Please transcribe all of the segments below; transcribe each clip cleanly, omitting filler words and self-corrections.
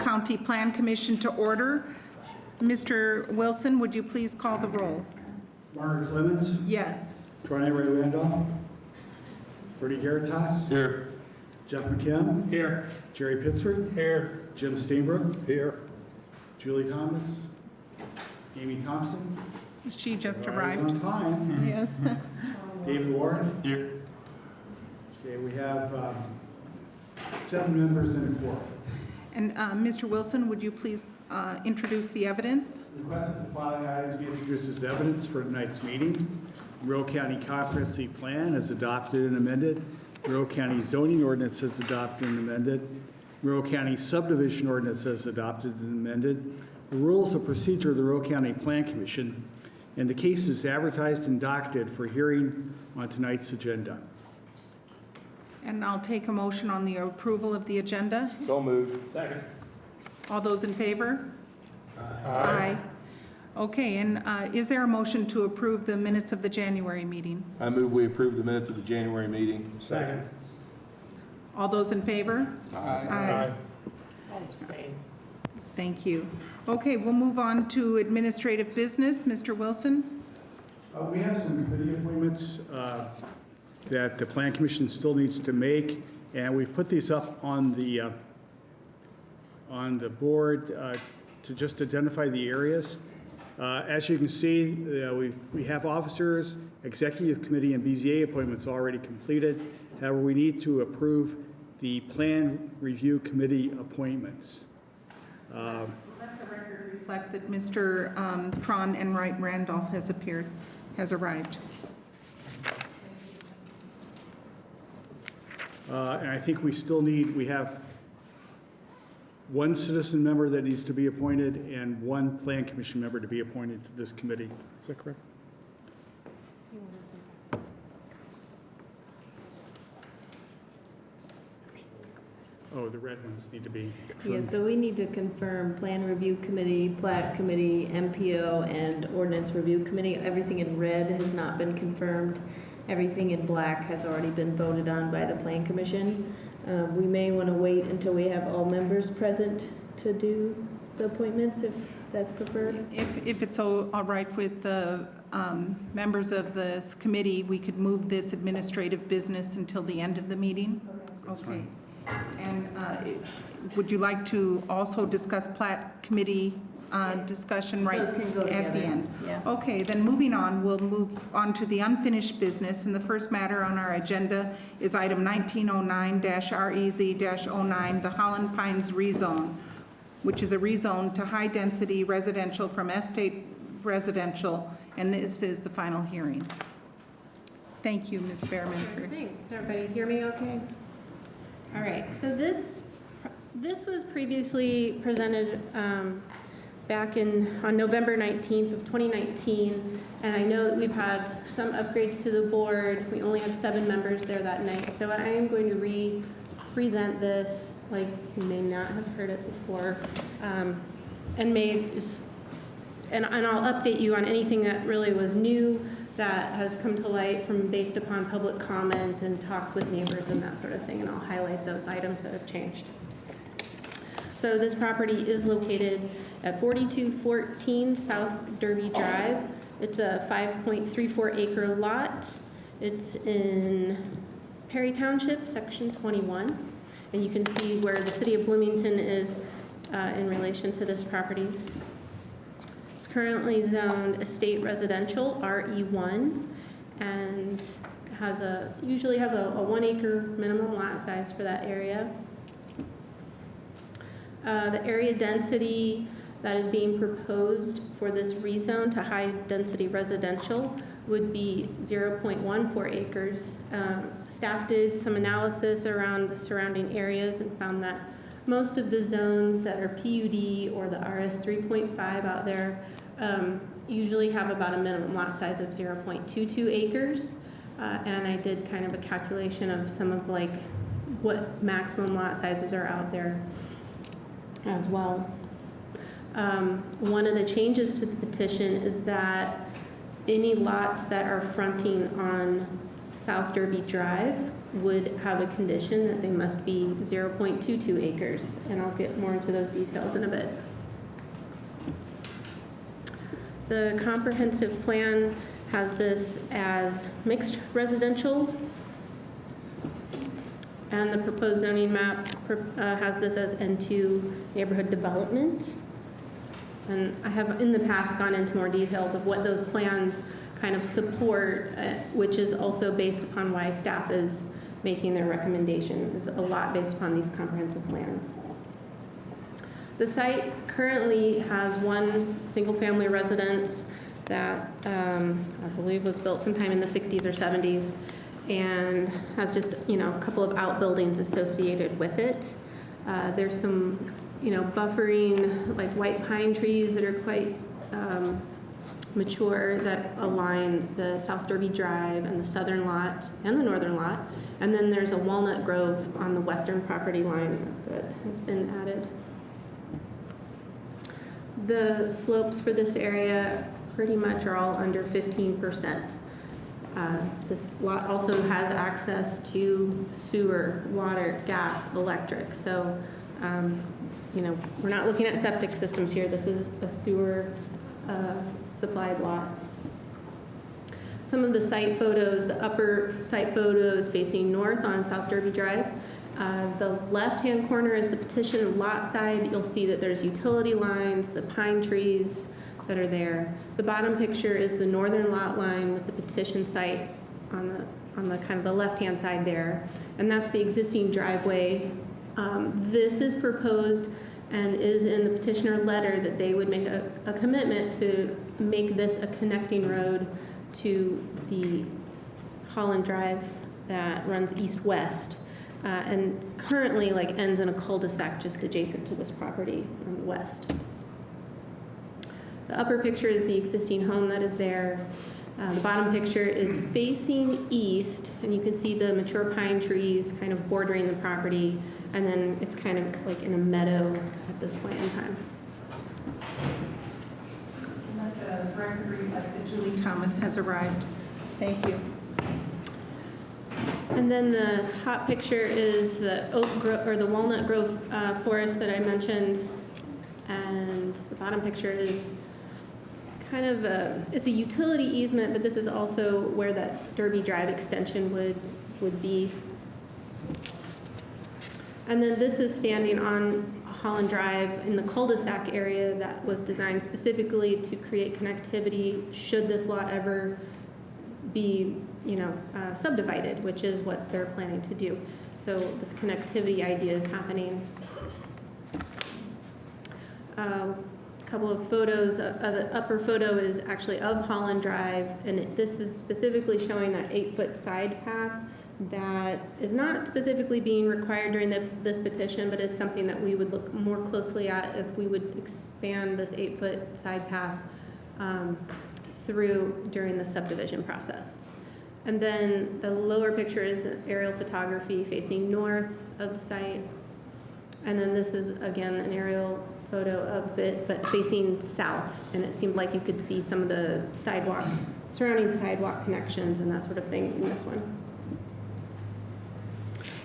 County Plan Commission to order. Mr. Wilson, would you please call the roll? Margaret Clemens. Yes. Troy Ray Randolph. Bertie Garitas. Here. Jeff McKim. Here. Jerry Pittsford. Here. Jim Steenbrook. Here. Julie Thomas. Amy Thompson. She just Right arrived. on time. Yes. David Ward. Here. Okay, we have 7 members in the quorum. And Mr. Wilson, would you please introduce the evidence? Request that the following items be introduced as evidence for tonight's meeting. Monroe County Comprehensive Plan is adopted and amended. Monroe County Zoning Ordinance is adopted and amended. Monroe County Subdivision Ordinance is adopted and amended. The Rules of Procedure of the Monroe County Plan Commission, and the case is advertised and docketed for hearing on tonight's agenda. And I'll take a motion on the approval of the agenda. So moved. Second. All those in favor? Aye. Okay, and is there a motion to approve the minutes of the January meeting? I move we approve the minutes of the January meeting. Second. All those in favor? Aye. I'll abstain. Thank you. Okay, we'll move on to administrative business. Mr. Wilson? We have some committee appointments that the Plan Commission still needs to make, and we've put these up on the board to just identify the areas. As you can see, we have officers, executive committee, and BZA appointments already completed. However, we need to approve the Plan Review Committee appointments. Let the record reflect that Mr. Tron Enright Randolph has arrived. And I think we have one citizen member that needs to be appointed and one Plan Commission member to be appointed to this committee. Is that correct? Oh, the red ones need to be confirmed. Yeah, so we need to confirm Plan Review Committee, Plat Committee, MPO, and Ordinance Review Committee. Everything in red has not been confirmed. Everything in black has already been voted on by the Plan Commission. We may want to wait until we have all members present to do the appointments, if that's preferred. If it's all right with the members of this committee, we could move this administrative business until the end of the meeting? That's Okay. fine. And would you like to also discuss Plat Committee discussion right Those can go at the together. end? Yeah. Okay, then moving on, we'll move on to the unfinished business. And the first matter on our agenda is item 1909-REZ-09, the Holland Pines rezone, which is a rezone to high-density residential from estate residential, and this is the final hearing. Thank you, Ms. Behrman. Can everybody hear me okay? All right, so this was previously presented back on November 19th of 2019, and I know that we've had some upgrades to the board. We only had 7 members there that night, so I am going to re-present this, like you may not have heard it before, and I'll update you on anything that really was new that has come to light from based upon public comment and talks with neighbors and that sort of thing, and I'll highlight those items that have changed. So this property is located at 4214 South Derby Drive. It's a 5.34 acre lot. It's in Perry Township, section 21, and you can see where the city of Bloomington is in relation to this property. Currently zoned estate residential, RE1, and usually has a 1 acre minimum lot size for that area. The area density that is being proposed for this rezone to high density residential would be 0.14 acres. Staff did some analysis around the surrounding areas and found that most of the zones that are PUD or the RS 3.5 out there usually have about a minimum lot size of 0.22 acres. And I did kind of a calculation of some of like what maximum lot sizes are out there as well. One of the changes to the petition is that any lots that are fronting on South Derby Drive would have a condition that they must be 0.22 acres, and I'll get more into those details in a bit. The comprehensive plan has this as mixed residential, and the proposed zoning map has this as N2 neighborhood development. And I have in the past gone into more details of what those plans kind of support, which is also based upon why staff is making their recommendation. It's a lot based upon these comprehensive plans. The site currently has one single-family residence that I believe was built sometime in the 60s or 70s, and has just, a couple of outbuildings associated with it. There's some, buffering, like white pine trees that are quite mature that align the South Derby Drive and the southern lot and the northern lot. And then there's a walnut grove on the western property line that has been added. The slopes for this area pretty much are all under 15%. This lot also has access to sewer, water, gas, electric. So, we're not looking at septic systems here. This is a sewer supplied lot. Some of the site photos, the upper site photo is facing north on South Derby Drive. The left-hand corner is the petition lot side. You'll see that there's utility lines, the pine trees that are there. The bottom picture is the northern lot line with the petition site on the kind of the left-hand side there. And that's the existing driveway. This is proposed and is in the petitioner letter that they would make a commitment to make this a connecting road to the Holland Drive that runs east-west. And currently ends in a cul-de-sac just adjacent to this property on the west. The upper picture is the existing home that is there. The bottom picture is facing east, and you can see the mature pine trees kind of bordering the property, and then it's kind of like in a meadow at this point in time. Let the record reflect that Julie Thomas has arrived. Thank you. And then the top picture is the the walnut grove forest that I mentioned, and the bottom picture is kind of it's a utility easement, but this is also where that Derby Drive extension would be. And then this is standing on Holland Drive in the cul-de-sac area that was designed specifically to create connectivity should this lot ever be, subdivided, which is what they're planning to do. So this connectivity idea is happening. A couple of photos. The upper photo is actually of Holland Drive, and this is specifically showing that 8-foot side path that is not specifically being required during this petition, but is something that we would look more closely at if we would expand this 8-foot side path through during the subdivision process. And then the lower picture is aerial photography facing north of the site. And then this is, again, an aerial photo of it, but facing south. And it seemed like you could see some of the surrounding sidewalk connections and that sort of thing in this one.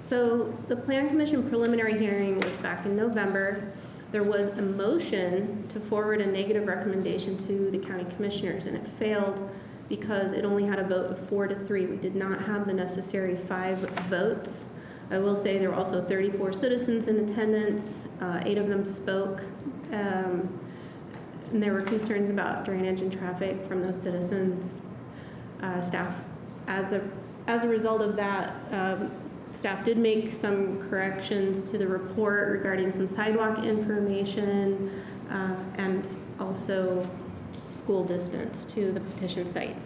So the Plan Commission preliminary hearing was back in November. There was a motion to forward a negative recommendation to the county commissioners, and it failed because it only had a vote of 4-3. We did not have the necessary 5 votes. I will say there were also 34 citizens in attendance. 8 of them spoke, and there were concerns about drainage and traffic from those citizens. Staff, as a result of that, staff did make some corrections to the report regarding some sidewalk information and also school distance to the petition site.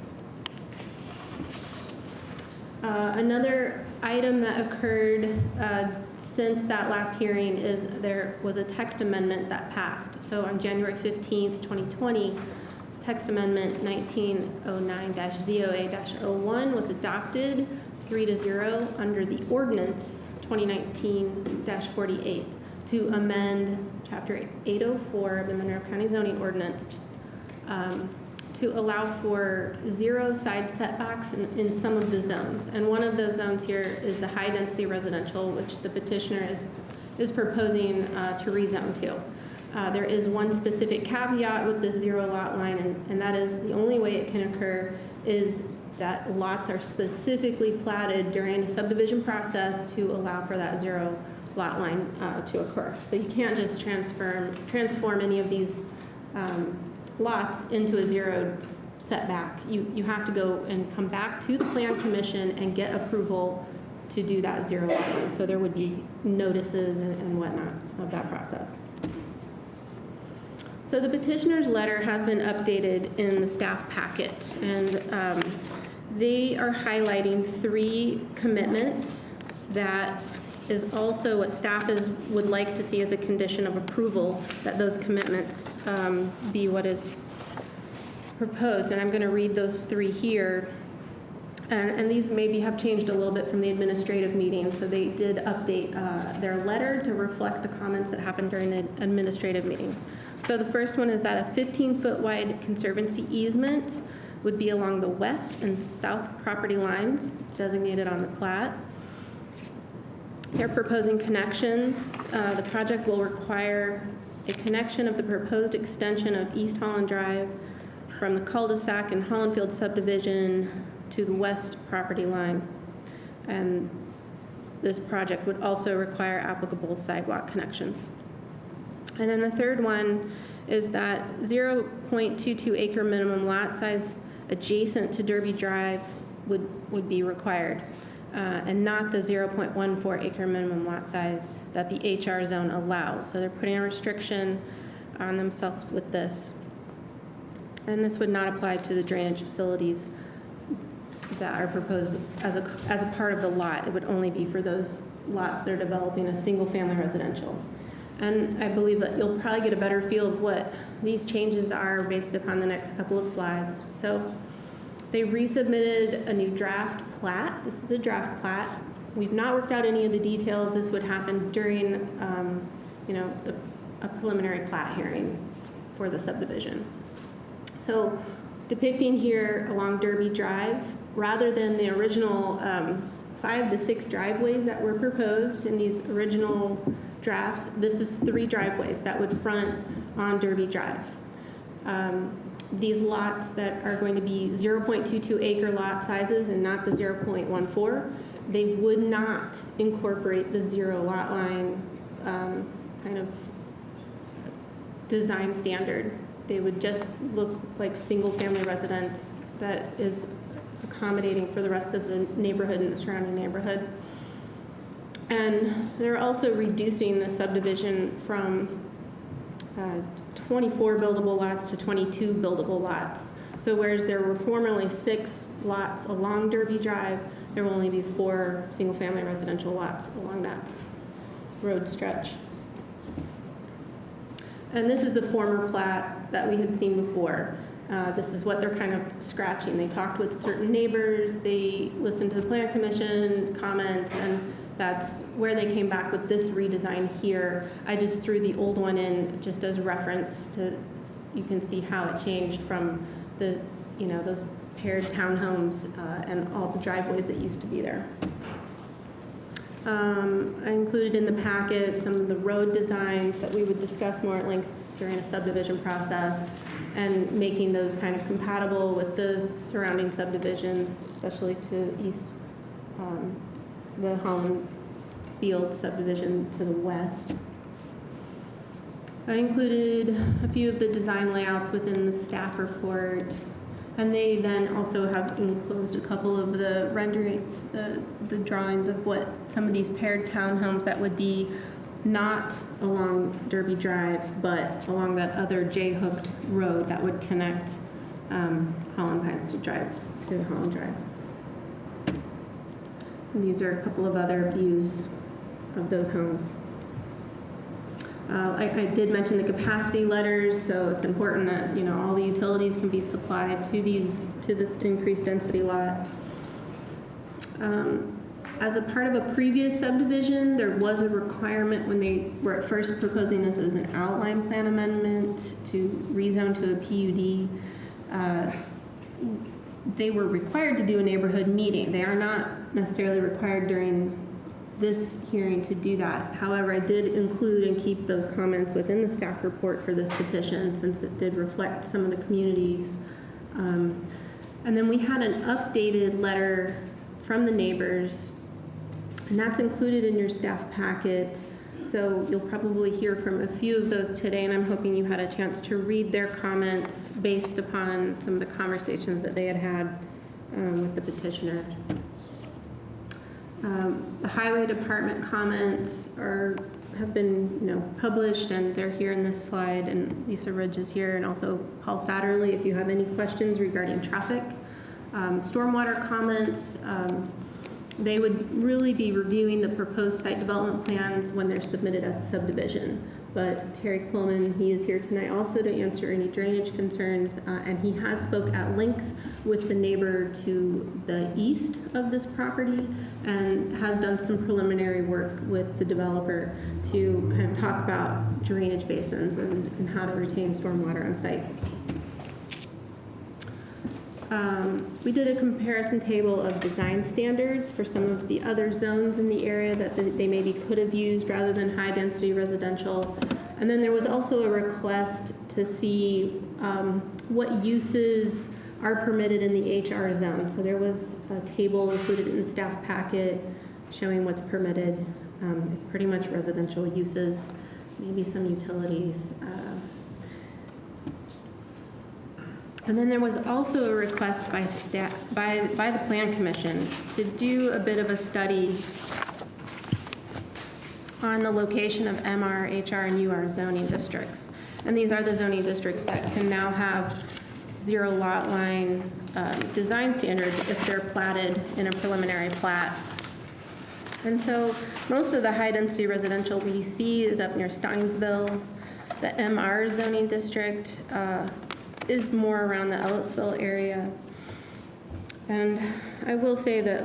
Another item that occurred since that last hearing is there was a text amendment that passed. So on January 15th, 2020, text amendment 1909-ZOA-01 was adopted 3-0 under the ordinance 2019-48 to amend Chapter 804 of the Monroe County Zoning Ordinance to allow for 0 side setbacks in some of the zones. And one of those zones here is the high-density residential, which the petitioner is proposing to rezone to. There is one specific caveat with this 0 lot line, and that is the only way it can occur is that lots are specifically platted during a subdivision process to allow for that 0 lot line to occur. So you can't just transform any of these lots into a 0 setback. You have to go and come back to the Plan Commission and get approval to do that 0 lot line. So there would be notices and whatnot of that process. So the petitioner's letter has been updated in the staff packet, and they are highlighting 3 commitments that is also what staff would like to see as a condition of approval, that those commitments be what is proposed. And I'm going to read those 3 here. And these maybe have changed a little bit from the administrative meeting. So they did update their letter to reflect the comments that happened during the administrative meeting. So the first one is that a 15-foot wide conservancy easement would be along the west and south property lines designated on the plat. They're proposing connections. The project will require a connection of the proposed extension of East Holland Drive from the cul-de-sac and Hollandfield subdivision to the west property line. And this project would also require applicable sidewalk connections. And then the third one is that 0.22 acre minimum lot size adjacent to Derby Drive would be required, and not the 0.14 acre minimum lot size that the HR zone allows. So they're putting a restriction on themselves with this. And this would not apply to the drainage facilities that are proposed as a part of the lot. It would only be for those lots that are developing a single-family residential. And I believe that you'll probably get a better feel of what these changes are based upon the next couple of slides. So they resubmitted a new draft plat. This is a draft plat. We've not worked out any of the details. This would happen during, a preliminary plat hearing for the subdivision. So depicting here along Derby Drive, rather than the original 5 to 6 driveways that were proposed in these original drafts, this is 3 driveways that would front on Derby Drive. These lots that are going to be 0.22 acre lot sizes and not the 0.14, they would not incorporate the 0 lot line kind of design standard. They would just look like single-family residence that is accommodating for the rest of the neighborhood and the surrounding neighborhood. And they're also reducing the subdivision from 24 buildable lots to 22 buildable lots. So whereas there were formerly 6 lots along Derby Drive, there will only be 4 single-family residential lots along that road stretch. And this is the former plat that we had seen before. This is what they're kind of scratching. They talked with certain neighbors, they listened to the Plan Commission comments, and that's where they came back with this redesign here. I just threw the old one in just as reference to, you can see how it changed from the, those paired townhomes and all the driveways that used to be there. I included in the packet some of the road designs that we would discuss more at length during a subdivision process, and making those kind of compatible with the surrounding subdivisions, especially to east, the Holland Field subdivision to the west. I included a few of the design layouts within the staff report, and they then also have enclosed a couple of the renderings, the drawings of what some of these paired townhomes that would be not along Derby Drive, but along that other J-hooked road that would connect Holland Pines to Holland Drive. And these are a couple of other views of those homes. I did mention the capacity letters, so it's important that all the utilities can be supplied to this increased density lot. As a part of a previous subdivision, there was a requirement when they were at first proposing this as an outline plan amendment to rezone to a PUD. they were required to do a neighborhood meeting. They are not necessarily required during this hearing to do that. However, I did include and keep those comments within the staff report for this petition since it did reflect some of the communities. And then we had an updated letter from the neighbors, and that's included in your staff packet. So you'll probably hear from a few of those today, and I'm hoping you had a chance to read their comments based upon some of the conversations that they had had with the petitioner. The highway department comments have been published, and they're here in this slide, and Lisa Ridge is here, and also Paul Satterley if you have any questions regarding traffic. Stormwater comments, they would really be reviewing the proposed site development plans when they're submitted as a subdivision. But Terry Quillman, he is here tonight also to answer any drainage concerns, and he has spoke at length with the neighbor to the east of this property and has done some preliminary work with the developer to kind of talk about drainage basins and how to retain stormwater on site. We did a comparison table of design standards for some of the other zones in the area that they maybe could have used rather than high-density residential. And then there was also a request to see what uses are permitted in the HR zone. So there was a table included in the staff packet showing what's permitted. It's pretty much residential uses, maybe some utilities. And then there was also a request by staff, by the Plan Commission to do a bit of a study on the location of MR, HR, and UR zoning districts. And these are the zoning districts that can now have zero lot line design standards if they're platted in a preliminary plat. And so most of the high-density residential we see is up near Steinsville. The MR zoning district is more around the Ellettsville area. And I will say that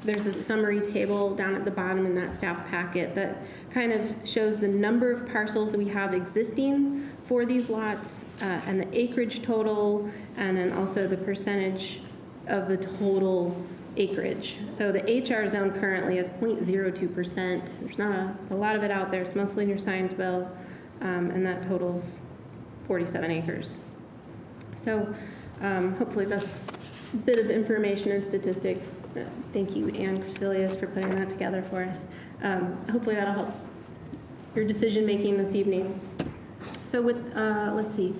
there's a summary table down at the bottom in that staff packet that kind of shows the number of parcels that we have existing for these lots and the acreage total, and then also the percentage of the total acreage. So the HR zone currently is 0.02%. There's not a lot of it out there. It's mostly near Steinsville, and that totals 47 acres. So hopefully that's a bit of information and statistics. Thank you, Ann Crecilius, for putting that together for us. Hopefully that'll help your decision-making this evening. So let's see.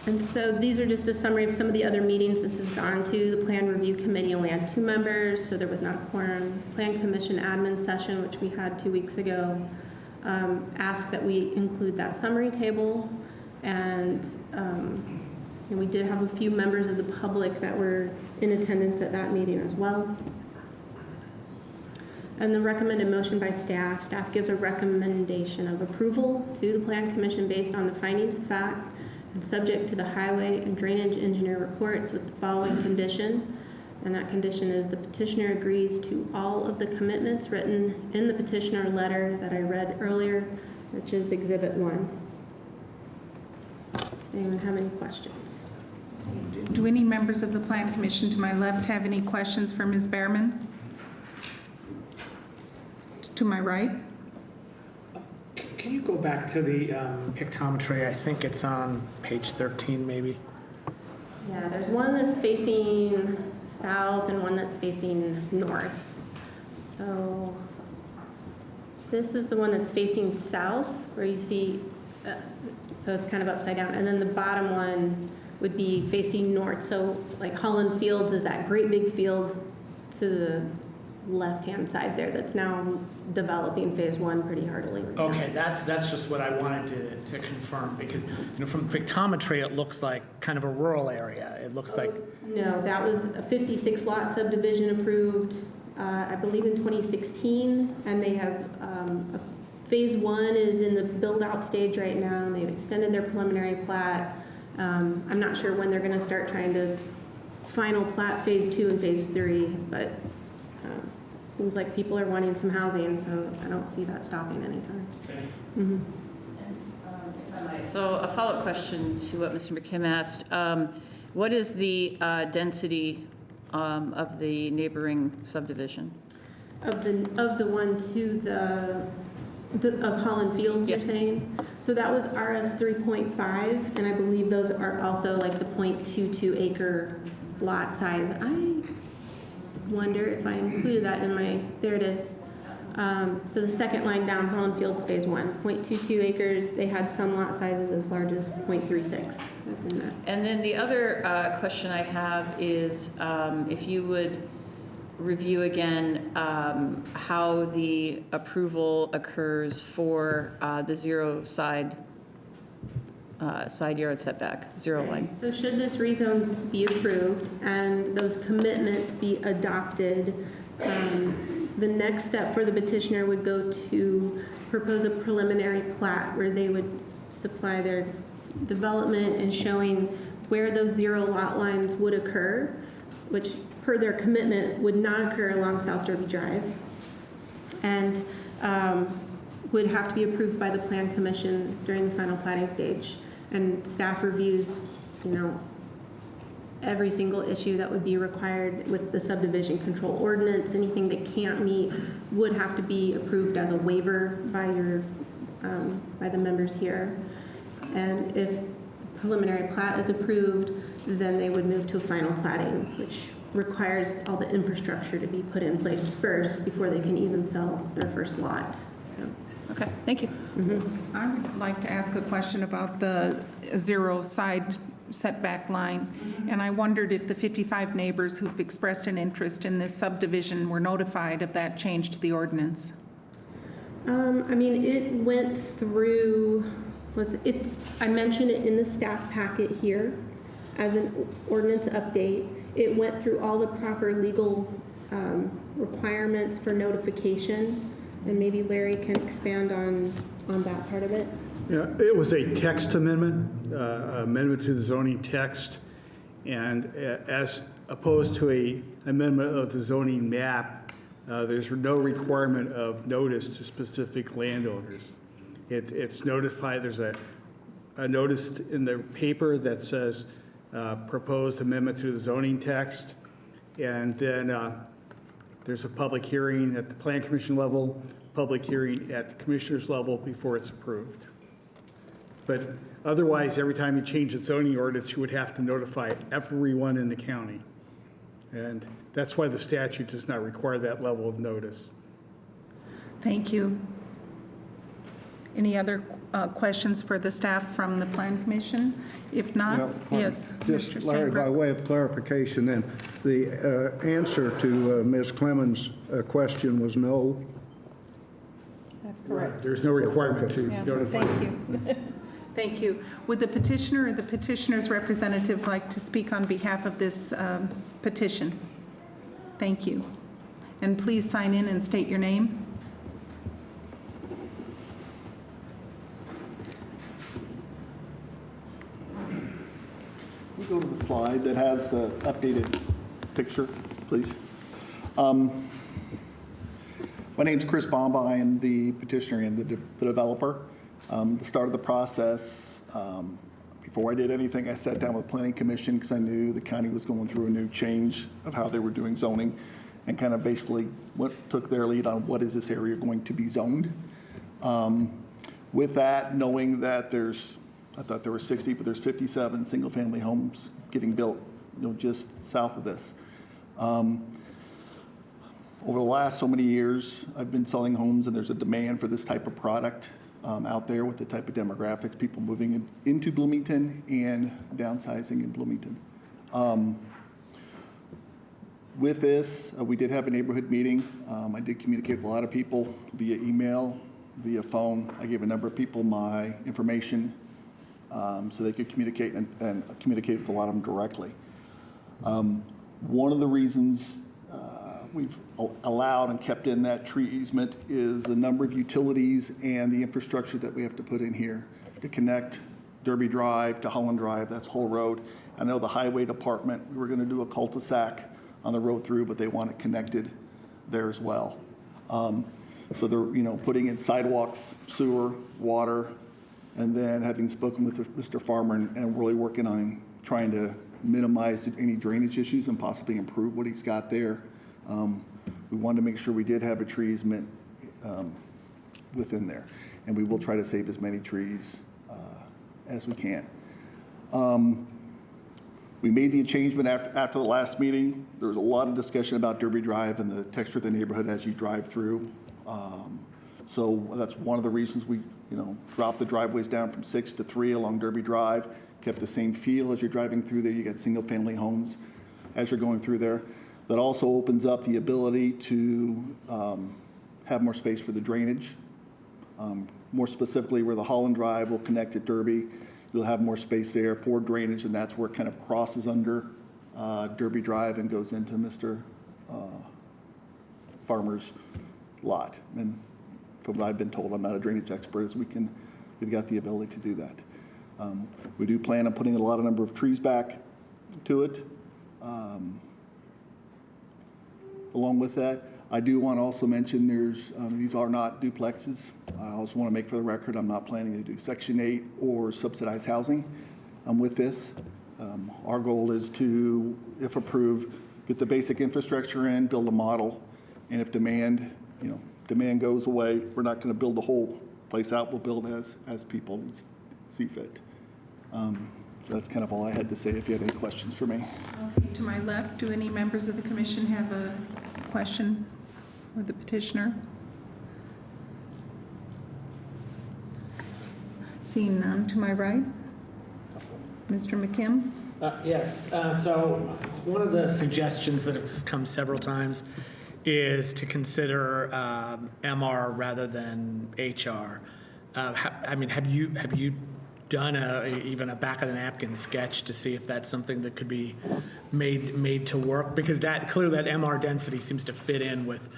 And so these are just a summary of some of the other meetings this has gone to. The Plan Review Committee only had 2 members, so there was not a quorum. Plan Commission admin session, which we had 2 weeks ago, asked that we include that summary table. And we did have a few members of the public that were in attendance at that meeting as well. And the recommended motion by staff. Staff gives a recommendation of approval to the Plan Commission based on the findings of fact and subject to the highway and drainage engineer reports with the following condition. And that condition is the petitioner agrees to all of the commitments written in the petitioner letter that I read earlier, which is Exhibit 1. Does anyone have any questions? Do any members of the Plan Commission to my left have any questions for Ms. Behrman? To my right? Can you go back to the pictometry? I think it's on page 13, maybe. Yeah, there's one that's facing south and one that's facing north. So this is the one that's facing south, where you see, so it's kind of upside down. And then the bottom one would be facing north. So like Holland Fields is that great big field to the left-hand side there that's now developing phase 1 pretty heartily right now. Okay, that's just what I wanted to confirm, because from pictometry it looks like kind of a rural area. It looks like... No, that was a 56 lot subdivision approved, I believe in 2016, and they have, phase 1 is in the build-out stage right now, and they've extended their preliminary plat. I'm not sure when they're gonna start trying to final plat phase 2 and phase 3, but seems like people are wanting some housing, so I don't see that stopping anytime. Okay. Mm-hmm. And if So a follow-up question to what Mr. McKim asked. What is the density of the neighboring subdivision? Of the one to of Holland Fields, you're Yes. saying? So that was RS 3.5, and I believe those are also like the 0.22 acre lot size. I wonder if I included that in my, there it is. So the second line down, Holland Fields Phase 1, 0.22 acres. They had some lot sizes as large as 0.36 within that. And then the other question I have is if you would review again how the approval occurs for the zero side yard setback, zero line. So should this rezone be approved and those commitments be adopted, the next step for the petitioner would go to propose a preliminary plat where they would supply their development and showing where those zero lot lines would occur, which per their commitment would not occur along South Derby Drive, and would have to be approved by the Plan Commission during the final plating stage. And staff reviews, every single issue that would be required with the subdivision control ordinance. Anything that can't meet would have to be approved as a waiver by by the members here. And if preliminary plat is approved, then they would move to a final plating, which requires all the infrastructure to be put in place first before they can even sell their first lot. So. Okay, thank you. I would like to ask a question about the zero side setback line. And I wondered if the 55 neighbors who've expressed an interest in this subdivision were notified of that change to the ordinance. It went through, I mentioned it in the staff packet here as an ordinance update. It went through all the proper legal requirements for notification, and maybe Larry can expand on that part of it. Yeah, it was a text amendment, amendment to the zoning text, and as opposed to a amendment of the zoning map, there's no requirement of notice to specific landowners. It's notified, there's a notice in the paper that says proposed amendment to the zoning text, and then there's a public hearing at the Plan Commission level, public hearing at the Commissioner's level before it's approved. But otherwise, every time you change the zoning ordinance, you would have to notify everyone in the county. And that's why the statute does not require that level of notice. Thank you. Any other questions for the staff from the Plan Commission? If not, yes, Mr. Just, Larry, by Steinberg. way of clarification, then, the answer to Ms. Clemens' question was no? That's correct. There's no requirement to Yeah, notify. thank you. Thank you. Would the petitioner or the petitioner's representative like to speak on behalf of this petition? Thank you. And please sign in and state your name. We go to the slide that has the updated picture, please. My name's Chris Bomba. I am the petitioner and the developer. The start of the process, before I did anything, I sat down with Planning Commission because I knew the county was going through a new change of how they were doing zoning, and kind of basically took their lead on what is this area going to be zoned. With that, knowing that I thought there were 60, but there's 57 single-family homes getting built, just south of this. Over the last so many years, I've been selling homes, and there's a demand for this type of product out there with the type of demographics, people moving into Bloomington and downsizing in Bloomington. With this, we did have a neighborhood meeting. I did communicate with a lot of people via email, via phone. I gave a number of people my information so they could communicate and communicate with a lot of them directly. One of the reasons we've allowed and kept in that tree easement is the number of utilities and the infrastructure that we have to put in here to connect Derby Drive to Holland Drive, that's whole road. I know the highway department, we were going to do a cul-de-sac on the road through, but they want it connected there as well. So they're, putting in sidewalks, sewer, water, And then having spoken with Mr. Farmer and really working on trying to minimize any drainage issues and possibly improve what he's got there, we wanted to make sure we did have a tree easement within there. And we will try to save as many trees as we can. We made the changement after the last meeting. There was a lot of discussion about Derby Drive and the texture of the neighborhood as you drive through. So that's one of the reasons we, dropped the driveways down from 6 to 3 along Derby Drive, kept the same feel as you're driving through there. You got single-family homes as you're going through there. That also opens up the ability to have more space for the drainage. More specifically, where the Holland Drive will connect at Derby, you'll have more space there for drainage, and that's where it kind of crosses under Derby Drive and goes into Mr. Farmer's lot. And from what I've been told, I'm not a drainage expert, we've got the ability to do that. We do plan on putting a lot of number of trees back to it. Along with that, I do want to also mention these are not duplexes. I also want to make for the record, I'm not planning to do Section 8 or subsidized housing with this. Our goal is to, if approved, get the basic infrastructure in, build a model, and if demand goes away, we're not going to build the whole place out. We'll build as people see fit. That's kind of all I had to say. If you have any questions for me. Okay, to my left, do any members of the commission have a question for the petitioner? Seeing none, to my right, Mr. McKim? Yes, so one of the suggestions that has come several times is to consider MR rather than HR. Have you done even a back of the napkin sketch to see if that's something that could be made to work? Because clearly that MR density seems to fit in with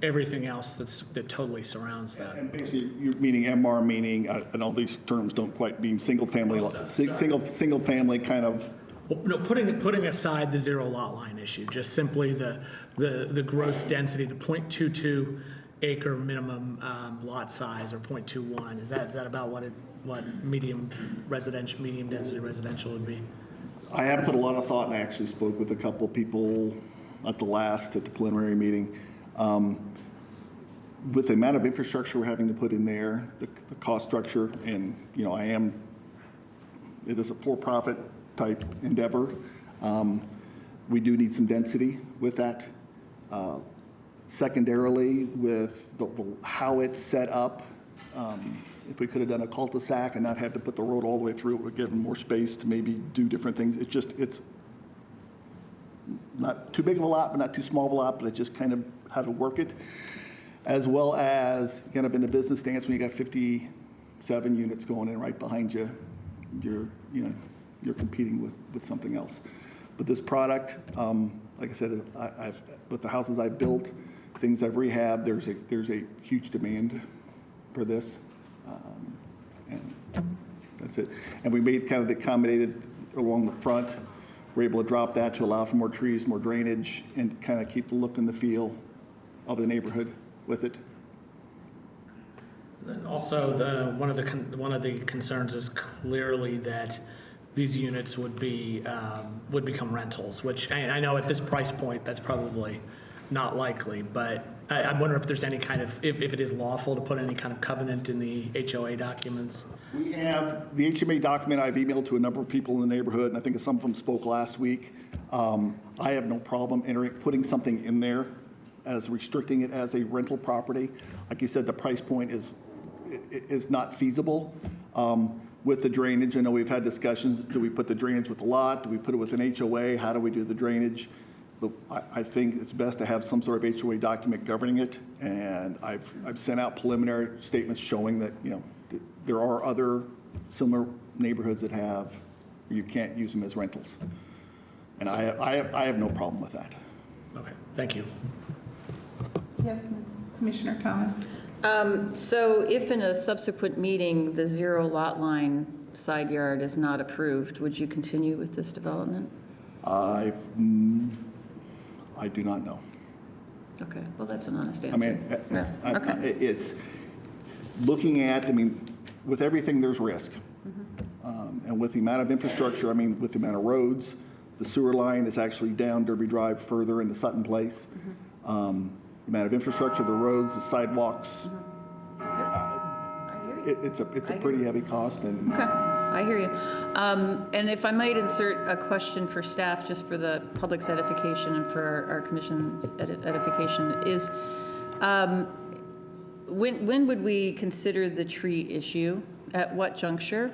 everything else that totally surrounds that. And basically, you're meaning MR, meaning, and all these terms don't quite mean single family kind of. No, putting aside the zero lot line issue, just simply the gross density, the 0.22 acre minimum lot size, or 0.21. Is that about what medium density residential would be? I have put a lot of thought, and I actually spoke with a couple of people at the preliminary meeting. With the amount of infrastructure we're having to put in there, the cost structure, and it is a for-profit type endeavor. We do need some density with that. Secondarily, with how it's set up, if we could have done a cul-de-sac and not have to put the road all the way through, it would give them more space to maybe do different things. It's not too big of a lot, but not too small of a lot, but it's just kind of how to work it. As well as, kind of in the business stance, when you got 57 units going in right behind you, you're competing with something else. But this product, like I said, with the houses I've built, things I've rehabbed, there's a huge demand for this, and that's it. And we made kind of the accommodated along the front. We're able to drop that to allow for more trees, more drainage, and kind of keep the look and the feel of the neighborhood with it. And also, one of the concerns is clearly that these units would become rentals, which I know at this price point that's probably not likely. But I wonder if there's any kind of if it is lawful to put any kind of covenant in the HOA documents. We have the HMA document I've emailed to a number of people in the neighborhood, and I think some of them spoke last week. I have no problem putting something in there as restricting it as a rental property. Like you said, the price point is not feasible. With the drainage, I know we've had discussions, do we put the drainage with the lot? Do we put it with an HOA? How do we do the drainage? But I think it's best to have some sort of HOA document governing it. And I've sent out preliminary statements showing that, there are other similar neighborhoods that you can't use them as rentals. And I have no problem with that. Okay, thank you. Yes, Ms. Commissioner Thomas. So if in a subsequent meeting, the zero lot line side yard is not approved, would you continue with this development? I do not know. Okay, well, that's an honest answer. I mean, Yes, okay. it's looking at, with everything, there's risk. And with the amount of infrastructure, I mean, with the amount of roads, the sewer line is actually down Derby Drive further into Sutton Place. The amount of infrastructure, the roads, the sidewalks, it's a pretty heavy cost. And Okay, I hear you. And if I might insert a question for staff, just for the public's edification and for our commission's edification, is when would we consider the tree issue? At what juncture?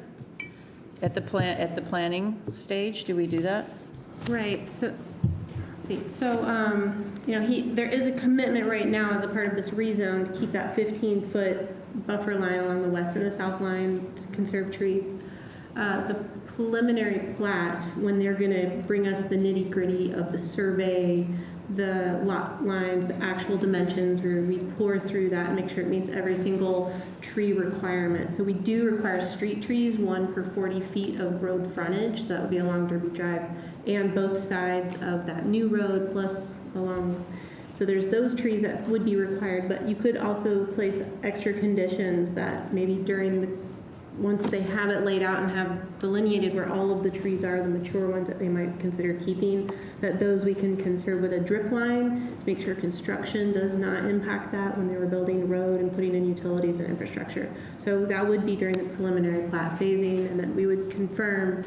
At the planning stage, do we do that? Right, so, let's see, so, there is a commitment right now as a part of this rezone to keep that 15-foot buffer line along the west and the south line to conserve trees. The preliminary plat, when they're gonna bring us the nitty-gritty of the survey, the lot lines, the actual dimensions, where we pour through that and make sure it meets every single tree requirement. So we do require street trees, 1 per 40 feet of road frontage, so that would be along Derby Drive, and both sides of that new road, plus along. So there's those trees that would be required, but you could also place extra conditions that maybe once they have it laid out and have delineated where all of the trees are, the mature ones that they might consider keeping, that those we can conserve with a drip line to make sure construction does not impact that when they were building the road and putting in utilities and infrastructure. So that would be during the preliminary plat phasing, and then we would confirm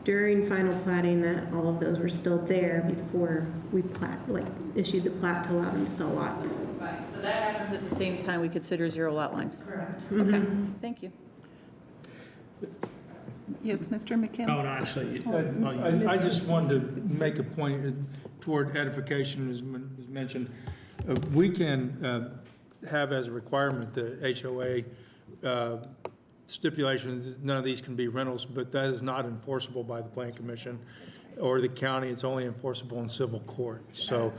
during final platting that all of those were still there before we issued the plat to allow them to sell lots. Right, so that happens at the same time we consider zero lot lines? Correct. Okay, thank you. Yes, Mr. McKim? Oh, no, actually, I just wanted to make a point toward edification, as mentioned. We can have as a requirement the HOA stipulations, none of these can be rentals, but that is not enforceable by the Plan Commission or the county. It's only enforceable in civil court. So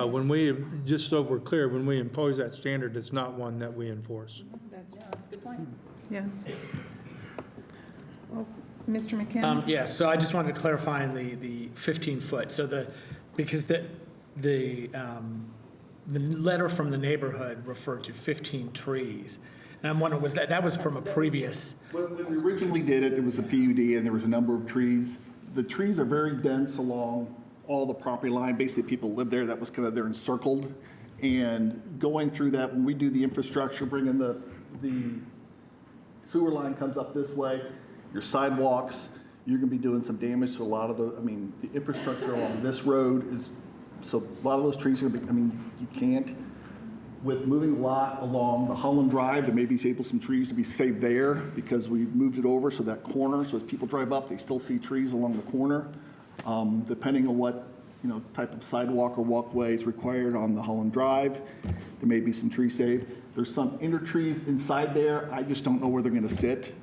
when we, just so we're clear, when we impose that standard, it's not one that we enforce. That's a good point. Yes. Well, Mr. McKim? Yeah, so I just wanted to clarify in the 15-foot. So because the letter from the neighborhood referred to 15 trees. And I'm wondering, that was from a previous? when we originally did it, it was a PUD and there was a number of trees. The trees are very dense along all the property line. Basically, people live there. That was kind of, they're encircled. And going through that, when we do the infrastructure, bringing the sewer line comes up this way, your sidewalks, you're gonna be doing some damage to a lot of the infrastructure along this road is, so a lot of those trees are gonna be, you can't. With moving the lot along the Holland Drive, there may be some trees to be saved there because we moved it over so that corner, so as people drive up, they still see trees along the corner. Depending on what, type of sidewalk or walkway is required on the Holland Drive, there may be some trees saved. There's some inner trees inside there. I just don't know where they're gonna sit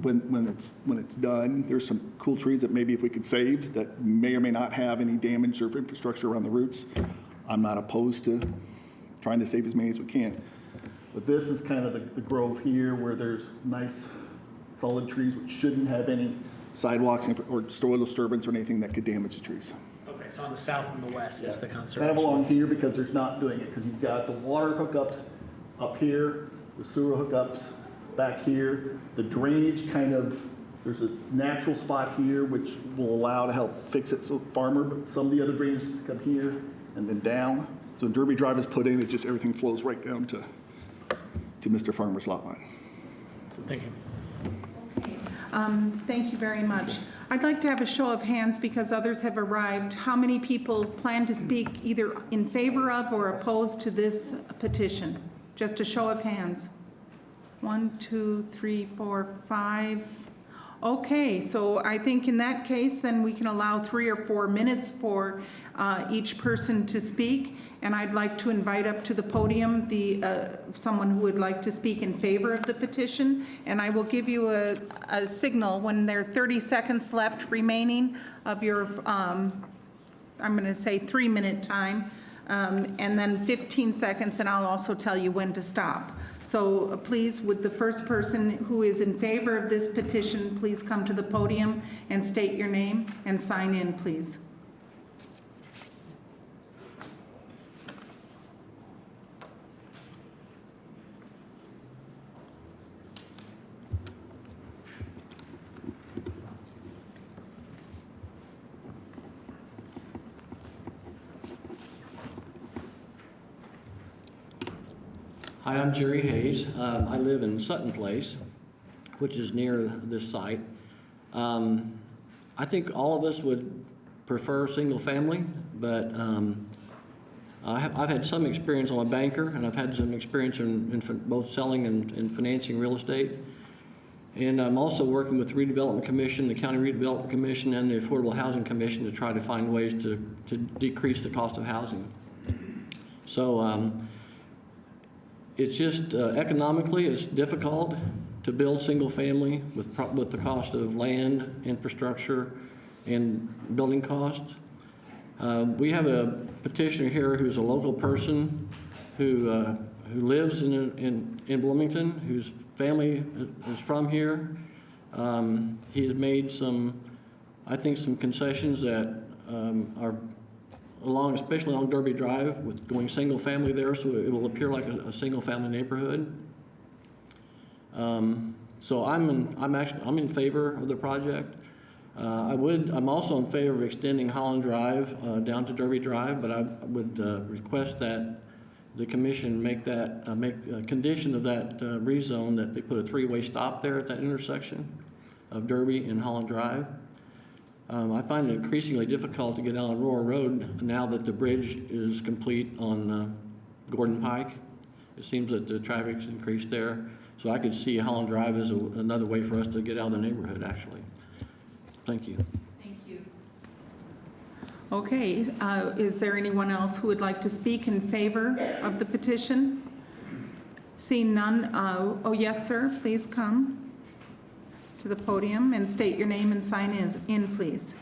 when it's done. There's some cool trees that maybe if we could save that may or may not have any damage or infrastructure around the roots. I'm not opposed to trying to save as many as we can. But this is kind of the grove here where there's nice solid trees which shouldn't have any sidewalks or soil disturbance or anything that could damage the trees. Okay, so on the south and the west is the Kind conservation. of along here because there's not doing it because you've got the water hookups up here, the sewer hookups back here, the drainage there's a natural spot here which will allow to help fix it so farmer, but some of the other drainage come here and then down. So when Derby Drive is put in, everything flows right down to Mr. Farmer's lot line. Thank you. Thank you very much. I'd like to have a show of hands because others have arrived. How many people plan to speak either in favor of or opposed to this petition? Just a show of hands. 1, 2, 3, 4, 5. Okay, so I think in that case, then we can allow 3 or 4 minutes for each person to speak. And I'd like to invite up to the podium someone who would like to speak in favor of the petition. And I will give you a signal when there are 30 seconds left remaining of your, I'm going to say 3-minute time. And then 15 seconds, and I'll also tell you when to stop. So please, would the first person who is in favor of this petition please come to the podium and state your name and sign in, please. Hi, I'm Jerry Hayes. I live in Sutton Place, which is near this site. I think all of us would prefer single family, but I've had some experience. I'm a banker, and I've had some experience in both selling and financing real estate. And I'm also working with the Redevelopment Commission, the County Redevelopment Commission, and the Affordable Housing Commission to try to find ways to decrease the cost of housing. So it's just economically, it's difficult to build single family with the cost of land, infrastructure, and building costs. We have a petitioner here who's a local person who lives in Bloomington, whose family is from here. He has made some concessions that are especially along Derby Drive, with going single family there, so it will appear like a single family neighborhood. So I'm in favor of the project. I'm also in favor of extending Holland Drive down to Derby Drive, but I would request that the commission make a condition of that rezone that they put a three-way stop there at that intersection of Derby and Holland Drive. I find it increasingly difficult to get out on Aurora Road now that the bridge is complete on Gordon Pike. It seems that the traffic's increased there. So I could see Holland Drive as another way for us to get out of the neighborhood, actually. Thank you. Thank you. Okay, is there anyone else who would like to speak in favor of the petition? Seeing none, oh yes, sir, please come to the podium and state your name and sign in, please.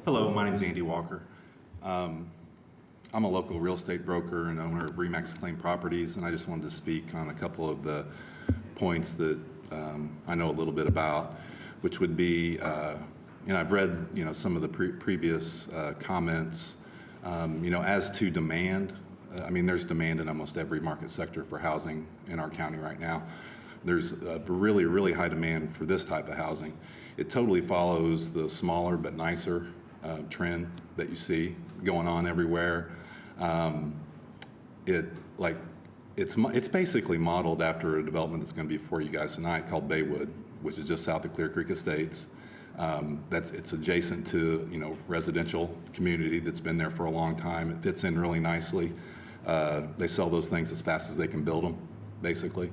Hello, my name is Andy Walker. I'm a local real estate broker and owner of Remax Claim Properties, and I just wanted to speak on a couple of the points that I know a little bit about, which would be, I've read, some of the previous comments, as to demand. There's demand in almost every market sector for housing in our county right now. There's a really, really high demand for this type of housing. It totally follows the smaller but nicer trend that you see going on everywhere. It's basically modeled after a development that's going to be before you guys tonight called Baywood, which is just south of Clear Creek Estates. It's adjacent to residential community that's been there for a long time. It fits in really nicely. They sell those things as fast as they can build them, basically.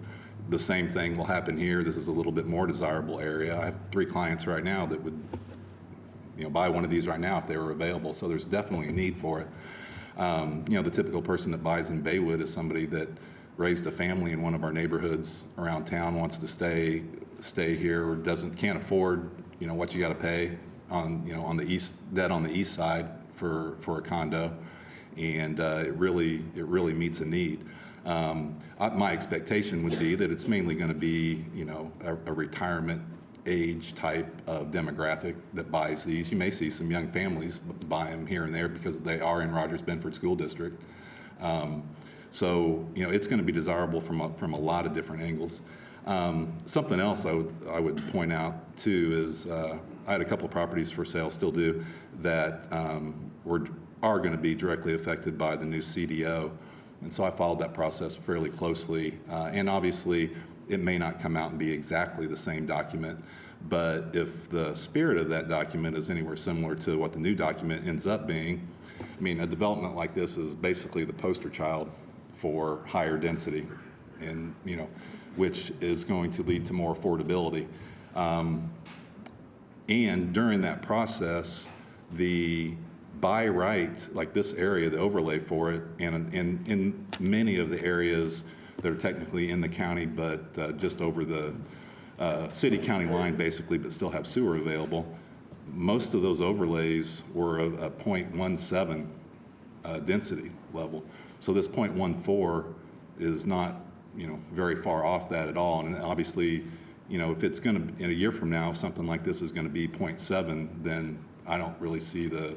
The same thing will happen here. This is a little bit more desirable area. I have 3 clients right now that would buy one of these right now if they were available. So there's definitely a need for it. The typical person that buys in Baywood is somebody that raised a family in one of our neighborhoods around town, wants to stay here, or can't afford what you got to pay on the east side for a condo, and it really meets a need. My expectation would be that it's mainly going to be a retirement age type of demographic that buys these. You may see some young families buy them here and there because they are in Rogers-Benford School District. So it's going to be desirable from a lot of different angles. Something else I would point out too is I had a couple of properties for sale, still do, that are going to be directly affected by the new CDO, and so I followed that process fairly closely. And obviously, it may not come out and be exactly the same document, but if the spirit of that document is anywhere similar to what the new document ends up being, a development like this is basically the poster child for higher density, and which is going to lead to more affordability. And during that process, the by right, like this area, the overlay for it, and in many of the areas that are technically in the county, but just over the city-county line, basically, but still have sewer available, most of those overlays were a 0.17 density level. So this 0.14 is not, very far off that at all. And obviously, if it's going to, in a year from now, if something like this is going to be 0.7, then I don't really see the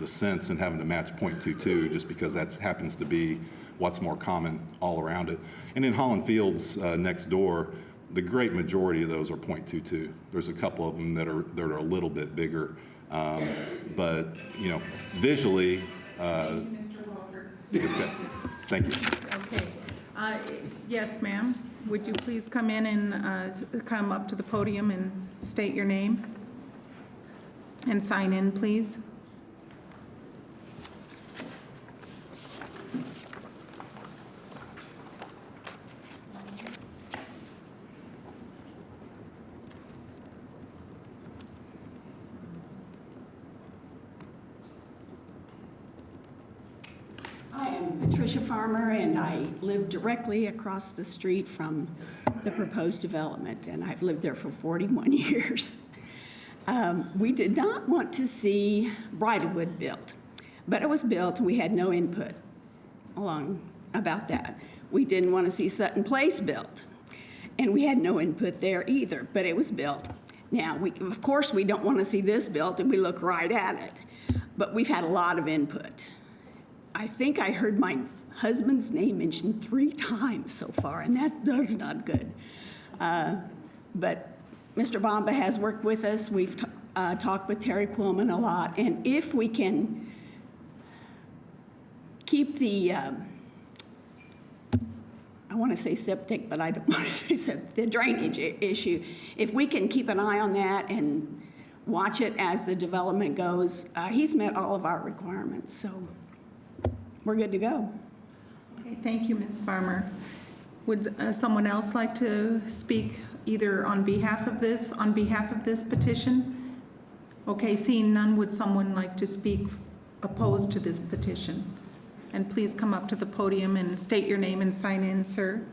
sense in having to match 0.22, just because that happens to be what's more common all around it. And in Holland Fields next door, the great majority of those are .22. There's a couple of them that are a little bit bigger, but visually. Thank you, Mr. Walker. Okay, thank you. Okay. Yes, ma'am. Would you please come in and come up to the podium and state your name? And sign in, please. I am Patricia Farmer, and I live directly across the street from the proposed development, and I've lived there for 41 years. We did not want to see Bridlewood built, but it was built, and we had no input along about that. We didn't want to see Sutton Place built, and we had no input there either, but it was built. Now, of course, we don't want to see this built, and we look right at it, but we've had a lot of input. I think I heard my husband's name mentioned 3 times so far, and that's not good. But Mr. Bomba has worked with us. We've talked with Terry Quillman a lot, and if we can keep the, I want to say septic, but I don't want to say septic, the drainage issue, if we can keep an eye on that and watch it as the development goes, he's met all of our requirements, so we're good to go. Okay, thank you, Ms. Farmer. Would someone else like to speak either on behalf of this petition? Okay, seeing none, would someone like to speak opposed to this petition? And please come up to the podium and state your name and sign in, sir.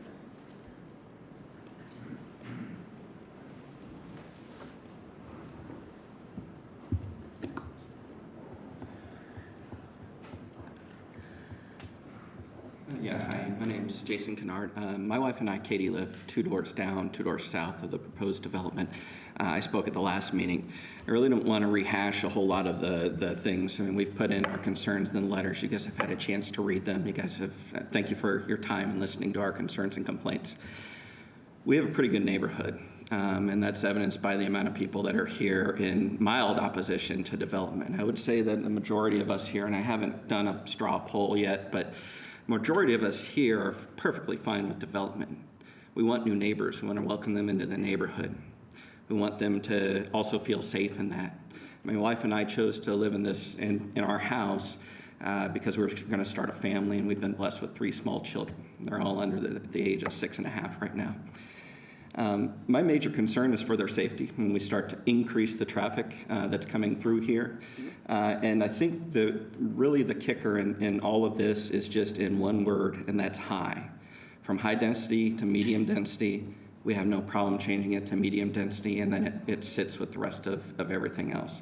Yeah, hi, my name's Jason Kennard. My wife and I, Katie, live 2 doors down, 2 doors south of the proposed development. I spoke at the last meeting. I really don't want to rehash a whole lot of the things. I mean, we've put in our concerns in the letters. You guys have had a chance to read them. You guys have, thank you for your time and listening to our concerns and complaints. We have a pretty good neighborhood, and that's evidenced by the amount of people that are here in mild opposition to development. I would say that the majority of us here, and I haven't done a straw poll yet, but majority of us here are perfectly fine with development. We want new neighbors. We want to welcome them into the neighborhood. We want them to also feel safe in that. My wife and I chose to live in our house because we're going to start a family, and we've been blessed with 3 small children. They're all under the age of 6.5 right now. My major concern is for their safety when we start to increase the traffic that's coming through here. And I think really the kicker in all of this is just in one word, and that's high. From high density to medium density, we have no problem changing it to medium density, and then it sits with the rest of everything else.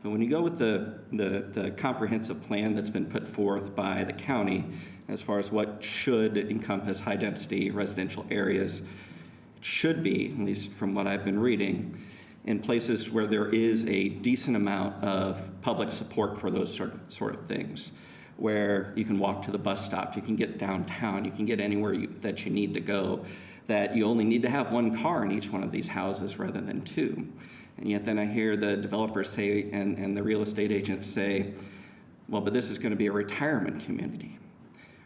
But when you go with the comprehensive plan that's been put forth by the county as far as what should encompass high density residential areas, should be, at least from what I've been reading, in places where there is a decent amount of public support for those sort of things, where you can walk to the bus stop, you can get downtown, you can get anywhere that you need to go, that you only need to have 1 car in each one of these houses rather than 2. And yet then I hear the developers say, and the real estate agents say, well, but this is going to be a retirement community.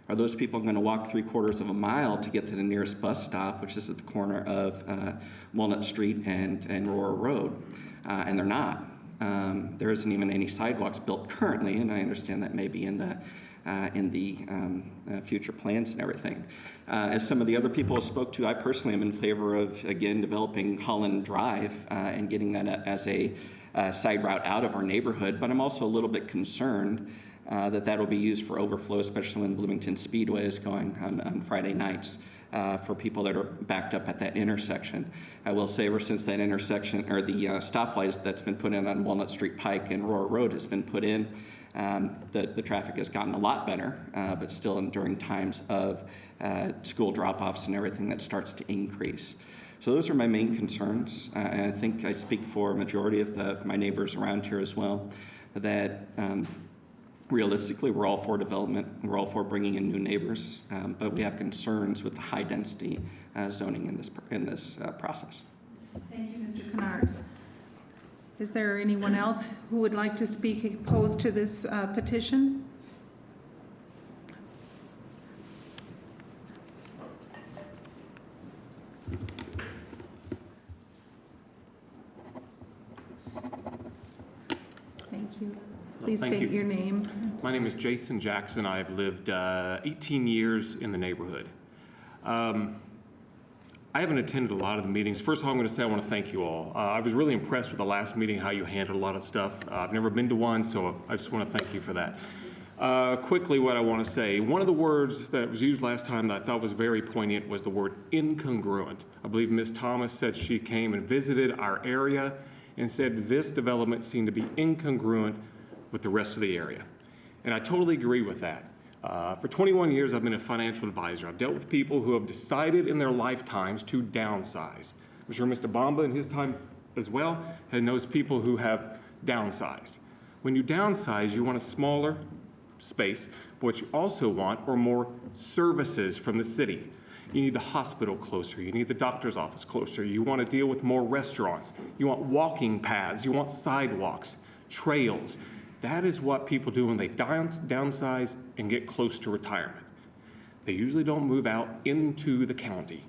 Are those people going to walk 3/4 of a mile to get to the nearest bus stop, which is at the corner of Walnut Street and Aurora Road? And they're not. There isn't even any sidewalks built currently, and I understand that may be in the future plans and everything. As some of the other people I spoke to, I personally am in favor of, again, developing Holland Drive and getting that as a side route out of our neighborhood, but I'm also a little bit concerned that will be used for overflow, especially when Bloomington Speedway is going on Friday nights for people that are backed up at that intersection. I will say ever since that intersection, or the stoplight that's been put in on Walnut Street Pike and Aurora Road has been put in, the traffic has gotten a lot better, but still during times of school drop-offs and everything that starts to increase. So those are my main concerns, and I think I speak for a majority of my neighbors around here as well, that Realistically, we're all for development, we're all for bringing in new neighbors, but we have concerns with the high-density zoning in this process. Thank you, Mr. Kennard. Is there anyone else who would like to speak opposed to this petition? Thank you. Please Thank state you. your name. My name is Jason Jackson. I've lived 18 years in the neighborhood. I haven't attended a lot of the meetings. First of all, I'm going to say I want to thank you all. I was really impressed with the last meeting, how you handled a lot of stuff. I've never been to one, so I just want to thank you for that. Quickly, what I want to say, one of the words that was used last time that I thought was very poignant was the word incongruent. I believe Ms. Thomas said she came and visited our area and said this development seemed to be incongruent with the rest of the area. And I totally agree with that. For 21 years, I've been a financial advisor. I've dealt with people who have decided in their lifetimes to downsize. I'm sure Mr. Bamba in his time as well knows people who have downsized. When you downsize, you want a smaller space, but what you also want are more services from the city. You need the hospital closer. You need the doctor's office closer. You want to deal with more restaurants. You want walking paths. You want sidewalks, trails. That is what people do when they downsize and get close to retirement. They usually don't move out into the county.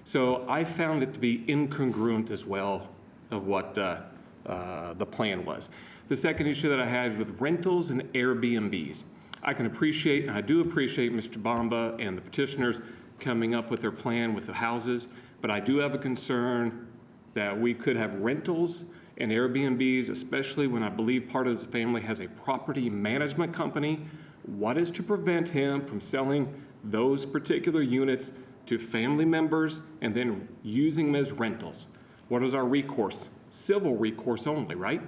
So I found it to be incongruent as well of what the plan was. The second issue that I had is with rentals and Airbnbs. I can appreciate, and I do appreciate Mr. Bamba and the petitioners coming up with their plan with the houses, but I do have a concern that we could have rentals and Airbnbs, especially when I believe part of his family has a property management company. What is to prevent him from selling those particular units to family members and then using them as rentals? What is our recourse? Civil recourse only, right?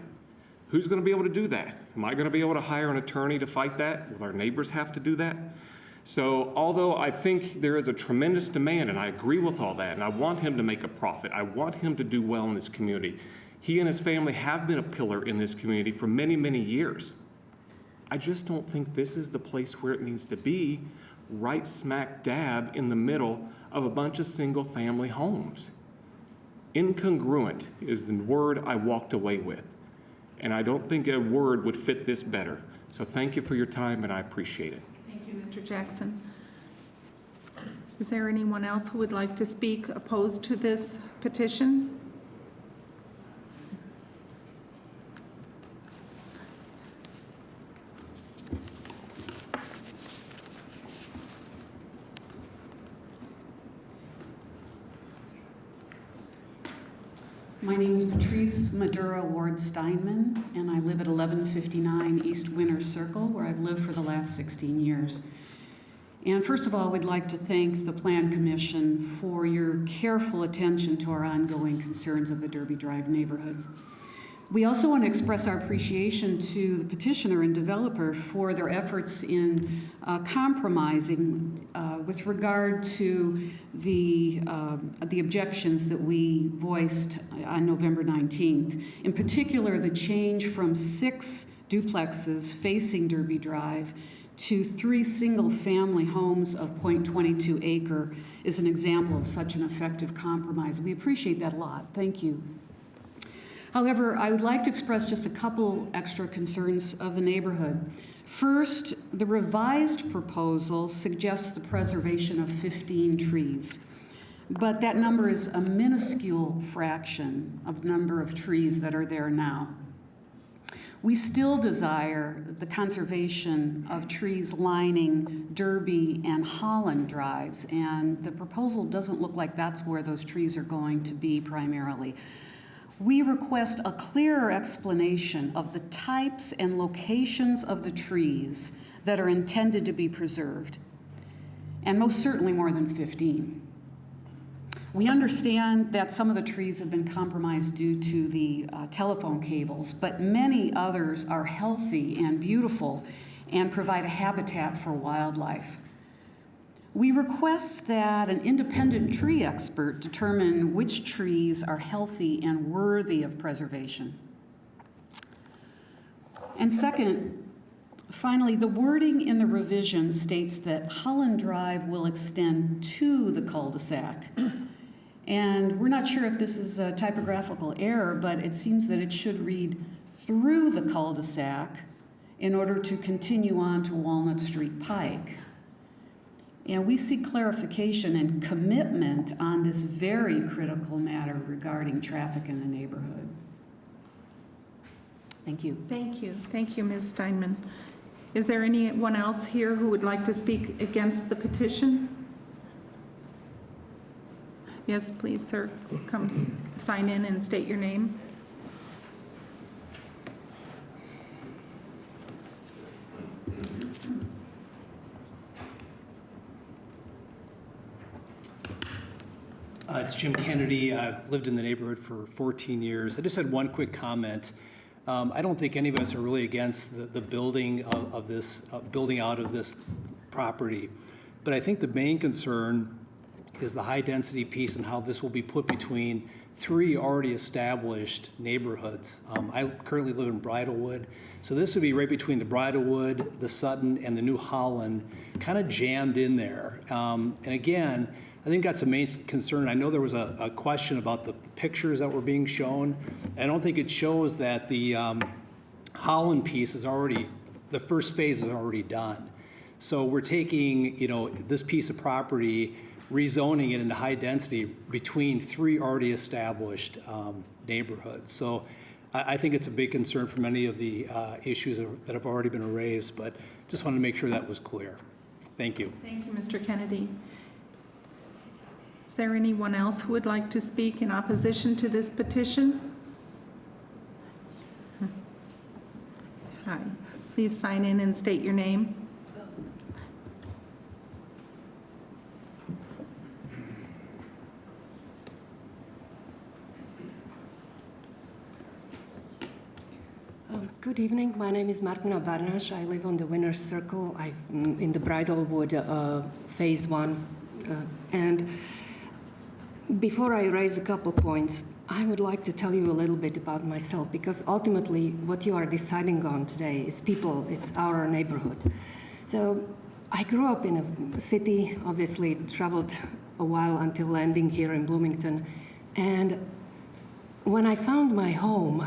Who's going to be able to do that? Am I going to be able to hire an attorney to fight that? Will our neighbors have to do that? So although I think there is a tremendous demand, and I agree with all that, and I want him to make a profit, I want him to do well in this community. He and his family have been a pillar in this community for many, many years. I just don't think this is the place where it needs to be, right smack dab in the middle of a bunch of single-family homes. Incongruent is the word I walked away with, and I don't think a word would fit this better. So thank you for your time, and I appreciate it. Thank you, Mr. Jackson. Is there anyone else who would like to speak opposed to this petition? My name is Patrice Madura Ward Steinman, and I live at 1159 East Winter Circle, where I've lived for the last 16 years. And first of all, we'd like to thank the Plan Commission for your careful attention to our ongoing concerns of the Derby Drive neighborhood. We also want to express our appreciation to the petitioner and developer for their efforts in compromising with regard to the objections that we voiced on November 19th. In particular, the change from 6 duplexes facing Derby Drive to 3 single-family homes of 0.22 acre is an example of such an effective compromise. We appreciate that a lot. Thank you. However, I would like to express just a couple extra concerns of the neighborhood. First, the revised proposal suggests the preservation of 15 trees, but that number is a minuscule fraction of the number of trees that are there now. We still desire the conservation of trees lining Derby and Holland drives, and the proposal doesn't look like that's where those trees are going to be primarily. We request a clearer explanation of the types and locations of the trees that are intended to be preserved, and most certainly more than 15. We understand that some of the trees have been compromised due to the telephone cables, but many others are healthy and beautiful and provide a habitat for wildlife. We request that an independent tree expert determine which trees are healthy and worthy of preservation. And second, Finally, the wording in the revision states that Holland Drive will extend to the cul-de-sac. And we're not sure if this is a typographical error, but it seems that it should read through the cul-de-sac in order to continue on to Walnut Street Pike. And we seek clarification and commitment on this very critical matter regarding traffic in the neighborhood. Thank you. Thank you. Thank you, Ms. Steinman. Is there anyone else here who would like to speak against the petition? Yes, please, sir. Come sign in and state your name. It's Jim Kennedy. I've lived in the neighborhood for 14 years. I just had one quick comment. I don't think any of us are really against the building of this, building out of this property. But I think the main concern is the high density piece and how this will be put between three already established neighborhoods. I currently live in Bridlewood. So this would be right between the Bridlewood, the Sutton, and the New Holland, kind of jammed in there. And again, I think that's a main concern. I know there was a question about the pictures that were being shown. I don't think it shows that the Holland piece is already, the first phase is already done. So we're taking, this piece of property, rezoning it into high density between three already established neighborhoods. So I think it's a big concern for many of the issues that have already been raised, but just wanted to make sure that was clear. Thank you. Thank you, Mr. Kennedy. Is there anyone else who would like to speak in opposition to this petition? Hi. Please sign in and state your name. Good evening. My name is Martina Barnaš. I live on the Winner's Circle. I'm in the Bridlewood Phase 1. And before I raise a couple points, I would like to tell you a little bit about myself, because ultimately what you are deciding on today is people, it's our neighborhood. So I grew up in a city, obviously traveled a while until landing here in Bloomington. And when I found my home,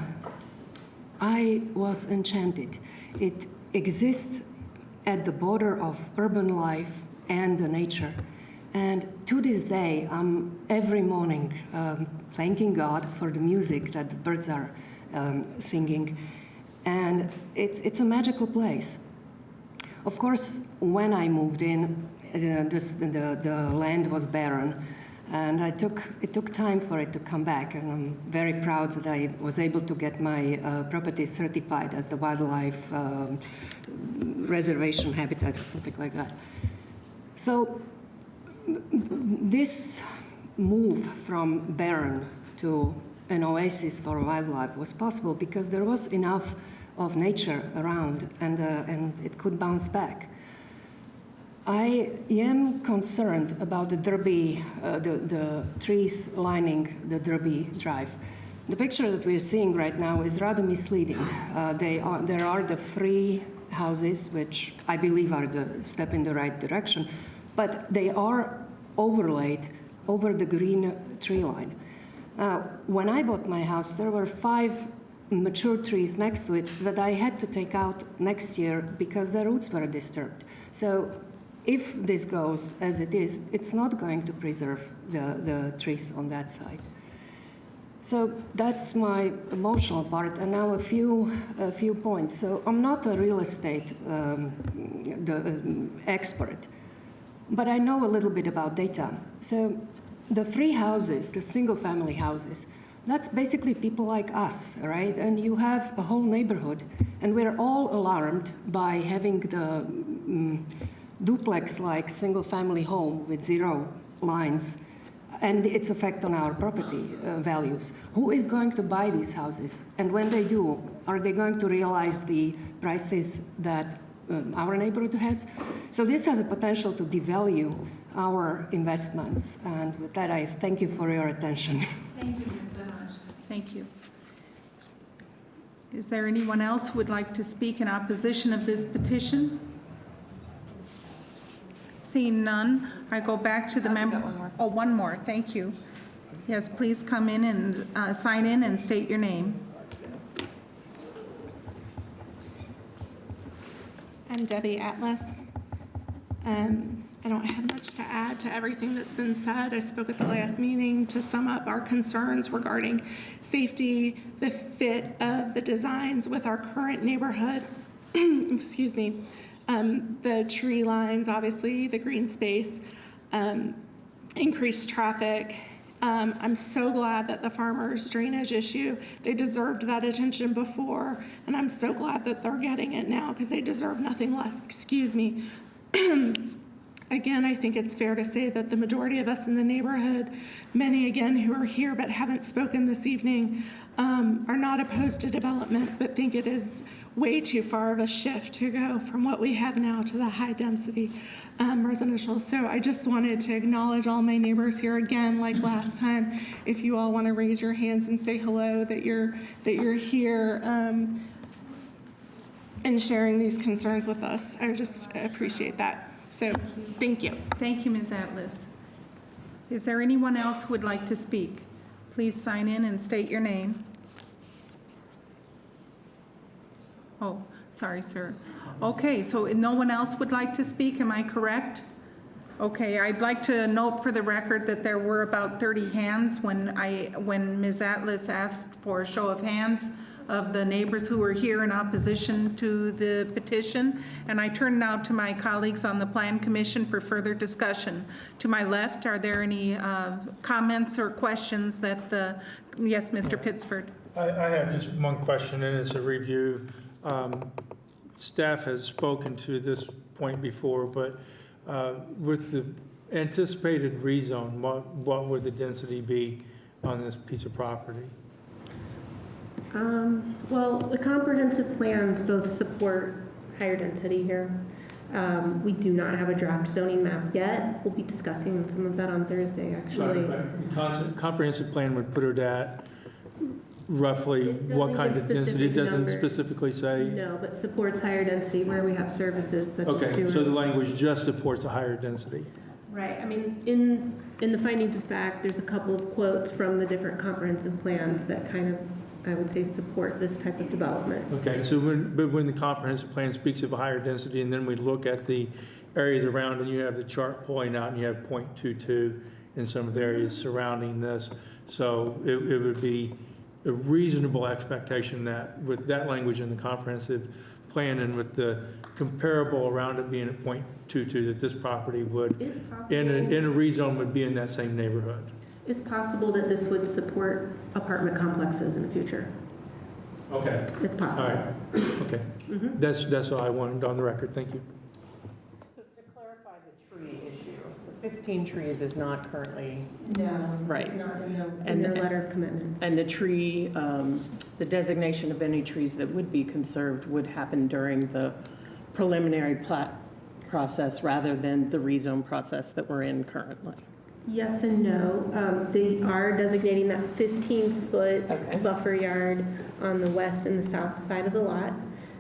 I was enchanted. It exists at the border of urban life and the nature. And to this day, I'm every morning thanking God for the music that the birds are singing. And it's a magical place. Of course, when I moved in, the land was barren. And it took time for it to come back, and I'm very proud that I was able to get my property certified as the wildlife reservation habitat or something like that. So this move from barren to an oasis for wildlife was possible because there was enough of nature around, and it could bounce back. I am concerned about the Derby, the trees lining the Derby Drive. The picture that we're seeing right now is rather misleading. There are the free houses, which I believe are the step in the right direction, but they are overlaid over the green tree line. When I bought my house, there were 5 mature trees next to it that I had to take out next year because their roots were disturbed. So if this goes as it is, it's not going to preserve the trees on that side. So that's my emotional part, and now a few points. So I'm not a real estate expert, but I know a little bit about data. So the free houses, the single-family houses, that's basically people like us, right? And you have a whole neighborhood, and we're all alarmed by having the duplex-like single-family home with 0 lines and its effect on our property values. Who is going to buy these houses? And when they do, are they going to realize the prices that our neighborhood has? So this has a potential to devalue our investments. And with that, I thank you for your attention. Thank you, Ms. Barnaš. Thank you. Is there anyone else who would like to speak in opposition of this petition? Seeing none, I go back to the member. Oh, one more, thank you. Yes, please come in and sign in and state your name. I'm Debbie Atlas. I don't have much to add to everything that's been said. I spoke at the last meeting to sum up our concerns regarding safety, the fit of the designs with our current neighborhood, excuse me, the tree lines, obviously, the green space, increased traffic. I'm so glad that the farmers' drainage issue, they deserved that attention before, and I'm so glad that they're getting it now because they deserve nothing less. Excuse me. Again, I think it's fair to say that the majority of us in the neighborhood, many again who are here but haven't spoken this evening, are not opposed to development, but think it is way too far of a shift to go from what we have now to the high density residential. So I just wanted to acknowledge all my neighbors here again, like last time. If you all want to raise your hands and say hello, that you're here and sharing these concerns with us. I just appreciate that. So thank you. Thank you, Ms. Atlas. Is there anyone else who would like to speak? Please sign in and state your name. Oh, sorry, sir. Okay, so no one else would like to speak, am I correct? Okay, I'd like to note for the record that there were about 30 hands when Ms. Atlas asked for a show of hands of the neighbors who were here in opposition to the petition. And I turn now to my colleagues on the Plan Commission for further discussion. To my left, are there any comments or questions that the, yes, Mr. Pittsford? I have just one question, and it's a review. Staff has spoken to this point before, but with the anticipated rezone, what would the density be on this piece of property? Well, the comprehensive plans both support higher density here. We do not have a draft zoning map yet. We'll be discussing some of that on Thursday, actually. Right, comprehensive plan would put it at roughly what kind of density? It doesn't specifically say? No, but supports higher density where we have services such as Okay, sewer. so the language just supports a higher density. Right, I mean, in the findings of fact, there's a couple of quotes from the different comprehensive plans that kind of, I would say, support this type of development. Okay, so when the comprehensive plan speaks of a higher density, and then we look at the areas around, and you have the chart pulling out, and you have 0.22 in some of the areas surrounding this. So it would be a reasonable expectation that with that language in the comprehensive plan and with the comparable around it being at 0.22, that this property would, in a rezone, would be in that same neighborhood. It's possible that this would support apartment complexes in the future. Okay. It's possible. All right. Okay. That's all I wanted on the record. Thank you. So to clarify the tree issue, the 15 trees is not currently. No. Right. Not in their letter of commitments. And the tree, the designation of any trees that would be conserved would happen during the preliminary plat process rather than the rezone process that we're in currently. Yes and no. They are designating that 15-foot buffer yard on the west and the south side of the lot.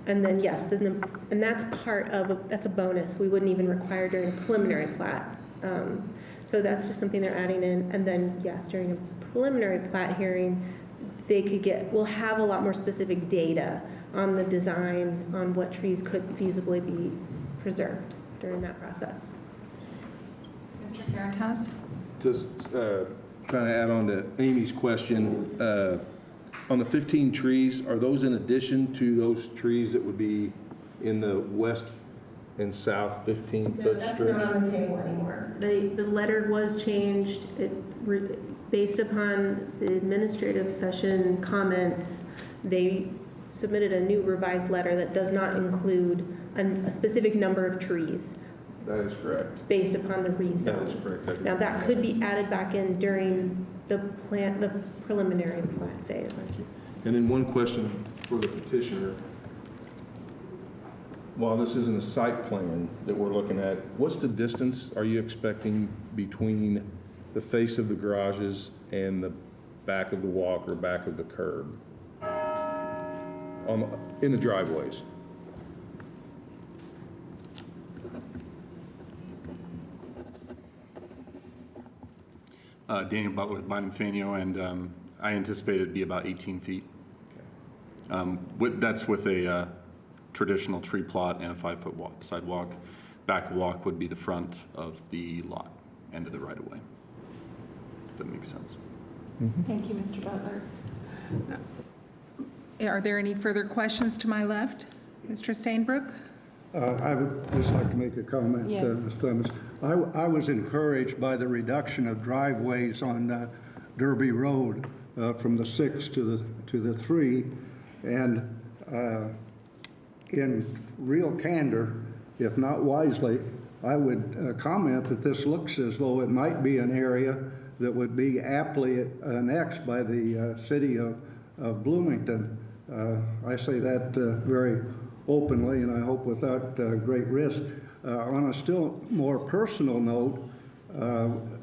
And then, yes, and that's part of, that's a bonus. We wouldn't even require during a preliminary plat. So that's just something they're adding in. And then, yes, during a preliminary plat hearing, we'll have a lot more specific data on the design, on what trees could feasibly be preserved during that process. Mr. Caritas? Just trying to add on to Amy's question, on the 15 trees, are those in addition to those trees that would be in the west and south 15-foot strips? No, that's not on the table anymore. The letter was changed. Based upon the administrative session comments, they submitted a new revised letter that does not include a specific number of trees. That is correct. Based upon the rezone. That is correct. Now, that could be added back in during the preliminary plat phase. And then one question for the petitioner. While this isn't a site plan that we're looking at, what's the distance are you expecting between the face of the garages and the back of the walk or back of the curb? in the driveways. Daniel Butler with Bynum Faneuil, and I anticipate it'd be about 18 feet. That's with a traditional tree plot and a 5-foot sidewalk. Back walk would be the front of the lot, end of the right-of-way, if that makes sense. Thank you, Mr. Butler. Are there any further questions to my left? Mr. Stainbrook? I would just like to make a comment, Yes. Ms. Clemens. I was encouraged by the reduction of driveways on Derby Road from the 6 to the 3. And in real candor, if not wisely, I would comment that this looks as though it might be an area that would be aptly annexed by the city of Bloomington. I say that very openly, and I hope without great risk. On a still more personal note,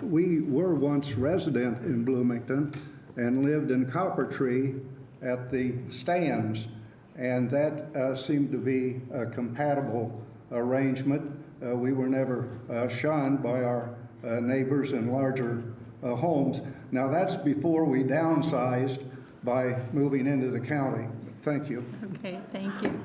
we were once resident in Bloomington and lived in Copper Tree at the stands, and that seemed to be a compatible arrangement. We were never shunned by our neighbors in larger homes. Now that's before we downsized by moving into the county. Thank you. Okay, thank you.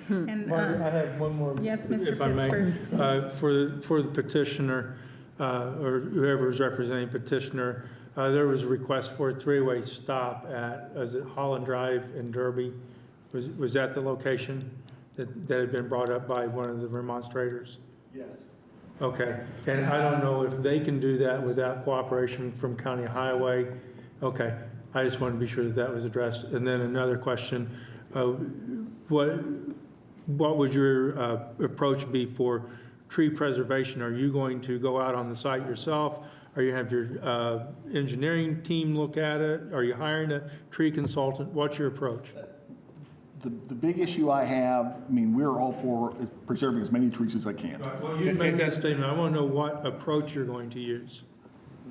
And, Margaret, I have one more. Yes, Mr. If I may. Pittsburgh. For the petitioner, or whoever is representing petitioner, there was a request for a 3-way stop at, is it Holland Drive in Derby? Was that the location that had been brought up by one of the remonstrators? Yes. Okay, and I don't know if they can do that without cooperation from County Highway. Okay, I just wanted to be sure that that was addressed. And then another question, what would your approach be for tree preservation? Are you going to go out on the site yourself? Are you have your engineering team look at it? Are you hiring a tree consultant? What's your approach? The big issue I have, I mean, we're all for preserving as many trees as I can. Well, you made that statement. I want to know what approach you're going to use.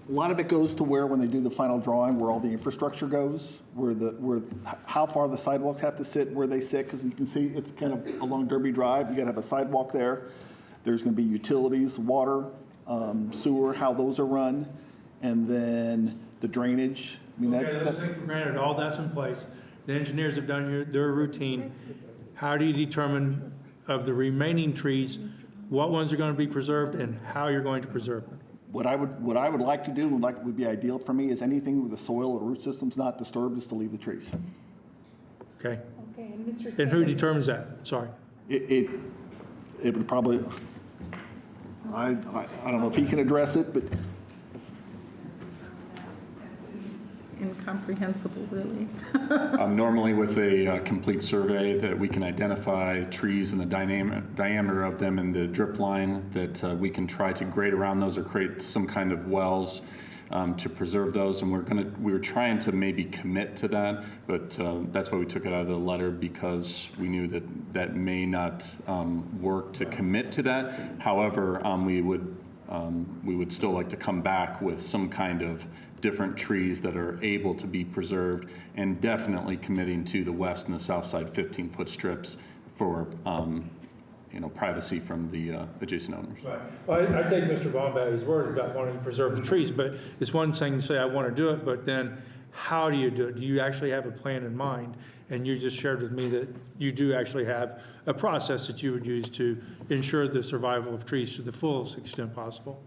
A lot of it goes to where, when they do the final drawing, where all the infrastructure goes, where how far the sidewalks have to sit, where they sit, because you can see it's kind of along Derby Drive. You got to have a sidewalk there. There's going to be utilities, water, sewer, how those are run, and then the drainage. I mean, Okay, let's take for granted all that's in place. The engineers have done their routine. How do you determine of the remaining trees, what ones are going to be preserved and how you're going to preserve them? What I would like to do, and would be ideal for me, is anything with the soil or root system's not disturbed, is to leave the trees. Okay. Okay, and Mr. And who determines that? Sorry. It would probably, I don't know if he can address it, but Incomprehensible, really. Normally with a complete survey that we can identify trees and the diameter of them and the drip line that we can try to grade around those or create some kind of wells to preserve those. And we were trying to maybe commit to that, but that's why we took it out of the letter, because we knew that that may not work to commit to that. However, we would still like to come back with some kind of different trees that are able to be preserved, and definitely committing to the west and the south side 15-foot strips for privacy from the adjacent owners. Right. Well, I take Mr. Baum at his word about wanting to preserve the trees, but it's one thing to say I want to do it, but then how do you do it? Do you actually have a plan in mind? And you just shared with me that you do actually have a process that you would use to ensure the survival of trees to the fullest extent possible.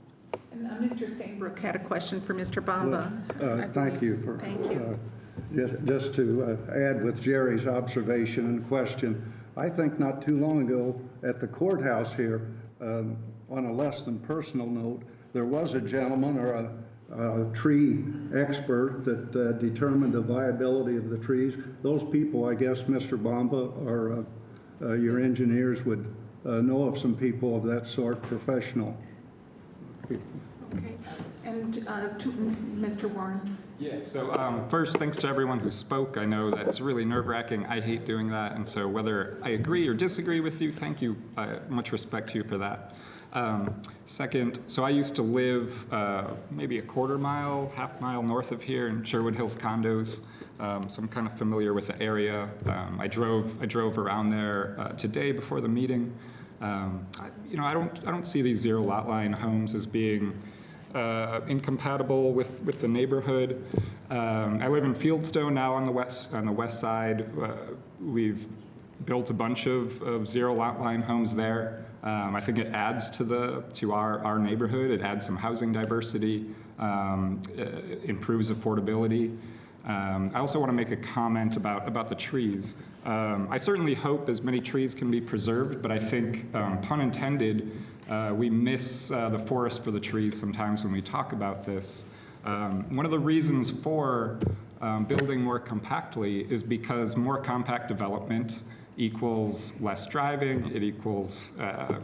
And Mr. Stainbrook had a question for Mr. Bamba. Thank you for. Thank you. Just to add with Jerry's observation and question, I think not too long ago at the courthouse here, on a less than personal note, there was a gentleman or a tree expert that determined the viability of the trees. Those people, I guess, Mr. Bamba or your engineers would know of some people of that sort, professional people. Okay. And to Mr. Warren. Yeah, so first, thanks to everyone who spoke. I know that's really nerve-wracking. I hate doing that, and so whether I agree or disagree with you, thank you. Much respect to you for that. Second, so I used to live maybe a quarter mile, half mile north of here in Sherwood Hills condos. so I'm kind of familiar with the area. I drove around there today before the meeting. I don't see these zero lot line homes as being incompatible with the neighborhood. I live in Fieldstone now on the west side. We've built a bunch of zero lot line homes there. I think it adds to our neighborhood. It adds some housing diversity, improves affordability. I also want to make a comment about the trees. I certainly hope as many trees can be preserved, but I think, pun intended, we miss the forest for the trees sometimes when we talk about this. One of the reasons for building more compactly is because more compact development equals less driving. It equals,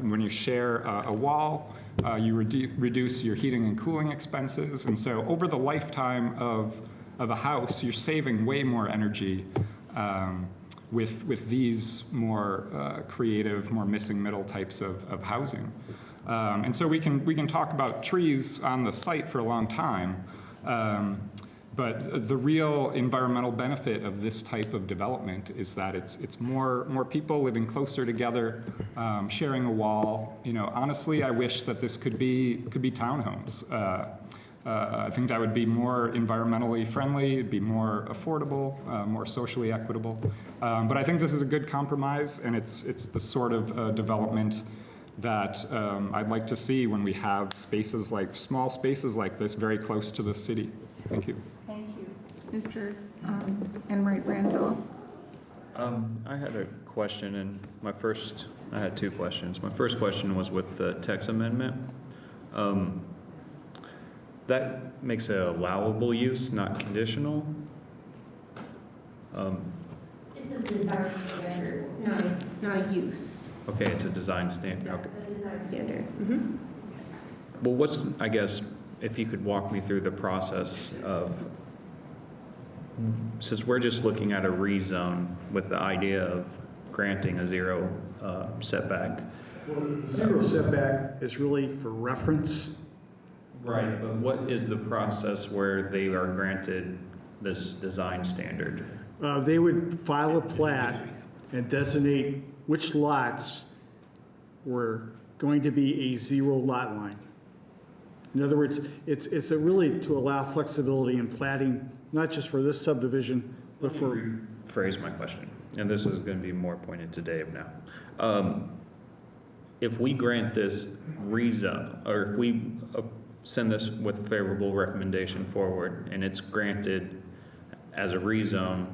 when you share a wall, you reduce your heating and cooling expenses. And so over the lifetime of a house, you're saving way more energy with these more creative, more missing middle types of housing. And so we can talk about trees on the site for a long time, but the real environmental benefit of this type of development is that it's more people living closer together, sharing a wall. Honestly, I wish that this could be townhomes. I think that would be more environmentally friendly, it'd be more affordable, more socially equitable. But I think this is a good compromise, and it's the sort of development that I'd like to see when we have small spaces like this very close to the city. Thank you. Thank you. Mr. Enright Randall. I had a question, and I had two questions. My first question was with the text amendment. That makes it allowable use, not conditional. It's a design standard, not a use. Okay, it's a design standard. Okay. A design standard. Well, I guess, if you could walk me through the process of, since we're just looking at a rezone with the idea of granting a zero setback. Well, zero setback is really for reference. Right, but what is the process where they are granted this design standard? They would file a plat and designate which lots were going to be a zero lot line. In other words, it's really to allow flexibility in platting, not just for this subdivision, but for... Phrase my question, and this is going to be more pointed to Dave now. If we grant this rezone, or if we send this with favorable recommendation forward and it's granted as a rezone,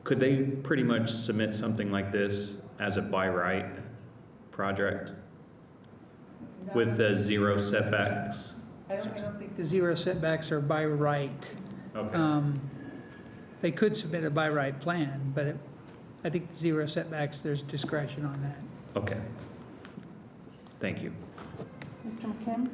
could they pretty much submit something like this as a by right project with the zero setbacks? I don't think the zero setbacks are by right. Okay. They could submit a by right plan, but I think zero setbacks, there's discretion on that. Okay. Thank you. Mr. McKim?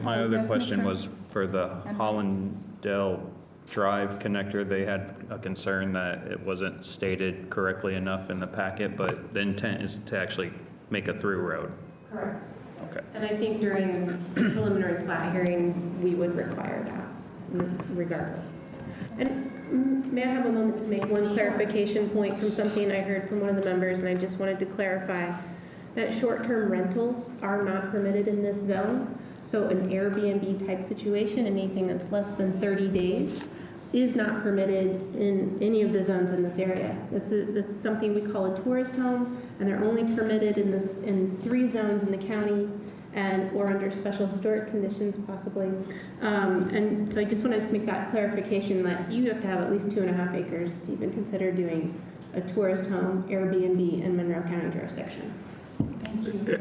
My other question was for the Hollandale Drive connector. They had a concern that it wasn't stated correctly enough in the packet, but the intent is to actually make a through road. Correct. Okay. And I think during the preliminary plat hearing, we would require that regardless. And may I have a moment to make one clarification point from something I heard from one of the members, and I just wanted to clarify that short-term rentals are not permitted in this zone. So an Airbnb type situation, anything that's less than 30 days, is not permitted in any of the zones in this area. It's something we call a tourist home, and they're only permitted in 3 zones in the county, or under special historic conditions possibly. And so I just wanted to make that clarification that you have to have at least 2.5 acres to even consider doing a tourist home, Airbnb in Monroe County jurisdiction.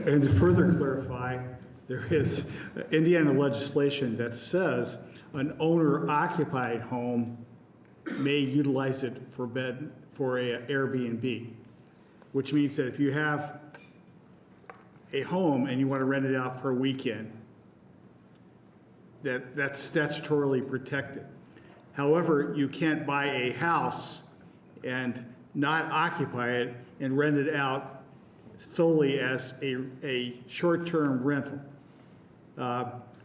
And to further clarify, there is Indiana legislation that says an owner-occupied home may utilize it for a Airbnb, which means that if you have a home and you want to rent it out for a weekend, that's statutorily protected. However, you can't buy a house and not occupy it and rent it out solely as a short-term rental.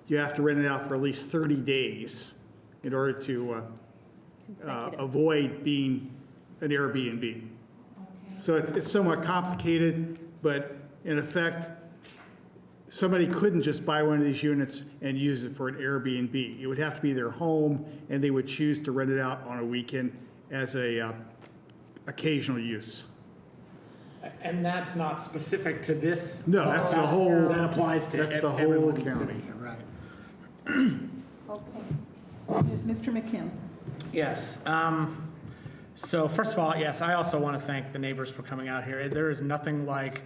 You have to rent it out for at least 30 days in order to avoid being an Airbnb. So it's somewhat complicated, but in effect, somebody couldn't just buy one of these units and use it for an Airbnb. It would have to be their home, and they would choose to rent it out on a weekend as a occasional use. And that's not specific to this? No, that's the whole. That applies to that's the whole everyone in the county. city, right? Okay. Mr. McKim? Yes. So first of all, yes, I also want to thank the neighbors for coming out here. There is nothing like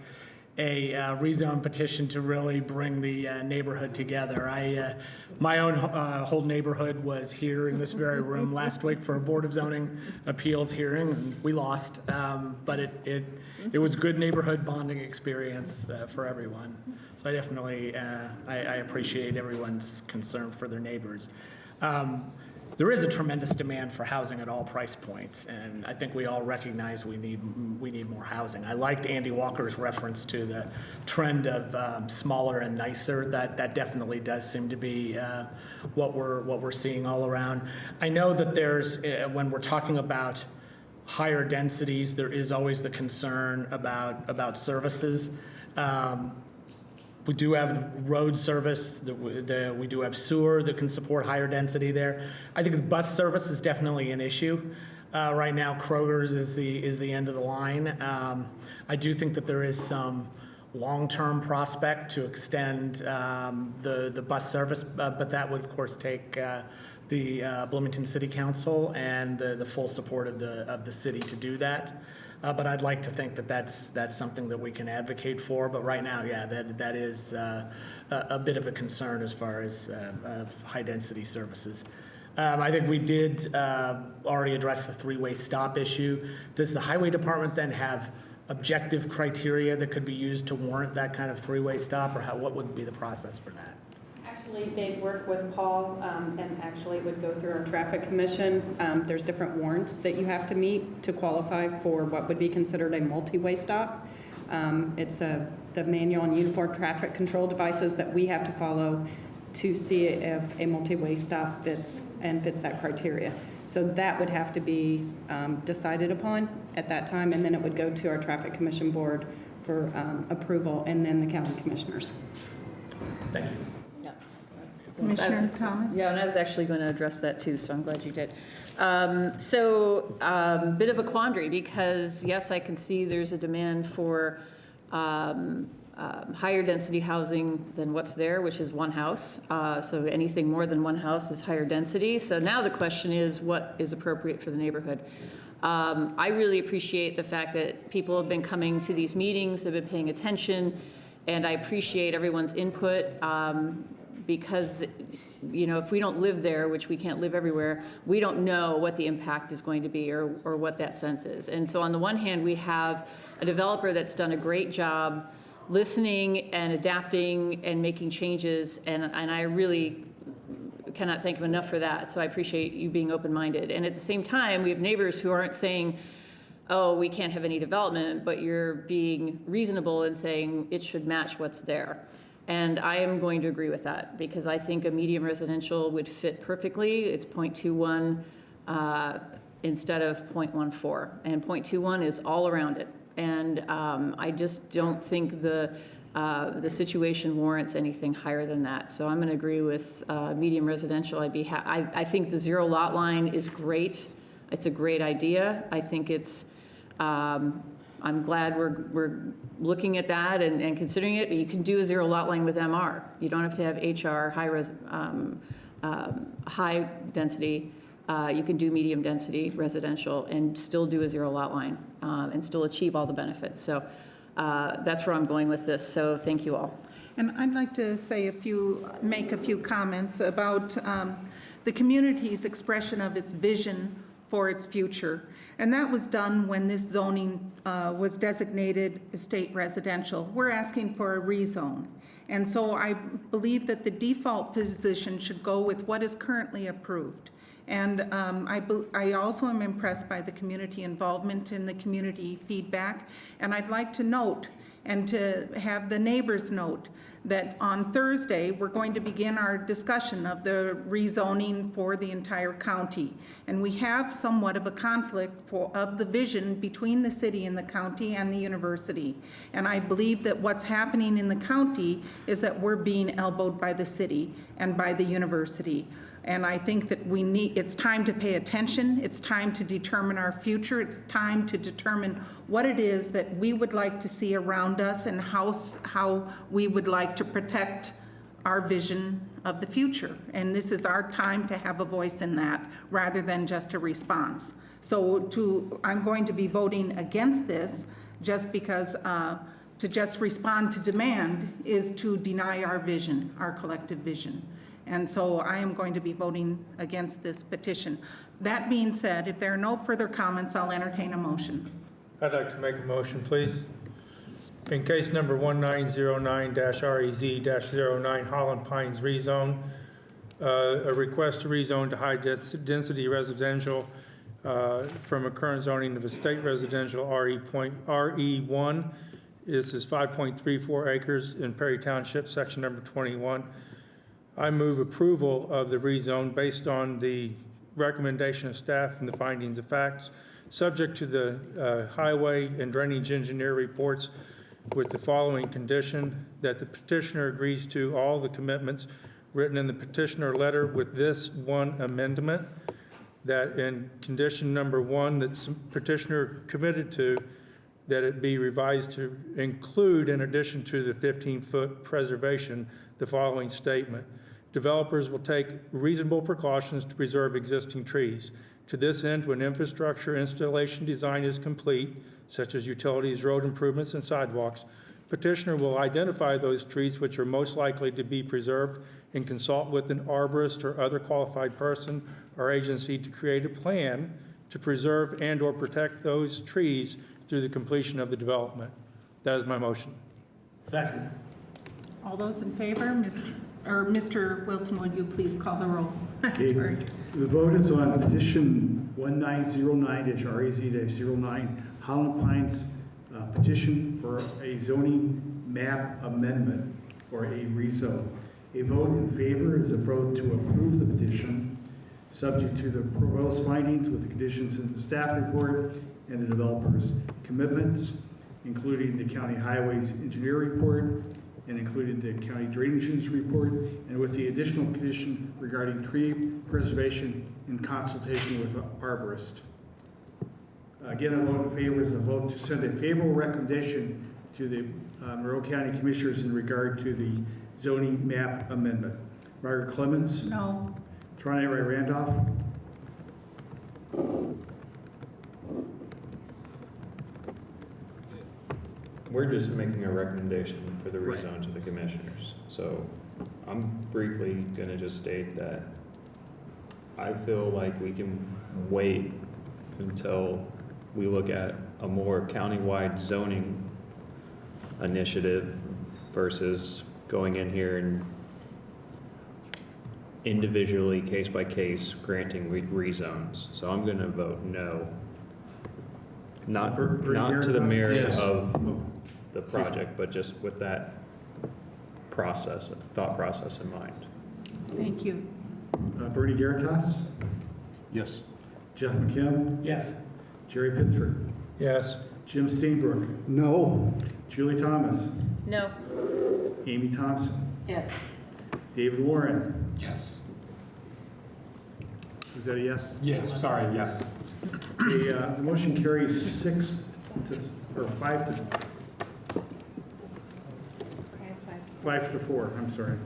a rezone petition to really bring the neighborhood together. My own whole neighborhood was here in this very room last week for a Board of Zoning Appeals hearing, and we lost, but it was a good neighborhood bonding experience for everyone. So I definitely I appreciate everyone's concern for their neighbors. There is a tremendous demand for housing at all price points, and I think we all recognize we need more housing. I liked Andy Walker's reference to the trend of smaller and nicer. That definitely does seem to be what we're seeing all around. I know that there's when we're talking about higher densities, there is always the concern about services. We do have road service, we do have sewer that can support higher density there. I think the bus service is definitely an issue. Right now, Kroger's is the end of the line. I do think that there is some long-term prospect to extend the bus service, but that would, of course, take the Bloomington City Council and the full support of the city to do that. But I'd like to think that that's something that we can advocate for. But right now, yeah, that is a bit of a concern as far as high-density services. I think we did already address the three-way stop issue. Does the Highway Department then have objective criteria that could be used to warrant that kind of three-way stop, or what would be the process for that? Actually, they'd work with Paul, and actually it would go through our traffic commission. There's different warrants that you have to meet to qualify for what would be considered a multi-way stop. It's the manual and uniform traffic control devices that we have to follow to see if a multi-way stop fits that criteria. So that would have to be decided upon at that time, and then it would go to our traffic commission board for approval, and then the county commissioners. Thank you. Commissioner Thomas? Yeah, and I was actually going to address that too, so I'm glad you did. Bit of a quandary, because yes, I can see there's a demand for higher density housing than what's there, which is one house. So anything more than one house is higher density. So now the question is, what is appropriate for the neighborhood? I really appreciate the fact that people have been coming to these meetings, have been paying attention, and I appreciate everyone's input. Because, you know, if we don't live there, which we can't live everywhere, we don't know what the impact is going to be or what that sense is. And so on the one hand, we have a developer that's done a great job listening and adapting and making changes, and I really cannot thank him enough for that. So I appreciate you being open-minded. And at the same time, we have neighbors who aren't saying, oh, we can't have any development, but you're being reasonable and saying it should match what's there. And I am going to agree with that, because I think a medium residential would fit perfectly. It's 0.21 instead of 0.14, and 0.21 is all around it. And I just don't think the situation warrants anything higher than that. So I'm going to agree with medium residential. I think the zero lot line is great. It's a great idea. I think it's. I'm glad we're looking at that and considering it. But you can do a zero lot line with MR. You don't have to have HR, high density. You can do medium density residential and still do a zero lot line and still achieve all the benefits. So that's where I'm going with this. So thank you all. And I'd like to say make a few comments about the community's expression of its vision for its future. And that was done when this zoning was designated estate residential. We're asking for a rezone. And so I believe that the default position should go with what is currently approved. And I also am impressed by the community involvement and the community feedback. And I'd like to note, and to have the neighbors note that on Thursday, we're going to begin our discussion of the rezoning for the entire county. And we have somewhat of a conflict of the vision between the city and the county and the university. And I believe that what's happening in the county is that we're being elbowed by the city and by the university. And I think that it's time to pay attention. It's time to determine our future. It's time to determine what it is that we would like to see around us and how we would like to protect our vision of the future. And this is our time to have a voice in that rather than just a response. So I'm going to be voting against this just because to just respond to demand is to deny our vision, our collective vision. And so I am going to be voting against this petition. That being said, if there are no further comments, I'll entertain a motion. I'd like to make a motion, please. In case number 1909-REZ-09 Holland Pines rezone, a request to rezone to high-density residential from a current zoning of estate residential RE1. This is 5.34 acres in Perry Township, section number 21. I move approval of the rezone based on the recommendation of staff and the findings of facts, subject to the highway and drainage engineer reports with the following condition: that the petitioner agrees to all the commitments written in the petitioner letter with this one amendment, that in condition number 1 that petitioner committed to, that it be revised to include, in addition to the 15-foot preservation, the following statement: developers will take reasonable precautions to preserve existing trees. To this end, when infrastructure installation design is complete, such as utilities, road improvements, and sidewalks, petitioner will identify those trees which are most likely to be preserved and consult with an arborist or other qualified person or agency to create a plan to preserve and or protect those trees through the completion of the development. That is my motion. Second. All those in favor? Mr. Wilson, would you please call the roll? Okay. Sorry. The vote is on petition 1909-REZ-09 Holland Pines petition for a zoning map amendment or a rezone. A vote in favor is a vote to approve the petition, subject to the proposed findings with the conditions in the staff report and the developer's commitments, including the county highways engineer report and including the county drainage report, and with the additional condition regarding tree preservation in consultation with an arborist. Again, a vote in favor is a vote to send a favorable recommendation to the Monroe County Commissioners in regard to the zoning map amendment. Margaret Clemens? No. Trina Ray Randolph? We're just making a recommendation for the rezone to the commissioners. So I'm briefly going to just state that I feel like we can wait until we look at a more countywide zoning initiative versus going in here and individually, case by case, granting rezones. So I'm going to vote no. Not to the merit of the project, but just with that process, thought process in mind. Thank you. Bernie Garitas? Yes. Jeff McKim? Yes. Jerry Pittsford? Yes. Jim Steenbrook? No. Julie Thomas? No. Amy Thompson? Yes. David Warren? Yes. Was that a yes? Yes, sorry, yes. The motion carries 5 to 4, I'm sorry.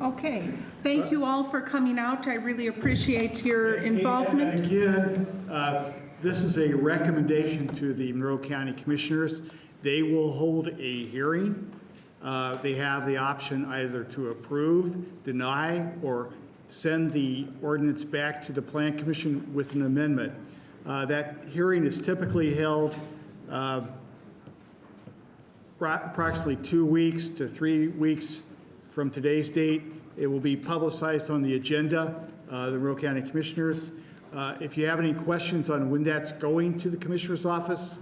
Okay. Thank you all for coming out. I really appreciate your involvement. And again, this is a recommendation to the Monroe County Commissioners. They will hold a hearing. They have the option either to approve, deny, or send the ordinance back to the Plan Commission with an amendment. That hearing is typically held approximately 2 weeks to 3 weeks from today's date. It will be publicized on the agenda, the Monroe County Commissioners. If you have any questions on when that's going to the Commissioner's office,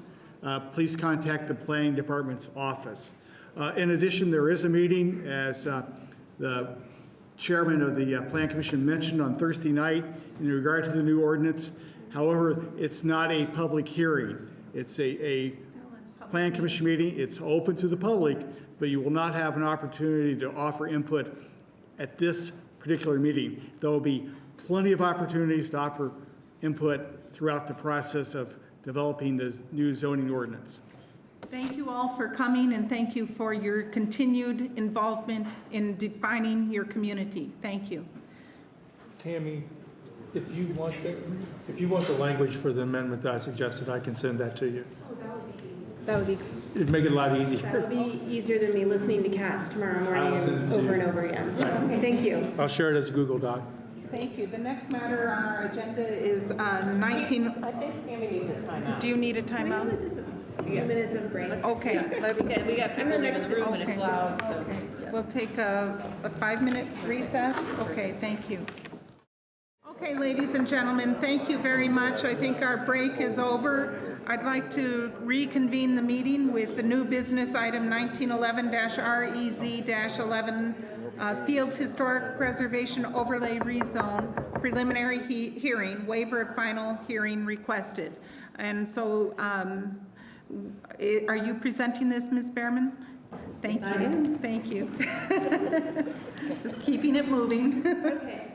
please contact the Planning Department's office. In addition, there is a meeting, as the chairman of the Plan Commission mentioned, on Thursday night in regard to the new ordinance. However, it's not a public hearing. It's a Plan Commission meeting. It's open to the public, but you will not have an opportunity to offer input at this particular meeting. There will be plenty of opportunities to offer input throughout the process of developing the new zoning ordinance. Thank you all for coming, and thank you for your continued involvement in defining your community. Thank you. Tammy, if you want the language for the amendment that I suggested, I can send that to you. That would be, It'd make it a lot that easier. would be easier than me listening to cats tomorrow morning over and over again. So, thank you. I'll share it as a Google Doc. Thank you. The next matter on our agenda is 19. I think Tammy needs a timeout. Do you need a timeout? A few minutes of break. Okay, let's. We got people in the room and it's loud, so. Okay, we'll take a 5-minute recess. Okay, thank you. Okay, ladies and gentlemen, thank you very much. I think our break is over. I'd like to reconvene the meeting with the new business item 1911-REZ-11, Fields Historic Preservation Overlay Rezone, preliminary hearing, waiver of final hearing requested. And so, are you presenting this, Ms. Behrman? Thank you. Thank you. Just keeping it moving. Okay.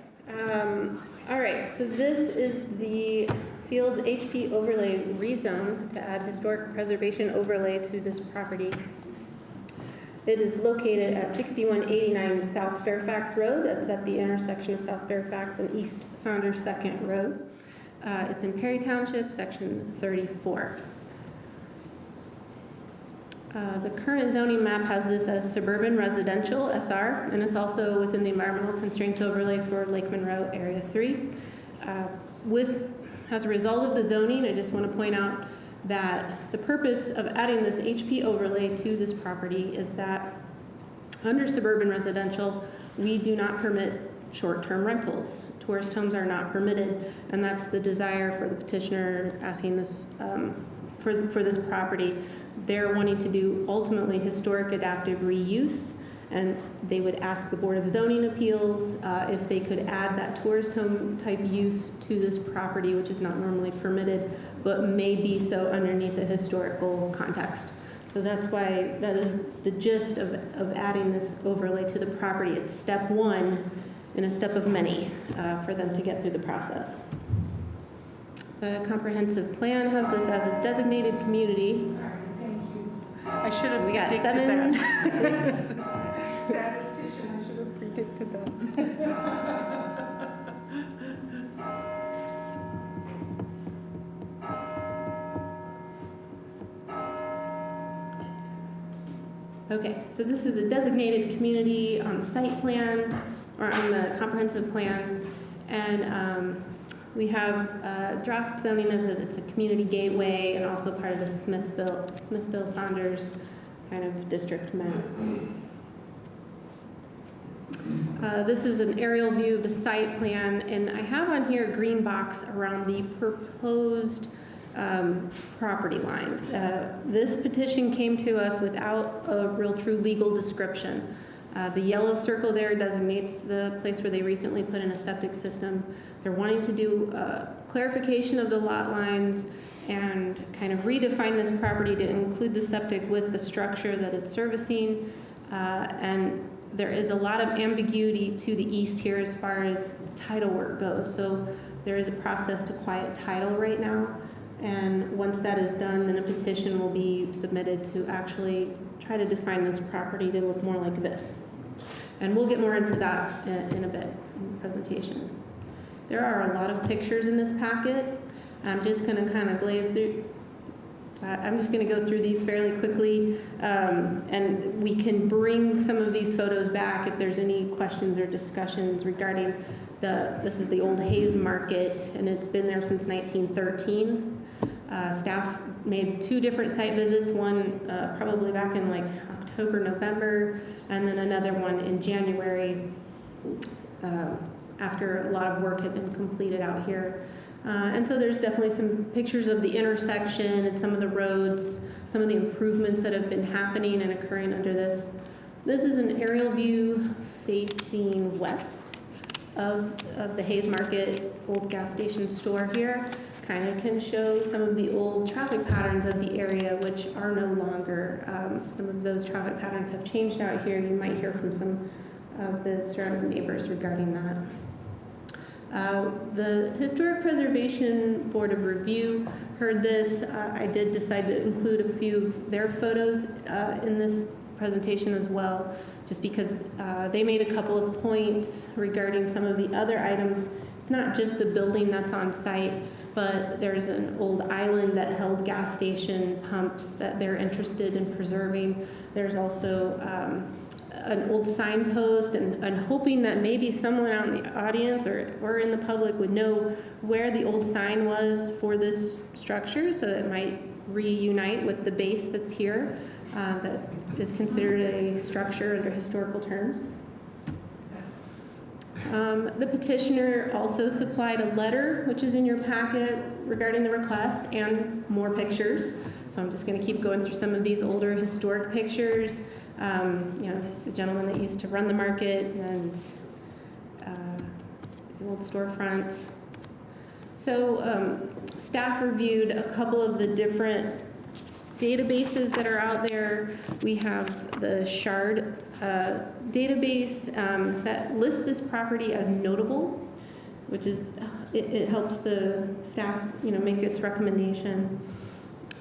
All right, so this is the Fields HP overlay rezone to add historic preservation overlay to this property. It is located at 6189 South Fairfax Road. That's at the intersection of South Fairfax and East Saunders 2nd Road. It's in Perry Township, section 34. The current zoning map has this as suburban residential, SR, and it's also within the environmental constraints overlay for Lake Monroe Area 3. As a result of the zoning, I just want to point out that the purpose of adding this HP overlay to this property is that under suburban residential, we do not permit short-term rentals. Tourist homes are not permitted, and that's the desire for the petitioner asking this for this property. They're wanting to do ultimately historic adaptive reuse, and they would ask the Board of Zoning Appeals if they could add that tourist home type use to this property, which is not normally permitted, but may be so underneath the historical context. So that's why that is the gist of adding this overlay to the property. It's step one in a step of many for them to get through the process. The comprehensive plan has this as a designated community. I should have predicted that. Statistician, I should have predicted that. Okay, so this is a designated community on the site plan, or on the comprehensive plan, and we have draft zoning as it's a community gateway and also part of the Smithville-Saunders kind of district map. This is an aerial view of the site plan, and I have on here a green box around the proposed property line. This petition came to us without a real true legal description. The yellow circle there designates the place where they recently put in a septic system. They're wanting to do clarification of the lot lines and kind of redefine this property to include the septic with the structure that it's servicing. And there is a lot of ambiguity to the east here as far as title work goes. So there is a process to quiet title right now. And once that is done, then a petition will be submitted to actually try to define this property to look more like this. And we'll get more into that in a bit in the presentation. There are a lot of pictures in this packet. I'm just going to kind of glaze through. I'm just going to go through these fairly quickly, and we can bring some of these photos back if there's any questions or discussions regarding this is the old Hayes Market, and it's been there since 1913. Staff made 2 different site visits, one probably back in like October, November, and then another one in January after a lot of work had been completed out here. And so there's definitely some pictures of the intersection and some of the roads, some of the improvements that have been happening and occurring under this. This is an aerial view facing west of the Hayes Market old gas station store here. Kind of can show some of the old traffic patterns of the area, which are no longer. Some of those traffic patterns have changed out here. You might hear from some of the surrounding neighbors regarding that. The Historic Preservation Board of Review heard this. I did decide to include a few of their photos in this presentation as well, just because they made a couple of points regarding some of the other items. It's not just the building that's on site, but there's an old island that held gas station pumps that they're interested in preserving. There's also an old signpost, and hoping that maybe someone out in the audience or in the public would know where the old sign was for this structure, so it might reunite with the base that's here that is considered a structure under historical terms. The petitioner also supplied a letter, which is in your packet, regarding the request, and more pictures. So I'm just going to keep going through some of these older historic pictures. The gentleman that used to run the market and the old storefront. So staff reviewed a couple of the different databases that are out there. We have the Shard database that lists this property as notable, which is, it helps the staff, make its recommendation.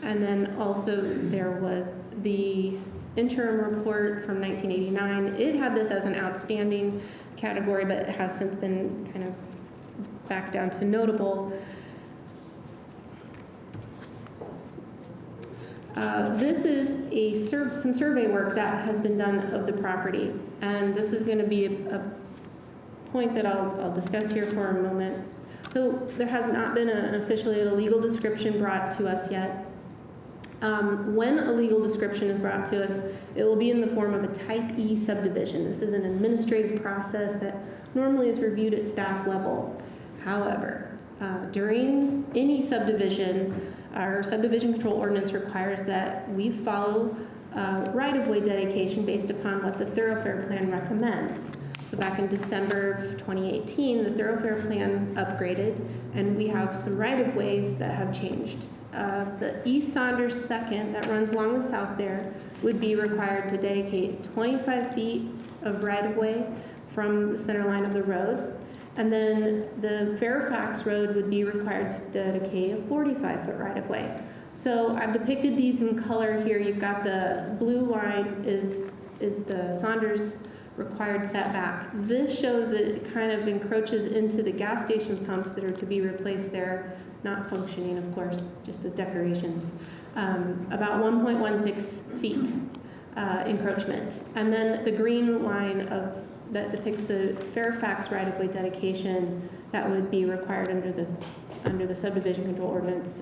And then also there was the interim report from 1989. It had this as an outstanding category, but it has since been kind of back down to notable. This is some survey work that has been done of the property, and this is going to be a point that I'll discuss here for a moment. So there has not been officially a legal description brought to us yet. When a legal description is brought to us, it will be in the form of a Type E subdivision. This is an administrative process that normally is reviewed at staff level. However, during any subdivision, our subdivision control ordinance requires that we follow right-of-way dedication based upon what the thoroughfare plan recommends. So back in December of 2018, the thoroughfare plan upgraded, and we have some right-of-ways that have changed. The East Saunders Second that runs along the south there would be required to dedicate 25 feet of right-of-way from the center line of the road. And then the Fairfax Road would be required to dedicate a 45-foot right-of-way. So I've depicted these in color here. You've got the blue line is the Saunders required setback. This shows that it kind of encroaches into the gas station pumps that are to be replaced there, not functioning, of course, just as decorations. About 1.16 feet encroachment. And then the green line that depicts the Fairfax right-of-way dedication that would be required under the subdivision control ordinance.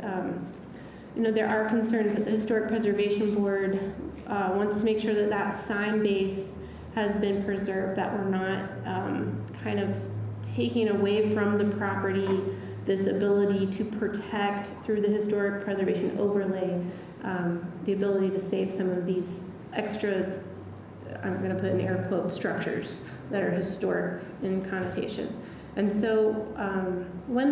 There are concerns that the Historic Preservation Board wants to make sure that that sign base has been preserved, that we're not kind of taking away from the property this ability to protect through the historic preservation overlay, the ability to save some of these extra, I'm going to put in air quote, structures that are historic in connotation. And so when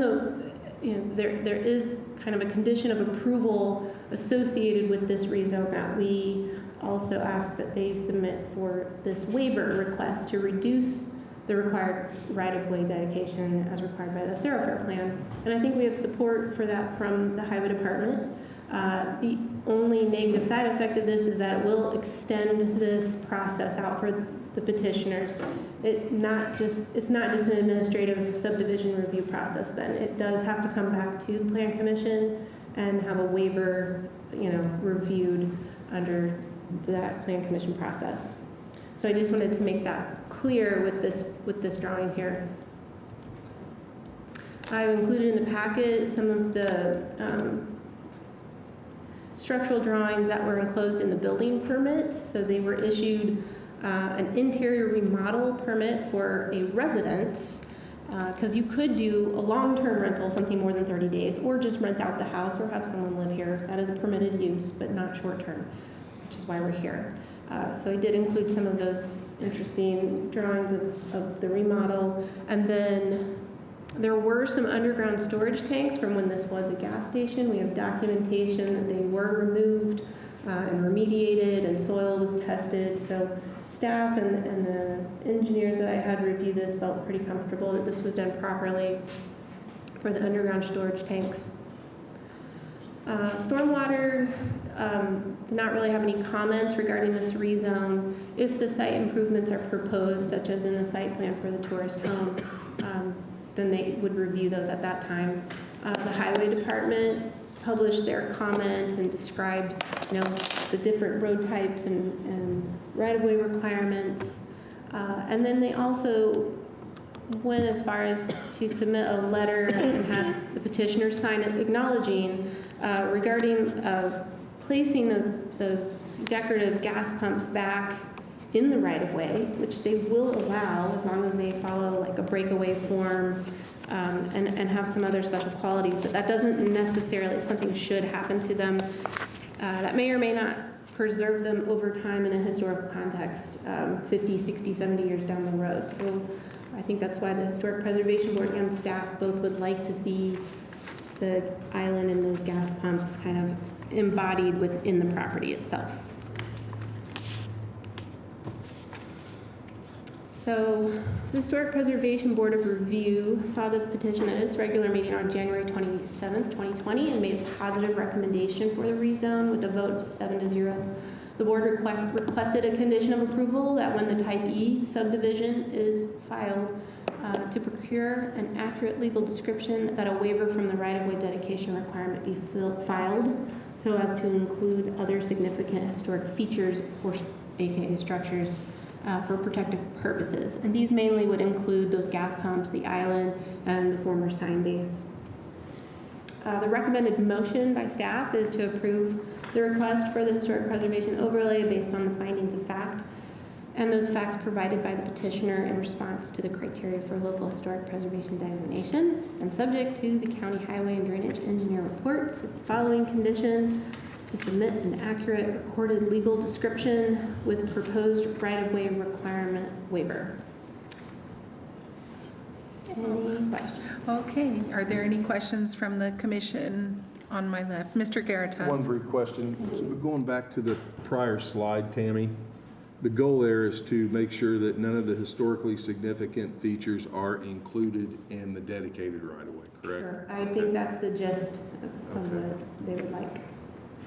there is kind of a condition of approval associated with this rezone that we also ask that they submit for this waiver request to reduce the required right-of-way dedication as required by the thoroughfare plan. And I think we have support for that from the highway department. The only negative side effect of this is that it will extend this process out for the petitioners. It's not just an administrative subdivision review process then. It does have to come back to the Plan Commission and have a waiver, reviewed under that Plan Commission process. So I just wanted to make that clear with this drawing here. I've included in the packet some of the structural drawings that were enclosed in the building permit. So they were issued an interior remodel permit for a residence Because you could do a long-term rental, something more than 30 days, or just rent out the house or have someone live here. That is a permitted use, but not short-term, which is why we're here. So I did include some of those interesting drawings of the remodel. And then there were some underground storage tanks from when this was a gas station. We have documentation that they were removed and remediated, and soil was tested. So staff and the engineers that I had review this felt pretty comfortable that this was done properly for the underground storage tanks. Stormwater, did not really have any comments regarding this rezone. If the site improvements are proposed, such as in the site plan for the tourist home, then they would review those at that time. The highway department published their comments and described, the different road types and right-of-way requirements. And then they also went as far as to submit a letter and have the petitioner sign it acknowledging regarding placing those decorative gas pumps back in the right-of-way, which they will allow as long as they follow like a breakaway form and have some other special qualities. But that doesn't necessarily, if something should happen to them, that may or may not preserve them over time in a historical context, 50, 60, 70 years down the road. So I think that's why the Historic Preservation Board and staff both would like to see the island and those gas pumps kind of embodied within the property itself. So the Historic Preservation Board of Review saw this petition at its regular meeting on January 27th, 2020, and made a positive recommendation for the rezone with a vote of 7-0. The board requested a condition of approval that when the Type E subdivision is filed, to procure an accurate legal description, that a waiver from the right-of-way dedication requirement be filed so as to include other significant historic features, or AKA structures, for protective purposes. And these mainly would include those gas pumps, the island, and the former sign base. The recommended motion by staff is to approve the request for the historic preservation overlay based on the findings of fact and those facts provided by the petitioner in response to the criteria for local historic preservation designation, and subject to the county highway and drainage engineer reports, with the following condition: to submit an accurate recorded legal description with proposed right-of-way requirement waiver. Any questions? Okay, are there any questions from the commission on my left? Mr. Garatas. One brief question. Going back to the prior slide, Tammy, the goal there is to make sure that none of the historically significant features are included in the dedicated right-of-way, correct? Sure. I think that's the gist of what they would like.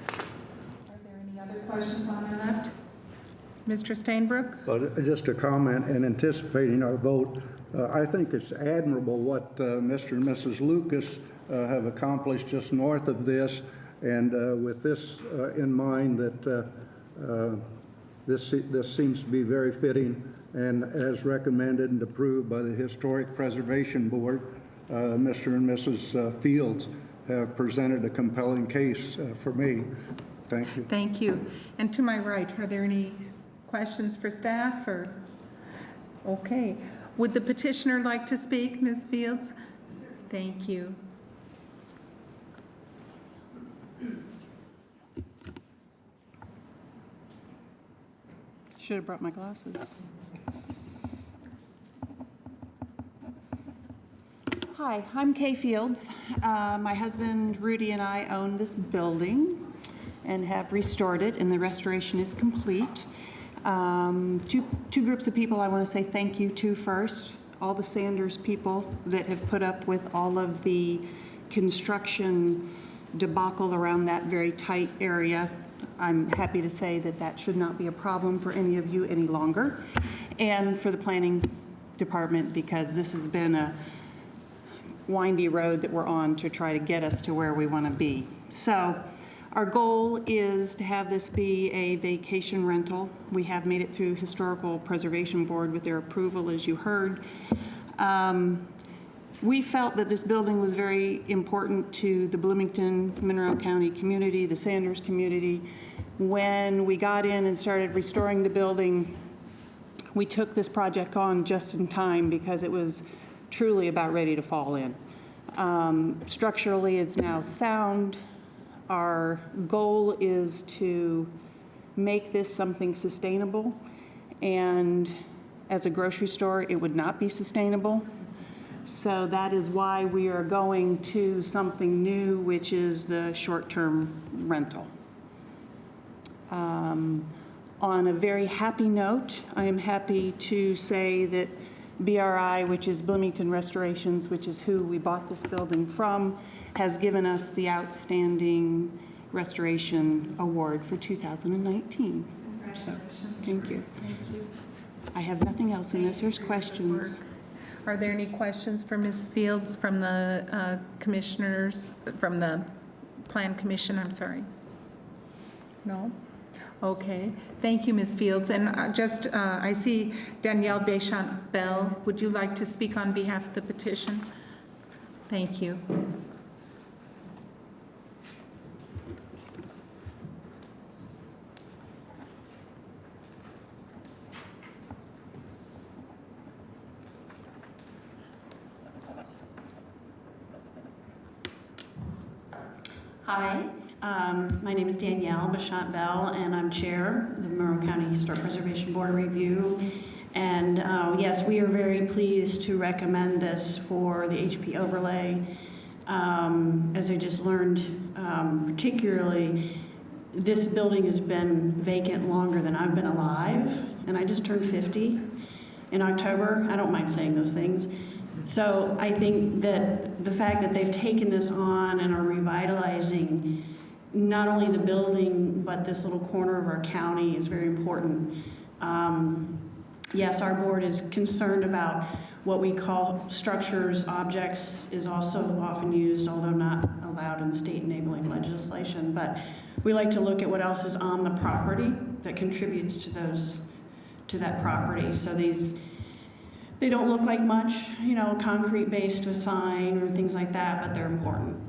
Are there any other questions on my left? Mr. Stainbrook? But just a comment, and anticipating our vote, I think it's admirable what Mr. and Mrs. Lucas have accomplished just north of this, and with this in mind, that this seems to be very fitting, and as recommended and approved by the Historic Preservation Board, Mr. and Mrs. Fields have presented a compelling case for me. Thank you. Thank you. And to my right, are there any questions for staff or? Okay. Would the petitioner like to speak, Ms. Fields? Thank you. Should have brought my glasses. Hi, I'm Kay Fields. My husband Rudy and I own this building and have restored it, and the restoration is complete. Two groups of people I want to say thank you to first. All the Sanders people that have put up with all of the construction debacle around that very tight area. I'm happy to say that that should not be a problem for any of you any longer. And for the planning department, because this has been a windy road that we're on to try to get us to where we want to be. So our goal is to have this be a vacation rental. We have made it through Historical Preservation Board with their approval, as you heard. We felt that this building was very important to the Bloomington, Monroe County community, the Sanders community. When we got in and started restoring the building, we took this project on just in time because it was truly about ready to fall in. Structurally, it's now sound. Our goal is to make this something sustainable, and as a grocery store, it would not be sustainable. So that is why we are going to something new, which is the short-term rental. On a very happy note, I am happy to say that BRI, which is Bloomington Restorations, which is who we bought this building from, has given us the Outstanding Restoration Award for 2019. So, thank you. Thank you. I have nothing else unless there's questions. Are there any questions for Ms. Fields from the commissioners, from the Plan Commission, I'm sorry? No? Okay, thank you, Ms. Fields. And I see Danielle Béchant-Bell. Would you like to speak on behalf of the petition? Thank you. Hi, my name is Danielle Béchant-Bell, and I'm chair of the Monroe County Historic Preservation Board of Review. And yes, we are very pleased to recommend this for the HP overlay. As I just learned, particularly, this building has been vacant longer than I've been alive, and I just turned 50 in October. I don't mind saying those things. So I think that the fact that they've taken this on and are revitalizing not only the building, but this little corner of our county is very important. Yes, our board is concerned about what we call structures. Objects is also often used, although not allowed in state enabling legislation. But we like to look at what else is on the property that contributes to that property. So they don't look like much, concrete base to a sign or things like that, but they're important.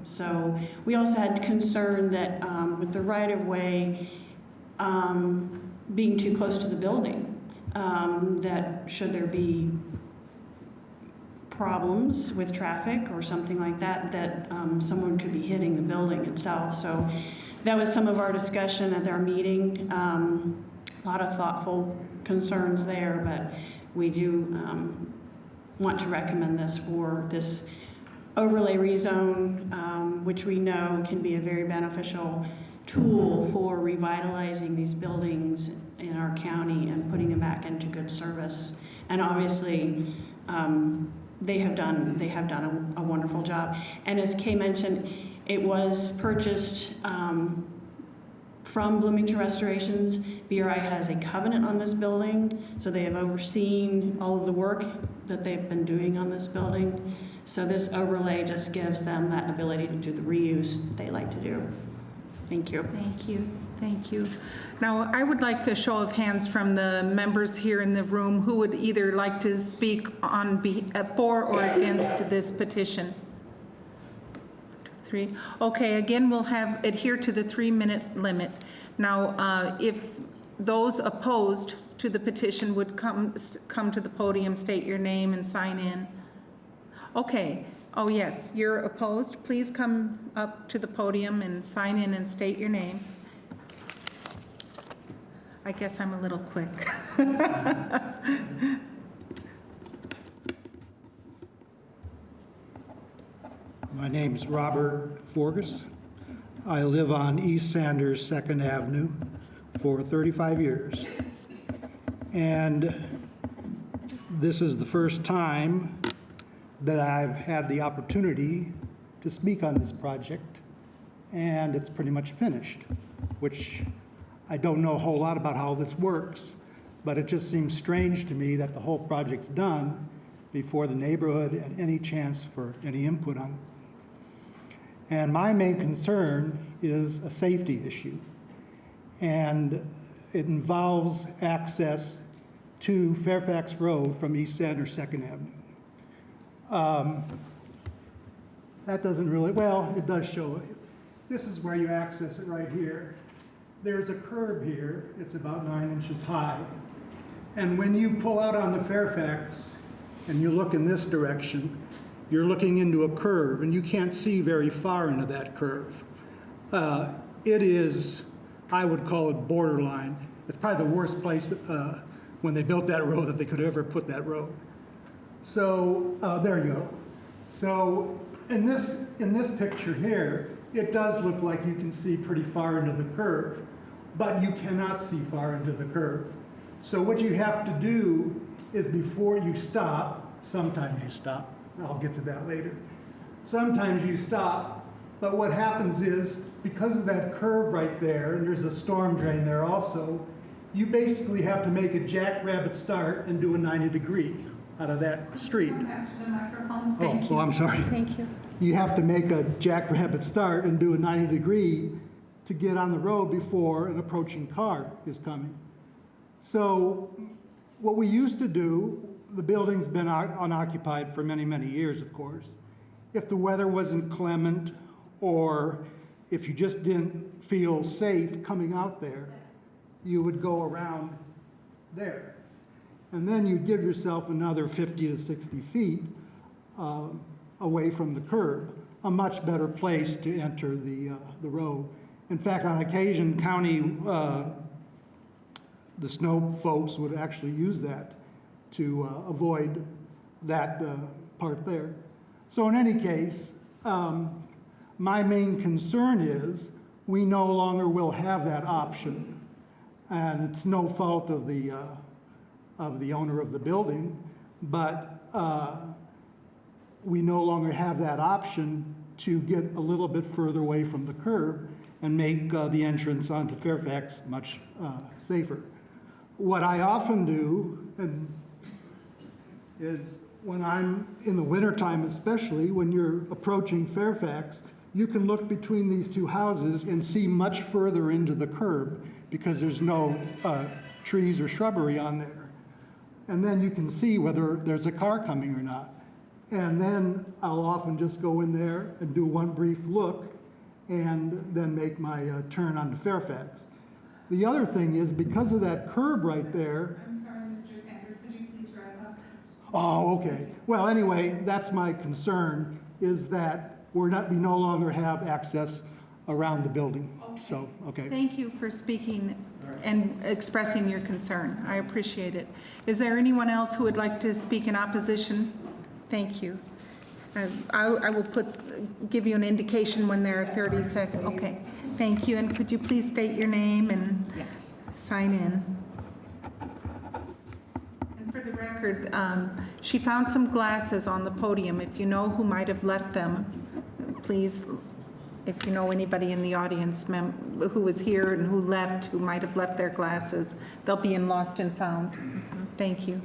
So we also had concern that with the right-of-way being too close to the building, that should there be problems with traffic or something like that, that someone could be hitting the building itself. So that was some of our discussion at our meeting. A lot of thoughtful concerns there, but we do want to recommend this for this overlay rezone, which we know can be a very beneficial tool for revitalizing these buildings in our county and putting them back into good service. And obviously, they have done a wonderful job. And as Kay mentioned, it was purchased from Bloomington Restorations. BRI has a covenant on this building, so they have overseen all of the work that they've been doing on this building. So this overlay just gives them that ability to do the reuse that they like to do. Thank you. Thank you. Thank you. Now, I would like a show of hands from the members here in the room who would either like to speak for or against this petition. 3. Okay, again, we'll adhere to the 3-minute limit. Now, if those opposed to the petition would come to the podium, state your name and sign in. Okay. Oh, yes, you're opposed. Please come up to the podium and sign in and state your name. I guess I'm a little quick. My name's Robert Forgas. I live on East Sanders 2nd Avenue for 35 years. And this is the first time that I've had the opportunity to speak on this project, and it's pretty much finished, which I don't know a whole lot about how this works, but it just seems strange to me that the whole project's done before the neighborhood had any chance for any input on it. And my main concern is a safety issue, and it involves access to Fairfax Road from East Sanders 2nd Avenue. That doesn't really, well, it does show it. This is where you access it right here. There's a curb here, it's about 9 inches high. And when you pull out onto Fairfax, and you look in this direction, you're looking into a curve, and you can't see very far into that curve. It is, I would call it borderline. It's probably the worst place when they built that road that they could ever put that road. So there you go. So in this picture here, it does look like you can see pretty far into the curve, but you cannot see far into the curve. So what you have to do is before you stop, sometimes you stop, I'll get to that later. Sometimes you stop, but what happens is, because of that curve right there, and there's a storm drain there also, you basically have to make a jackrabbit start and do a 90-degree out of that street. Come back to the microphone. Thank you. Oh, I'm sorry. Thank you. You have to make a jackrabbit start and do a 90-degree to get on the road before an approaching car is coming. So what we used to do, the building's been unoccupied for many, many years, of course. If the weather wasn't clement, or if you just didn't feel safe coming out there, you would go around there. And then you'd give yourself another 50 to 60 feet away from the curb, a much better place to enter the road. In fact, on occasion, the snow folks would actually use that to avoid that part there. So in any case, my main concern is we no longer will have that option. And it's no fault of the owner of the building, but we no longer have that option to get a little bit further away from the curb and make the entrance onto Fairfax much safer. What I often do is when I'm in the wintertime, especially when you're approaching Fairfax, you can look between these two houses and see much further into the curb because there's no trees or shrubbery on there. And then you can see whether there's a car coming or not. And then I'll often just go in there and do one brief look and then make my turn onto Fairfax. The other thing is, because of that curb right there. I'm sorry, Mr. Sanders, could you please wrap up? Oh, okay. Well, anyway, that's my concern, is that we no longer have access around the building. Okay. So, okay. Thank you for speaking and expressing your concern. I appreciate it. Is there anyone else who would like to speak in opposition? Thank you. I will give you an indication when there are 30 seconds. Okay, thank you. And could you please state your name and sign in? And for the record, she found some glasses on the podium. If you know who might have left them, please, if you know anybody in the audience who was here and who might have left their glasses, they'll be in Lost and Found. Thank you.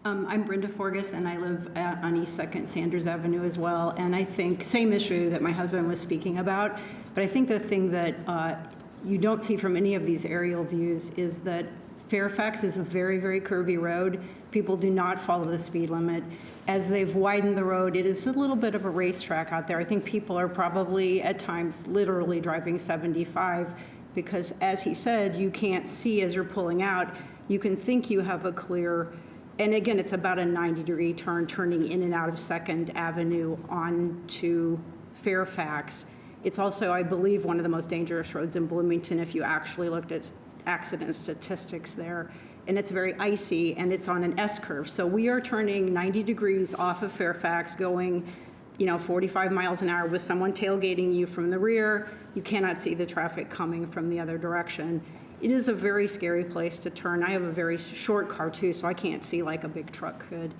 I'm Brenda Forgas, and I live on East 2nd Sanders Avenue as well. And I think, same issue that my husband was speaking about, but I think the thing that you don't see from any of these aerial views is that Fairfax is a very, very curvy road. People do not follow the speed limit. As they've widened the road, it is a little bit of a racetrack out there. I think people are probably at times literally driving 75 because, as he said, you can't see as you're pulling out. You can think you have a clear. And again, it's about a 90-degree turn, turning in and out of 2nd Avenue onto Fairfax. It's also, I believe, one of the most dangerous roads in Bloomington if you actually looked at accident statistics there. And it's very icy, and it's on an S-curve. So we are turning 90 degrees off of Fairfax, going 45 miles an hour with someone tailgating you from the rear. You cannot see the traffic coming from the other direction. It is a very scary place to turn. I have a very short car too, so I can't see like a big truck could.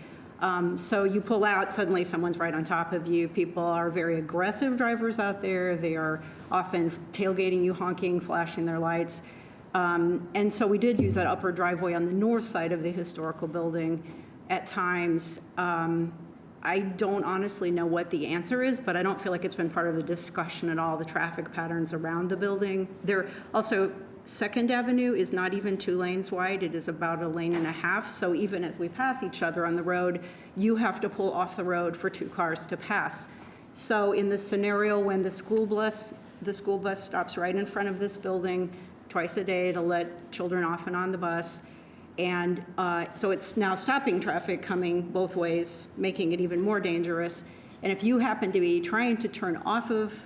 So you pull out, suddenly someone's right on top of you. People are very aggressive drivers out there. They are often tailgating you, honking, flashing their lights. And so we did use that upper driveway on the north side of the historical building at times. I don't honestly know what the answer is, but I don't feel like it's been part of the discussion at all, the traffic patterns around the building. There also, 2nd Avenue is not even 2 lanes wide. It is about 1.5 lanes. So even as we pass each other on the road, you have to pull off the road for 2 cars to pass. So in the scenario when the school bus stops right in front of this building twice a day to let children off and on the bus, And so it's now stopping traffic coming both ways, making it even more dangerous. And if you happen to be trying to turn off of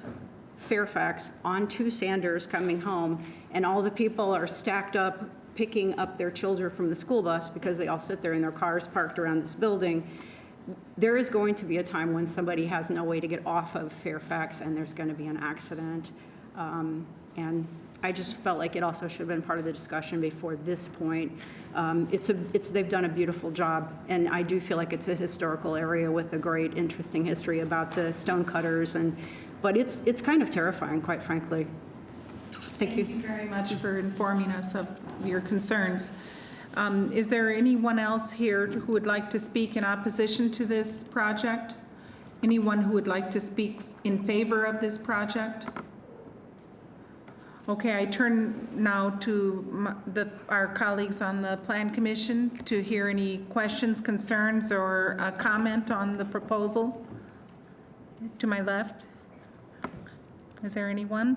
Fairfax onto Sanders coming home, and all the people are stacked up picking up their children from the school bus because they all sit there in their cars parked around this building, there is going to be a time when somebody has no way to get off of Fairfax and there's going to be an accident. And I just felt like it also should have been part of the discussion before this point. They've done a beautiful job, and I do feel like it's a historical area with a great, interesting history about the stonecutters, but it's kind of terrifying, quite frankly. Thank you. Thank you very much for informing us of your concerns. Is there anyone else here who would like to speak in opposition to this project? Anyone who would like to speak in favor of this project? Okay, I turn now to our colleagues on the Plan Commission to hear any questions, concerns, or a comment on the proposal. To my left. Is there anyone?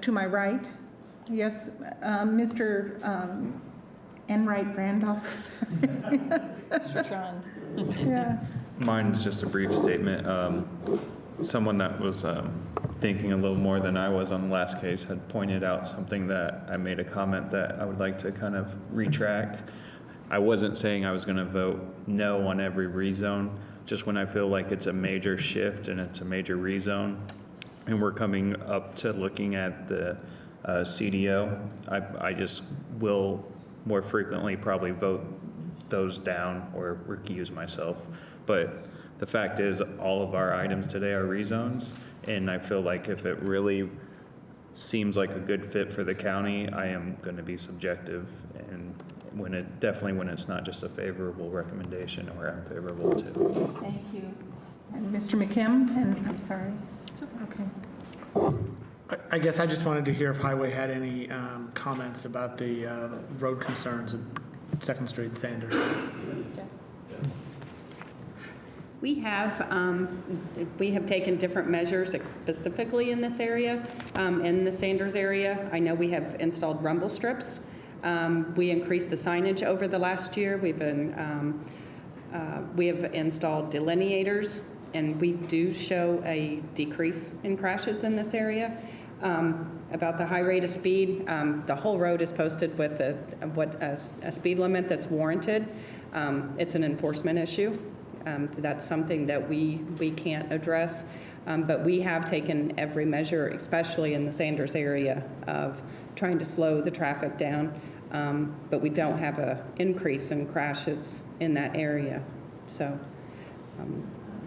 To my right. Yes, Mr. Enright Randolph. Mr. Tron. Yeah. Mine's just a brief statement. Someone that was thinking a little more than I was on the last case had pointed out something that I made a comment that I would like to kind of retract. I wasn't saying I was going to vote no on every rezone, just when I feel like it's a major shift and it's a major rezone, and we're coming up to looking at the CDO, I just will more frequently probably vote those down or recuse myself. But the fact is, all of our items today are rezones, and I feel like if it really seems like a good fit for the county, I am going to be subjective, and when it's not just a favorable recommendation, or unfavorable too. Thank you. And Mr. McKim, and I'm sorry. Okay. I guess I just wanted to hear if Highway had any comments about the road concerns at 2nd Street and Sanders. We have taken different measures specifically in this area, in the Sanders area. I know we have installed rumble strips. We increased the signage over the last year. We have installed delineators, and we do show a decrease in crashes in this area. About the high rate of speed, the whole road is posted with a speed limit that's warranted. It's an enforcement issue. That's something that we can't address, but we have taken every measure, especially in the Sanders area, of trying to slow the traffic down, but we don't have an increase in crashes in that area. So.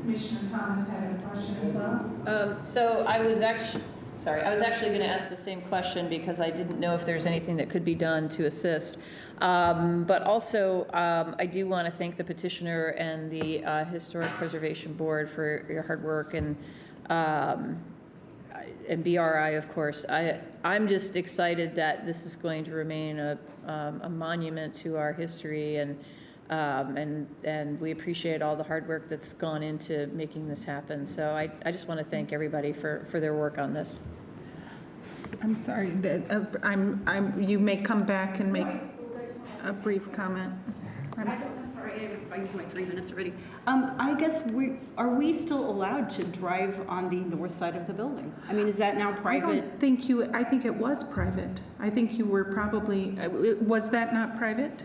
Commissioner Thomas had a question as well. So I was actually going to ask the same question because I didn't know if there's anything that could be done to assist. But also, I do want to thank the petitioner and the Historic Preservation Board for your hard work, and BRI, of course. I'm just excited that this is going to remain a monument to our history, and we appreciate all the hard work that's gone into making this happen. So I just want to thank everybody for their work on this. I'm sorry, you may come back and make a brief comment. I'm sorry, I used my 3 minutes already. I guess are we still allowed to drive on the north side of the building? I mean, is that now private? I think it was private. I think you were probably, was that not private?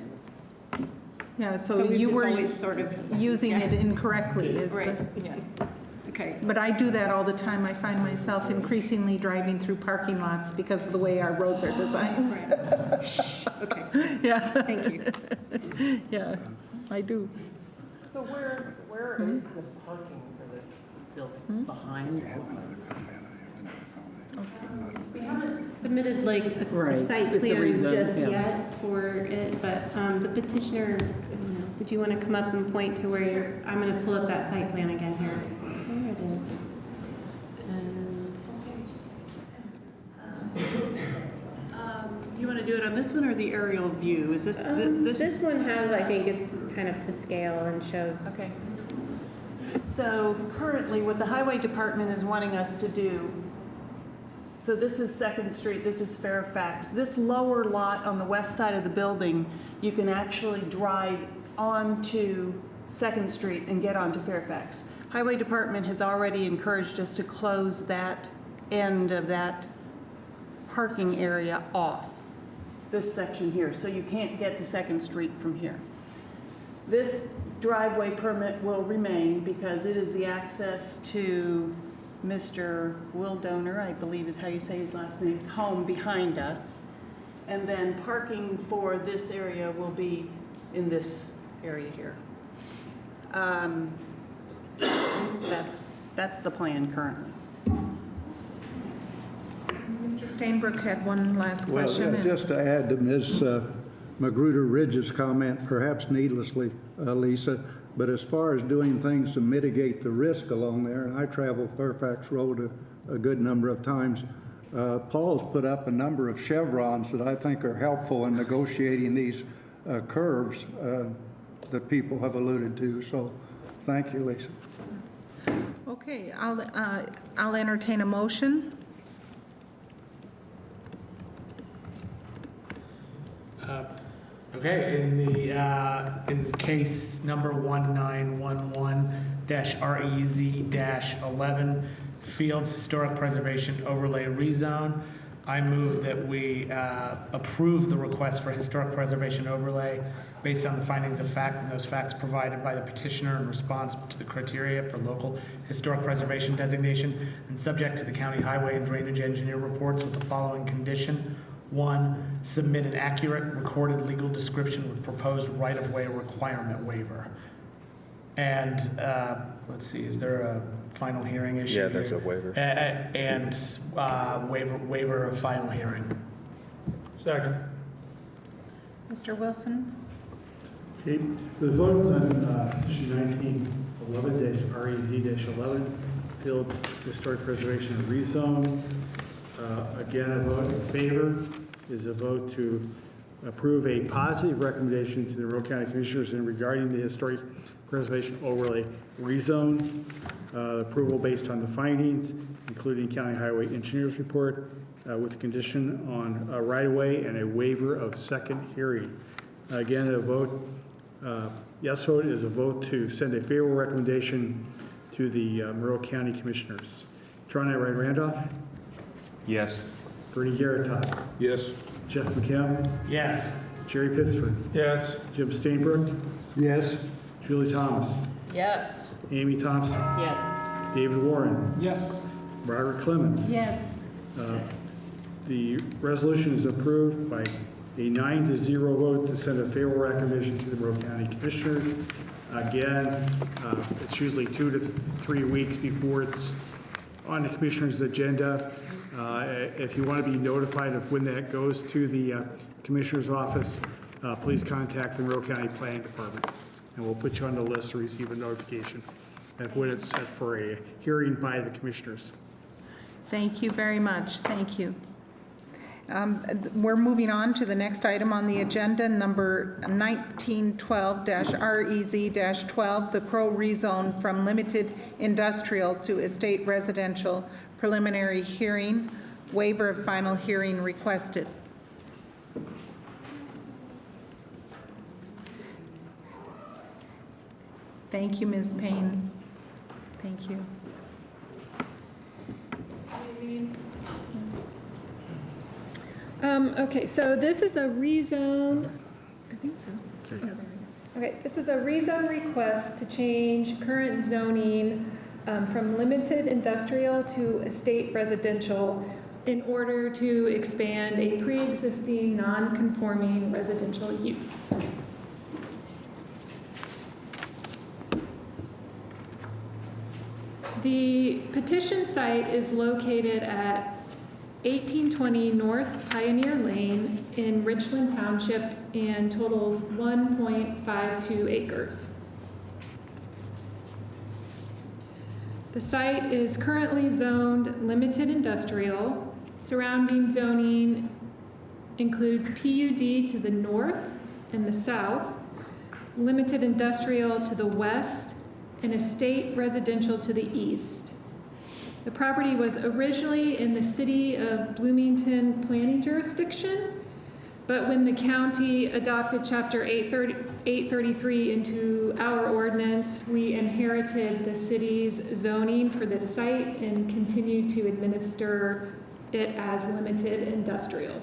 Yeah, so you were always sort of using it incorrectly. Yeah. Okay. But I do that all the time. I find myself increasingly driving through parking lots because of the way our roads are designed. Right. Okay. Yeah. Thank you. Yeah, I do. So where is the parking for this building? Behind? We haven't submitted like a Right. site It's a plan rezone, just yeah. yet for it, but the petitioner, would you want to come up and point to where I'm going to pull up that site plan again here. There it is. You want to do it on this one or the aerial view? Is this This one has, I think it's kind of to scale and shows. Okay. So currently, what the highway department is wanting us to do, So this is Second Street, this is Fairfax. This lower lot on the west side of the building, you can actually drive onto Second Street and get onto Fairfax. Highway Department has already encouraged us to close that end of that parking area off, this section here, so you can't get to Second Street from here. This driveway permit will remain because it is the access to Mr. Will Donor, I believe is how you say his last name's home behind us. And then parking for this area will be in this area here. That's the plan currently. Mr. Stainbrook had one last question. Well, just to add to Ms. Magruder Ridge's comment, perhaps needlessly, Lisa, but as far as doing things to mitigate the risk along there, and I travel Fairfax Road a good number of times, Paul's put up a number of chevrons that I think are helpful in negotiating these curves that people have alluded to. So thank you, Lisa. Okay, I'll entertain a motion. Okay, in the case number 1911-REZ-11, Fields Historic Preservation Overlay Rezone, I move that we approve the request for historic preservation overlay based on the findings of fact and those facts provided by the petitioner in response to the criteria for local historic preservation designation and subject to the county highway and drainage engineer reports with the following condition. 1, submit an accurate recorded legal description with proposed right-of-way requirement waiver. And let's see, is there a final hearing issue? Yeah, there's a waiver. And waiver of final hearing. Second. Mr. Wilson? Okay, the vote is on petition 1911-REZ-11, Fields Historic Preservation and Rezone. Again, a vote in favor is a vote to approve a positive recommendation to the Monroe County Commissioners in regarding the Historic Preservation Overlay Rezone. Approval based on the findings, including County Highway Engineers Report, with a condition on a right-of-way and a waiver of second hearing. Again, a vote, yes vote is a vote to send a favorable recommendation to the Monroe County Commissioners. Trona Wright Randolph? Yes. Bernie Garitas? Yes. Jeff McKim? Yes. Jerry Pittsford? Yes. Jim Stainbrook? Yes. Julie Thomas? Yes. Amy Thompson? Yes. David Warren? Yes. Margaret Clemens? Yes. The resolution is approved by a 9-0 vote to send a favorable recommendation to the Monroe County Commissioners. Again, it's usually 2 to 3 weeks before it's on the Commissioner's agenda. If you want to be notified of when that goes to the Commissioner's office, please contact the Monroe County Planning Department, and we'll put you on the list to receive a notification of when it's set for a hearing by the Commissioners. Thank you very much. Thank you. We're moving on to the next item on the agenda, number 1912-REZ-12, the Crow rezone from limited industrial to estate residential, preliminary hearing, waiver of final hearing requested. Thank you, Ms. Payne. Thank you. Okay, so this is a rezone, I think so. Oh, there we go. Okay, this is a rezone request to change current zoning from limited industrial to estate residential in order to expand a pre-existing non-conforming residential use. The petition site is located at 1820 North Pioneer Lane in Richland Township and totals 1.52 acres. The site is currently zoned limited industrial. Surrounding zoning includes PUD to the north and the south, limited industrial to the west, and estate residential to the east. The property was originally in the city of Bloomington planning jurisdiction, but when the county adopted Chapter 833 into our ordinance, we inherited the city's zoning for this site and continue to administer it as limited industrial.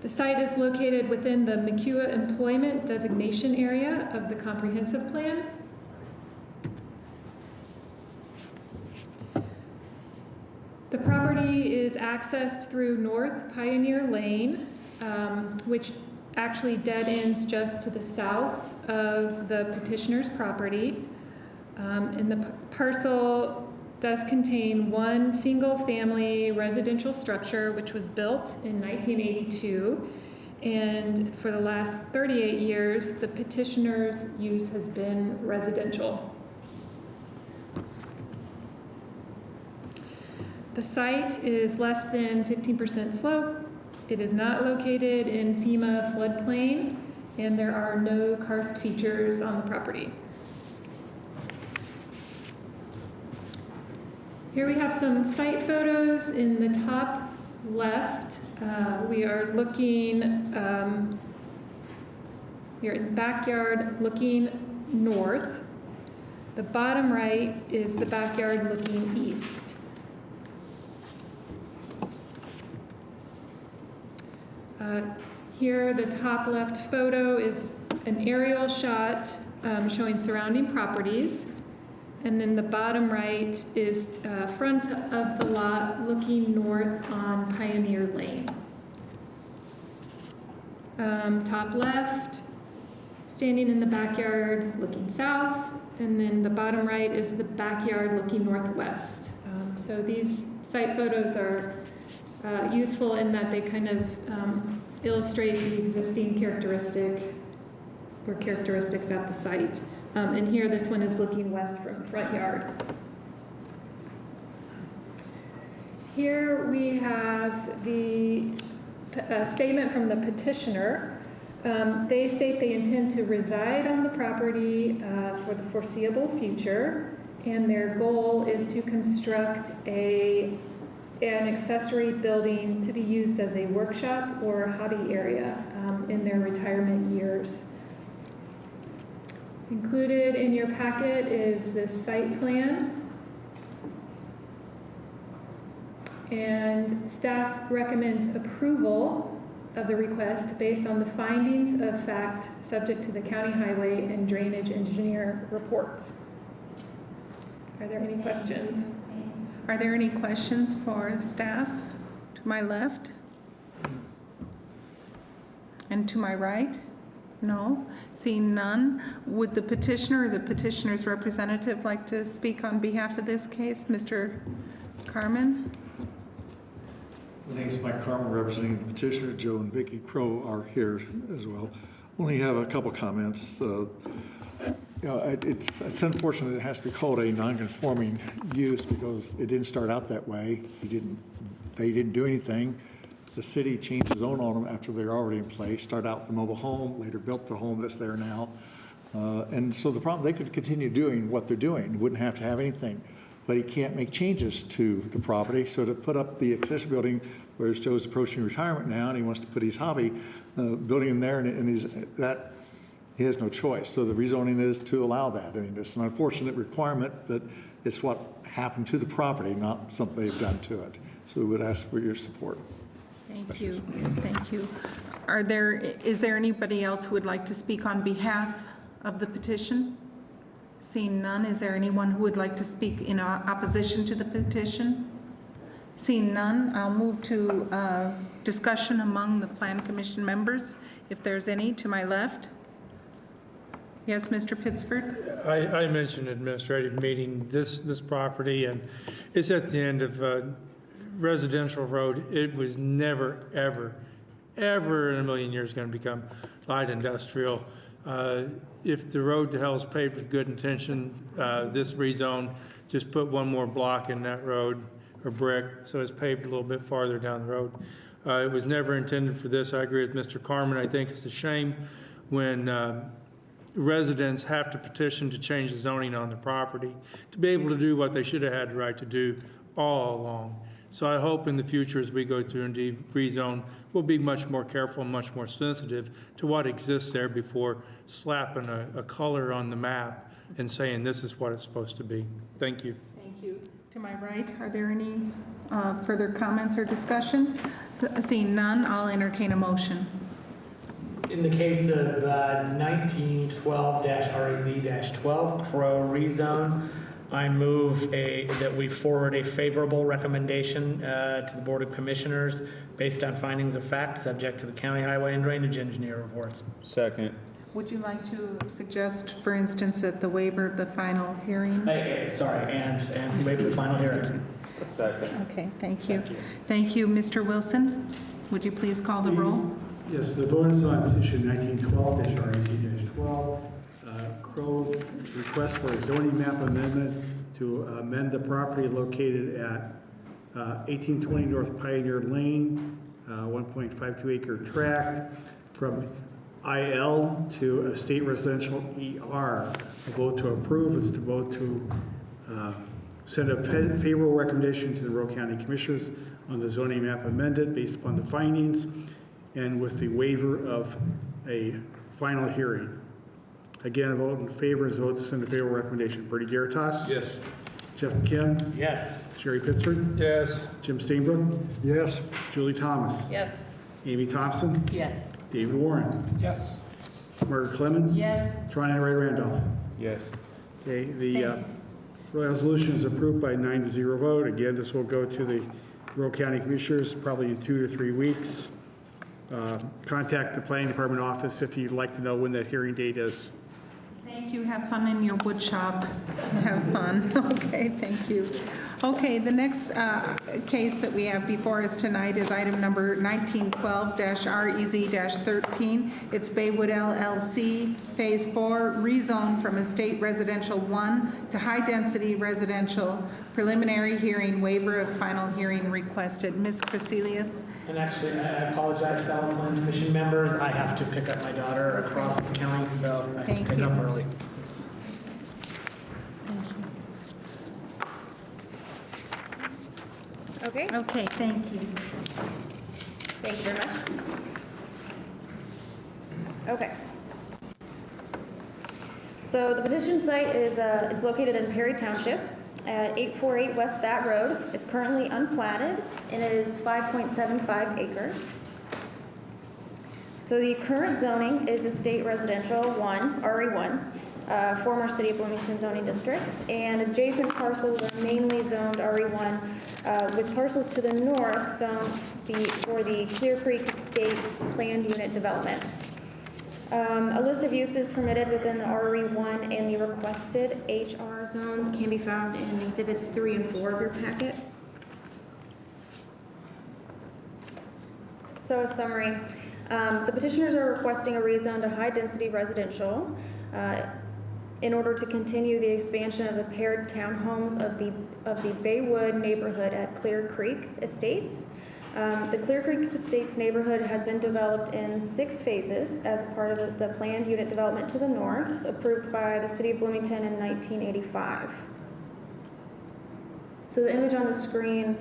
The site is located within the McEwen Employment Designation Area of the Comprehensive Plan. The property is accessed through North Pioneer Lane, which actually dead ends just to the south of the petitioner's property. And the parcel does contain one single-family residential structure, which was built in 1982. And for the last 38 years, the petitioner's use has been residential. The site is less than 15% slope. It is not located in FEMA floodplain, and there are no karst features on the property. Here we have some site photos. In the top left, we are looking, you're in the backyard looking north. The bottom right is the backyard looking east. Here, the top left photo is an aerial shot showing surrounding properties. And then the bottom right is front of the lot looking north on Pioneer Lane. Top left, standing in the backyard looking south, and then the bottom right is the backyard looking northwest. So these site photos are useful in that they kind of illustrate the existing characteristics at the site. And here, this one is looking west from the front yard. Here we have the statement from the petitioner. They state they intend to reside on the property for the foreseeable future, and their goal is to construct an accessory building to be used as a workshop or hobby area in their retirement years. Included in your packet is this site plan. And staff recommends approval of the request based on the findings of fact subject to the county highway and drainage engineer reports. Are there any questions? Are there any questions for staff? To my left? And to my right? No? Seeing none, would the petitioner or the petitioner's representative like to speak on behalf of this case? Mr. Carmen? My name is Mike Carmen, representing the petitioner. Joe and Vicki Crow are here as well. Only have a couple comments. It's unfortunate it has to be called a non-conforming use because it didn't start out that way. They didn't do anything. The city changed its own on them after they were already in place. Started out with a mobile home, later built the home that's there now. And so the problem, they could continue doing what they're doing, wouldn't have to have anything. But he can't make changes to the property. So to put up the accessory building, whereas Joe's approaching retirement now, and he wants to put his hobby building in there, and he has no choice. So the rezoning is to allow that. I mean, it's an unfortunate requirement, but it's what happened to the property, not something they've done to it. So we would ask for your support. Thank you. Thank you. Is there anybody else who would like to speak on behalf of the petition? Seeing none, is there anyone who would like to speak in opposition to the petition? Seeing none, I'll move to discussion among the Plan Commission members, if there's any. To my left. Yes, Mr. Pittsford? I mentioned administrative meeting, this property, and it's at the end of residential road. It was never, ever, ever in a million years going to become light industrial. If the road to hell is paved with good intention, this rezone just put one more block in that road, or brick, so it's paved a little bit farther down the road. It was never intended for this. I agree with Mr. Carmen. I think it's a shame when residents have to petition to change the zoning on the property to be able to do what they should have had the right to do all along. So I hope in the future, as we go through and rezone, we'll be much more careful and much more sensitive to what exists there before slapping a color on the map and saying this is what it's supposed to be. Thank you. Thank you. To my right, are there any further comments or discussion? Seeing none, I'll entertain a motion. In the case of 1912-REZ-12 Crow rezone, I move that we forward a favorable recommendation to the Board of Commissioners based on findings of fact, subject to the county highway and drainage engineer reports. Second. Would you like to suggest, for instance, that the waiver of the final hearing? And waive the final hearing. Second. Okay, thank you. Thank you, Mr. Wilson. Would you please call the roll? Yes, the vote is on petition 1912-REZ-12. Crow request for a zoning map amendment to amend the property located at 1820 North Pioneer Lane, 1.52 acre tract from IL to a state residential ER. A vote to approve is to vote to send a favorable recommendation to the Monroe County Commissioners on the zoning map amended based upon the findings and with the waiver of a final hearing. Again, a vote in favor is a vote to send a favorable recommendation. Bertie Garitas? Yes. Jeff Kim? Yes. Jerry Pittsford? Yes. Jim Steenbrook? Yes. Julie Thomas? Yes. Amy Thompson? Yes. David Warren? Yes. Margaret Clemens? Yes. Trina Wright Randolph? Yes. Okay, the resolution is approved by 9-0 vote. Again, this will go to the Monroe County Commissioners probably in 2 to 3 weeks. Contact the Planning Department office if you'd like to know when that hearing date is. Thank you. Have fun in your wood shop. Have fun. Okay, thank you. Okay, the next case that we have before us tonight is item number 1912-REZ-13. It's Baywood LLC, Phase 4, rezone from Estate Residential 1 to High Density Residential. Preliminary hearing, waiver of final hearing requested. Ms. Crecelius? And actually, I apologize, fellow Plan Commission members. I have to pick up my daughter across the county, so I have to take off early. Okay. Okay, thank you. Thank you very much. Okay. So the petition site is, it's located in Perry Township at 848 West That Road. It's currently unplatted and it is 5.75 acres. So the current zoning is Estate Residential 1, RE1, former City of Bloomington zoning district, and adjacent parcels are mainly zoned RE1, with parcels to the north zoned for the Clear Creek Estates planned unit development. A list of uses permitted within the RE1 and the requested HR zones can be found in Exhibits 3 and 4 of your packet. So a summary. The petitioners are requesting a rezone to high-density residential in order to continue the expansion of the paired townhomes of the Baywood neighborhood at Clear Creek Estates. The Clear Creek Estates neighborhood has been developed in 6 phases as part of the planned unit development to the north, approved by the City of Bloomington in 1985. So the image on the screen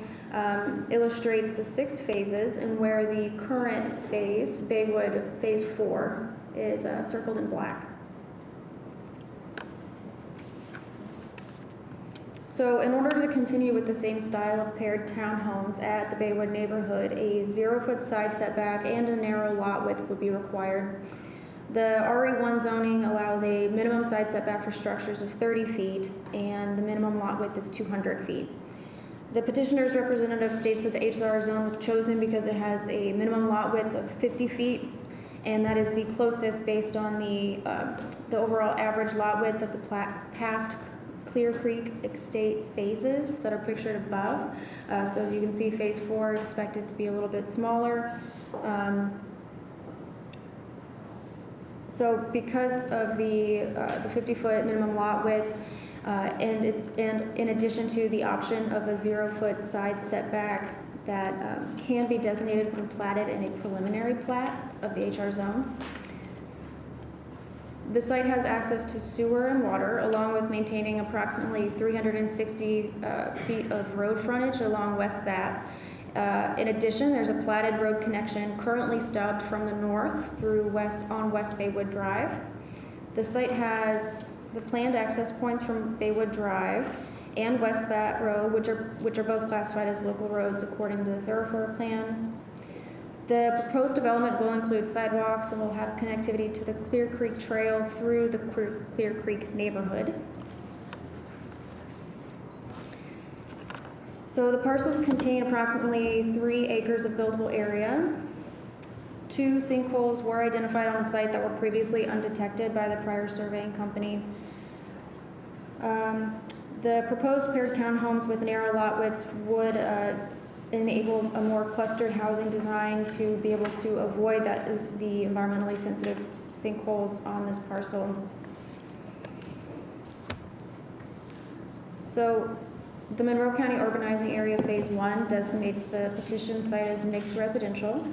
illustrates the 6 phases and where the current phase, Baywood Phase 4, is circled in black. So in order to continue with the same style of paired townhomes at the Baywood neighborhood, a 0-foot side setback and a narrow lot width would be required. The RE1 zoning allows a minimum side setback for structures of 30 feet, and the minimum lot width is 200 feet. The petitioner's representative states that the HR zone was chosen because it has a minimum lot width of 50 feet, and that is the closest based on the overall average lot width of the past Clear Creek Estate phases that are pictured above. So as you can see, Phase 4 expected to be a little bit smaller. So because of the 50-foot minimum lot width, and in addition to the option of a 0-foot side setback that can be designated when platted in a preliminary plat of the HR zone, The site has access to sewer and water, along with maintaining approximately 360 feet of road frontage along West That. In addition, there's a platted road connection currently stubbed from the north through West Baywood Drive. The site has the planned access points from Baywood Drive and West That Road, which are both classified as local roads according to the thoroughfare plan. The proposed development will include sidewalks and will have connectivity to the Clear Creek Trail through the Clear Creek neighborhood. So the parcels contain approximately 3 acres of buildable area. 2 sinkholes were identified on the site that were previously undetected by the prior surveying company. The proposed paired townhomes with narrow lot widths would enable a more clustered housing design to be able to avoid the environmentally sensitive sinkholes on this parcel. So the Monroe County Urbanizing Area Phase 1 designates the petition site as mixed residential.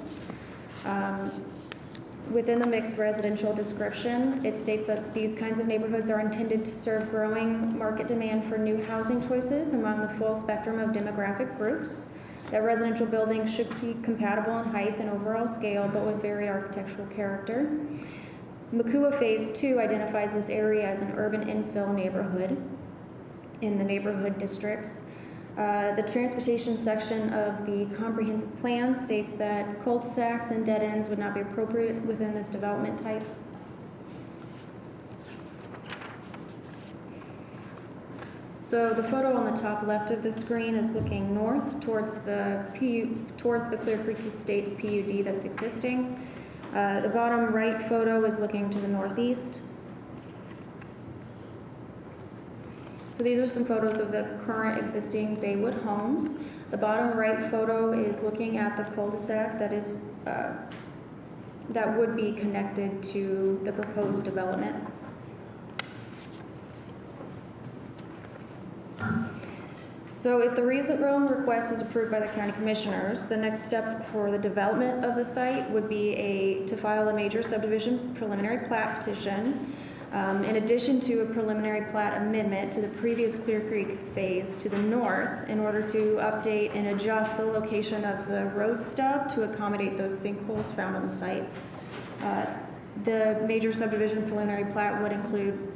Within the mixed residential description, it states that these kinds of neighborhoods are intended to serve growing market demand for new housing choices among the full spectrum of demographic groups. That residential buildings should be compatible in height and overall scale, but with varied architectural character. MCUA Phase 2 identifies this area as an urban infill neighborhood in the neighborhood districts. The transportation section of the comprehensive plan states that cul-de-sacs and dead ends would not be appropriate within this development type. So the photo on the top left of the screen is looking north towards the Clear Creek Estates PUD that's existing. The bottom right photo is looking to the northeast. So these are some photos of the current existing Baywood homes. The bottom right photo is looking at the cul-de-sac that would be connected to the proposed development. So if the rezone request is approved by the county commissioners, the next step for the development of the site would be to file a major subdivision preliminary plat petition. In addition to a preliminary plat amendment to the previous Clear Creek phase to the north in order to update and adjust the location of the road stub to accommodate those sinkholes found on the site. The major subdivision preliminary plat would include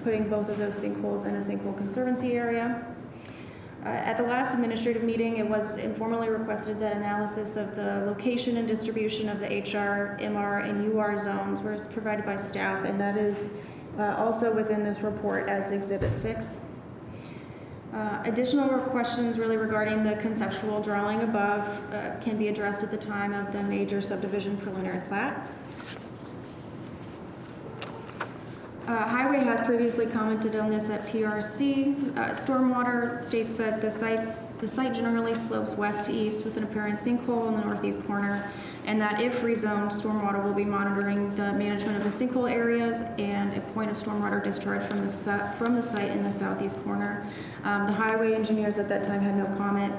putting both of those sinkholes in a sinkhole conservancy area. At the last administrative meeting, it was informally requested that analysis of the location and distribution of the HR, MR, and UR zones was provided by staff, and that is also within this report as Exhibit 6. Additional questions really regarding the conceptual drawing above can be addressed at the time of the major subdivision preliminary plat. Highway has previously commented on this at PRC. Stormwater states that the site generally slopes west to east with an apparent sinkhole in the northeast corner, and that if rezoned, stormwater will be monitoring the management of the sinkhole areas and a point of stormwater discharge from the site in the southeast corner. The highway engineers at that time had no comment.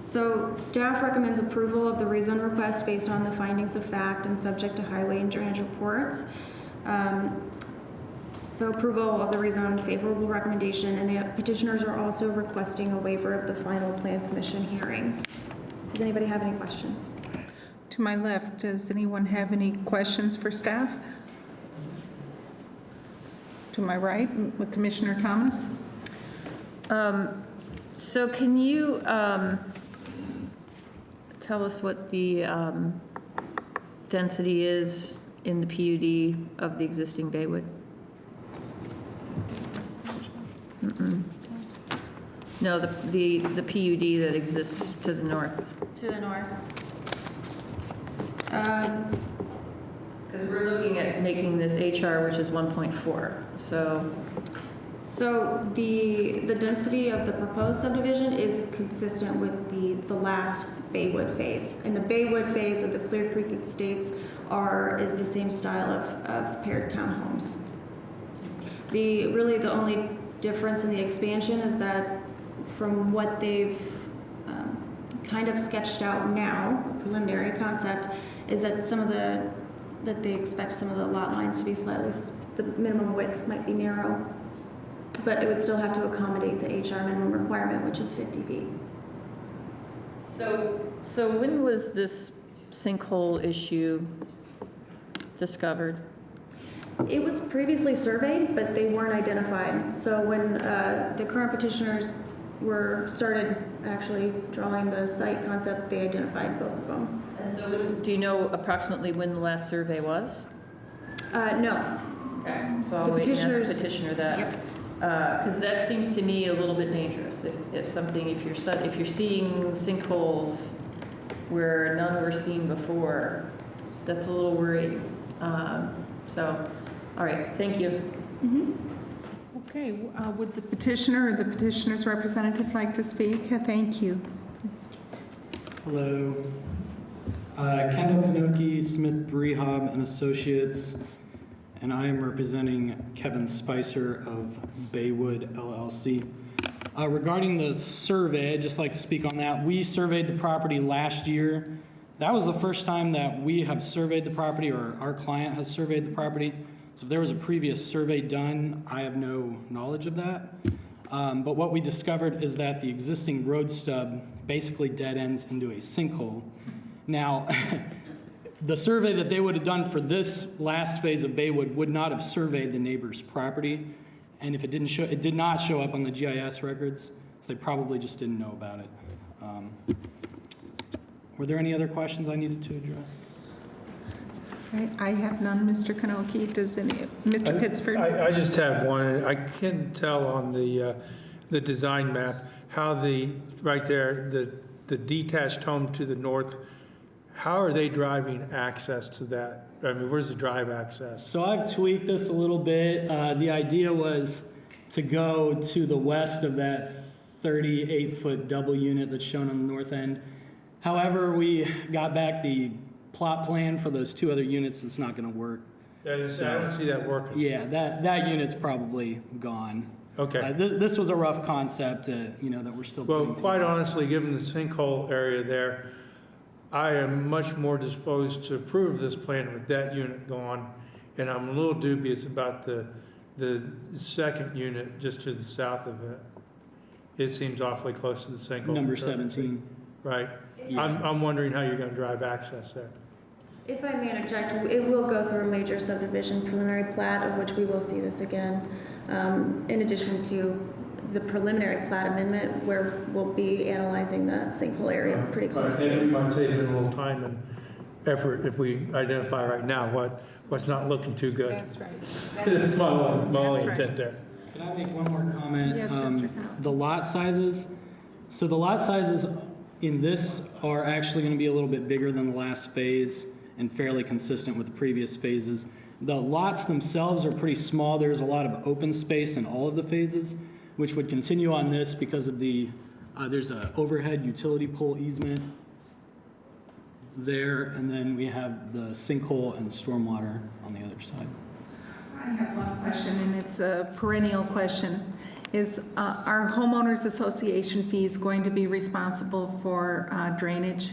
So staff recommends approval of the rezone request based on the findings of fact and subject to highway and drainage reports. So approval of the rezone favorable recommendation, and the petitioners are also requesting a waiver of the final plan commission hearing. Does anybody have any questions? To my left, does anyone have any questions for staff? To my right, Commissioner Thomas. So can you tell us what the density is in the PUD of the existing Baywood? No, the PUD that exists to the north. To the north. Because we're looking at making this HR, which is 1.4, so. So the density of the proposed subdivision is consistent with the last Baywood phase. And the Baywood phase of the Clear Creek Estates is the same style of paired townhomes. Really the only difference in the expansion is that from what they've kind of sketched out now, preliminary concept, is that some of the that they expect some of the lot lines to be slightly, the minimum width might be narrow, but it would still have to accommodate the HR minimum requirement, which is 50 feet. So when was this sinkhole issue discovered? It was previously surveyed, but they weren't identified. So when the current petitioners started actually drawing the site concept, they identified both of them. And so do you know approximately when the last survey was? No. Okay, so I'll wait and ask the petitioner that. Yep. Because that seems to me a little bit dangerous. If you're seeing sinkholes where none were seen before, that's a little worrying. So, all right, thank you. Okay, would the petitioner or the petitioner's representative like to speak? Thank you. Hello. Kendall Kanoki, Smith Brehab and Associates, and I am representing Kevin Spicer of Baywood LLC. Regarding the survey, I'd just like to speak on that. We surveyed the property last year. That was the first time that we have surveyed the property, or our client has surveyed the property. So if there was a previous survey done, I have no knowledge of that. But what we discovered is that the existing road stub basically dead ends into a sinkhole. Now, the survey that they would have done for this last phase of Baywood would not have surveyed the neighbor's property. And if it did not show up on the GIS records, so they probably just didn't know about it. Were there any other questions I needed to address? I have none, Mr. Kanoki. Does any, Mr. Pittsford? I just have one. I can't tell on the design map how right there, the detached home to the north, how are they driving access to that? I mean, where's the drive access? So I've tweaked this a little bit. The idea was to go to the west of that 38-foot double unit that's shown on the north end. However, we got back the plot plan for those two other units. It's not going to work. I don't see that working. Yeah, that unit's probably gone. Okay. This was a rough concept, that we're still. Well, quite honestly, given the sinkhole area there, I am much more disposed to approve this plan with that unit gone, and I'm a little dubious about the second unit just to the south of it. It seems awfully close to the sinkhole. Number 17. Right. Yeah. I'm wondering how you're going to drive access there. If I may interject, it will go through a major subdivision preliminary plat, of which we will see this again, in addition to the preliminary plat amendment, where we'll be analyzing that sinkhole area pretty closely. Maybe we might save a little time and effort if we identify right now what's not looking too good. That's right. That's my only right. intent there. Can I make one more comment? Yes, Mr. Connell. The lot sizes. So the lot sizes in this are actually going to be a little bit bigger than the last phase and fairly consistent with the previous phases. The lots themselves are pretty small. There's a lot of open space in all of the phases, which would continue on this because of there's an overhead utility pole easement there, and then we have the sinkhole and stormwater on the other side. I have one question, and it's a perennial question. Is our homeowners association fees going to be responsible for drainage?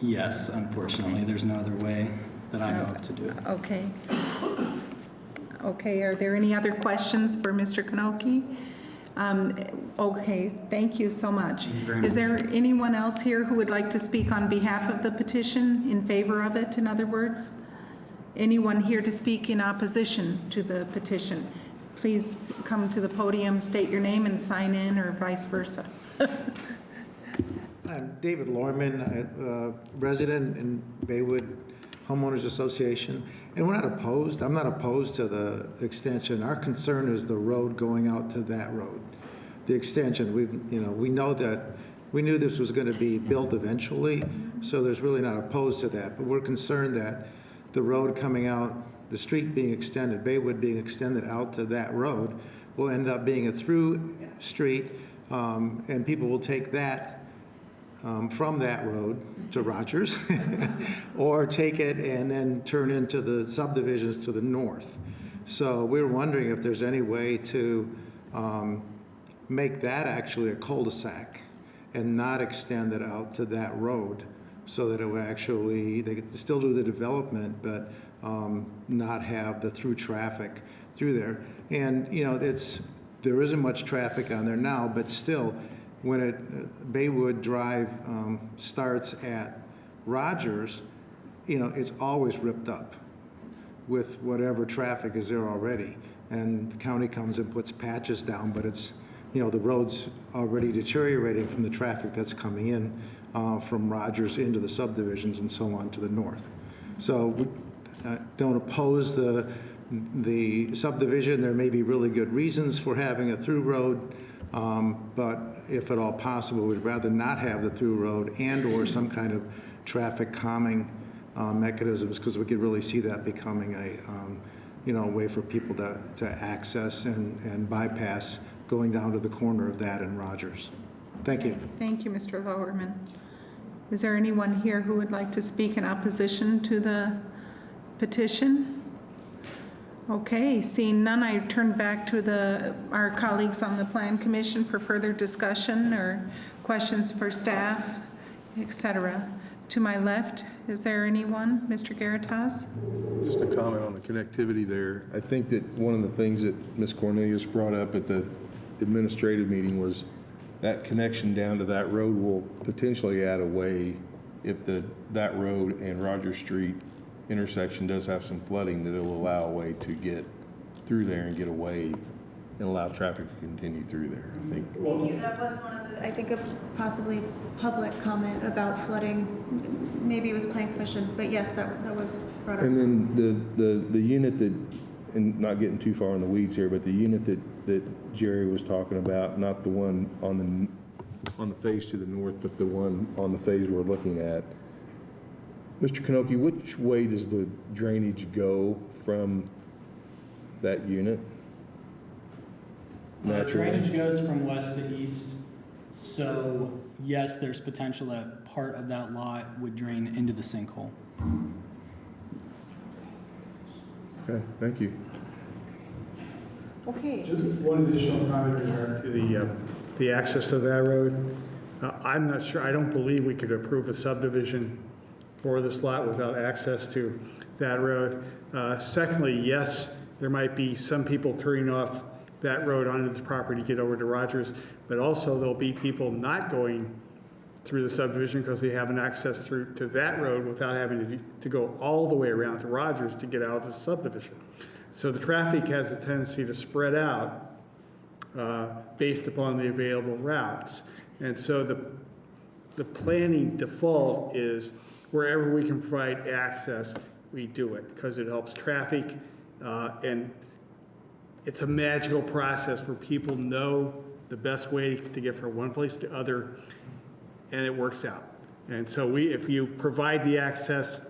Yes, unfortunately, there's no other way that I know of to do it. Okay. Okay, are there any other questions for Mr. Kanoki? Okay, thank you so much. Thank you very much. Is there anyone else here who would like to speak on behalf of the petition, in favor of it, in other words? Anyone here to speak in opposition to the petition? Please come to the podium, state your name, and sign in, or vice versa. I'm David Lorman, resident in Baywood Homeowners Association, and we're not opposed. I'm not opposed to the extension. Our concern is the road going out to that road. The extension, we know that, we knew this was going to be built eventually, so there's really not opposed to that. But we're concerned that the road coming out, the street being extended, Baywood being extended out to that road, will end up being a through street, and people will take that from that road to Rogers, or take it and then turn into the subdivisions to the north. So we're wondering if there's any way to make that actually a cul-de-sac and not extend it out to that road, so that it would actually, they could still do the development, but not have the through traffic through there. And, you know, there isn't much traffic on there now, but still, when Baywood Drive starts at Rogers, you know, it's always ripped up with whatever traffic is there already. And the county comes and puts patches down, but it's, you know, the road's already deteriorating from the traffic that's coming in from Rogers into the subdivisions and so on to the north. So we don't oppose the subdivision. There may be really good reasons for having a through road, but if at all possible, we'd rather not have the through road and or some kind of traffic calming mechanisms, because we could really see that becoming a way for people to access and bypass going down to the corner of that and Rogers. Thank you. Thank you, Mr. Lowerman. Is there anyone here who would like to speak in opposition to the petition? Okay, seeing none, I turn back to our colleagues on the Plan Commission for further discussion or questions for staff, etc. To my left, is there anyone? Mr. Garatas? Just a comment on the connectivity there. I think that one of the things that Ms. Cornelius brought up at the administrative meeting was that connection down to that road will potentially add a way if that road and Rogers Street intersection does have some flooding, that it'll allow a way to get through there and get away and allow traffic to continue through there, I think. Thank you. That was one of the, I think, a possibly public comment about flooding. Maybe it was Plan Commission, but yes, that was brought up. And then the unit that, and not getting too far in the weeds here, but the unit that Jerry was talking about, not the one on the phase to the north, but the one on the phase we're looking at. Mr. Kanoki, which way does the drainage go from that unit? Drainage goes from west to east, so yes, there's potential that part of that lot would drain into the sinkhole. Okay, thank you. Okay. Just one additional comment in regard to the access to that road. I'm not sure, I don't believe we could approve a subdivision for this lot without access to that road. Secondly, yes, there might be some people turning off that road onto this property to get over to Rogers, but also there'll be people not going through the subdivision because they have an access through to that road without having to go all the way around to Rogers to get out of the subdivision. So the traffic has a tendency to spread out based upon the available routes. And so the planning default is wherever we can provide access, we do it because it helps traffic and it's a magical process where people know the best way to get from one place to other, and it works out. And so if you provide the access,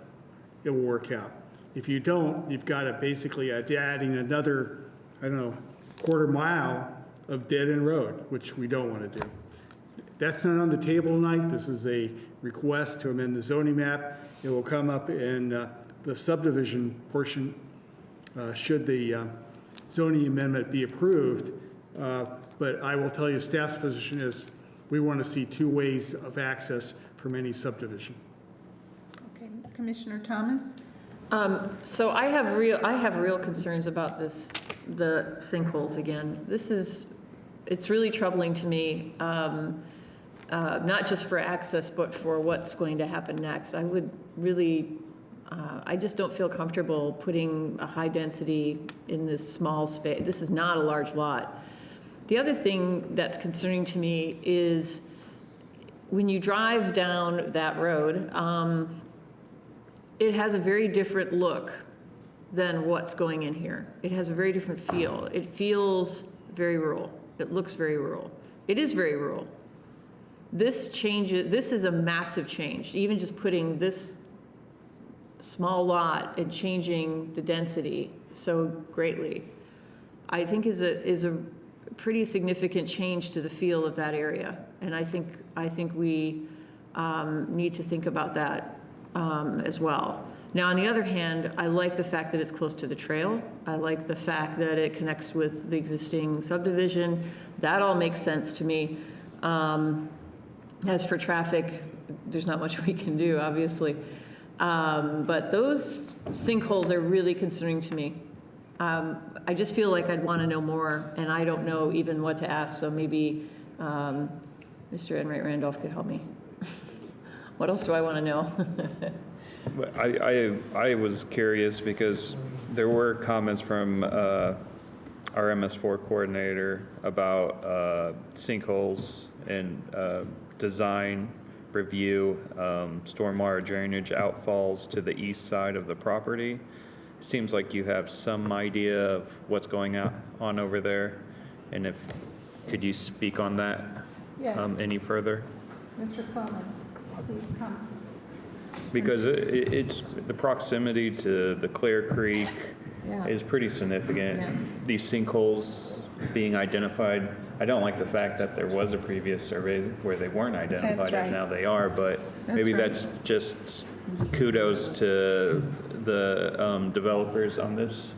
it will work out. If you don't, you've got to basically adding another, quarter mile of dead-end road, which we don't want to do. That's not on the table tonight. This is a request to amend the zoning map. It will come up in the subdivision portion should the zoning amendment be approved. But I will tell you, staff's position is we want to see two ways of access from any subdivision. Okay, Commissioner Thomas? So I have real concerns about the sinkholes again. It's really troubling to me, not just for access, but for what's going to happen next. I would really, I just don't feel comfortable putting a high density in this small space. This is not a large lot. The other thing that's concerning to me is when you drive down that road, it has a very different look than what's going in here. It has a very different feel. It feels very rural. It looks very rural. It is very rural. This is a massive change. Even just putting this small lot and changing the density so greatly, I think is a pretty significant change to the feel of that area. And I think we need to think about that as well. Now, on the other hand, I like the fact that it's close to the trail. I like the fact that it connects with the existing subdivision. That all makes sense to me. As for traffic, there's not much we can do, obviously. But those sinkholes are really concerning to me. I just feel like I'd want to know more, and I don't know even what to ask, so maybe Mr. Enright Randolph could help me. What else do I want to know? But I was curious because there were comments from our MS4 coordinator about sinkholes and design review, stormwater drainage outfalls to the east side of the property. It seems like you have some idea of what's going on over there, and could you speak on that Yes. any further? Mr. Quillman, please come. Because it's the proximity to the Clear Creek Yeah. is pretty significant. Yeah. These sinkholes being identified, I don't like the fact that there was a previous survey where they weren't identified That's right. and now they are, but That's maybe right. that's just kudos to the developers on this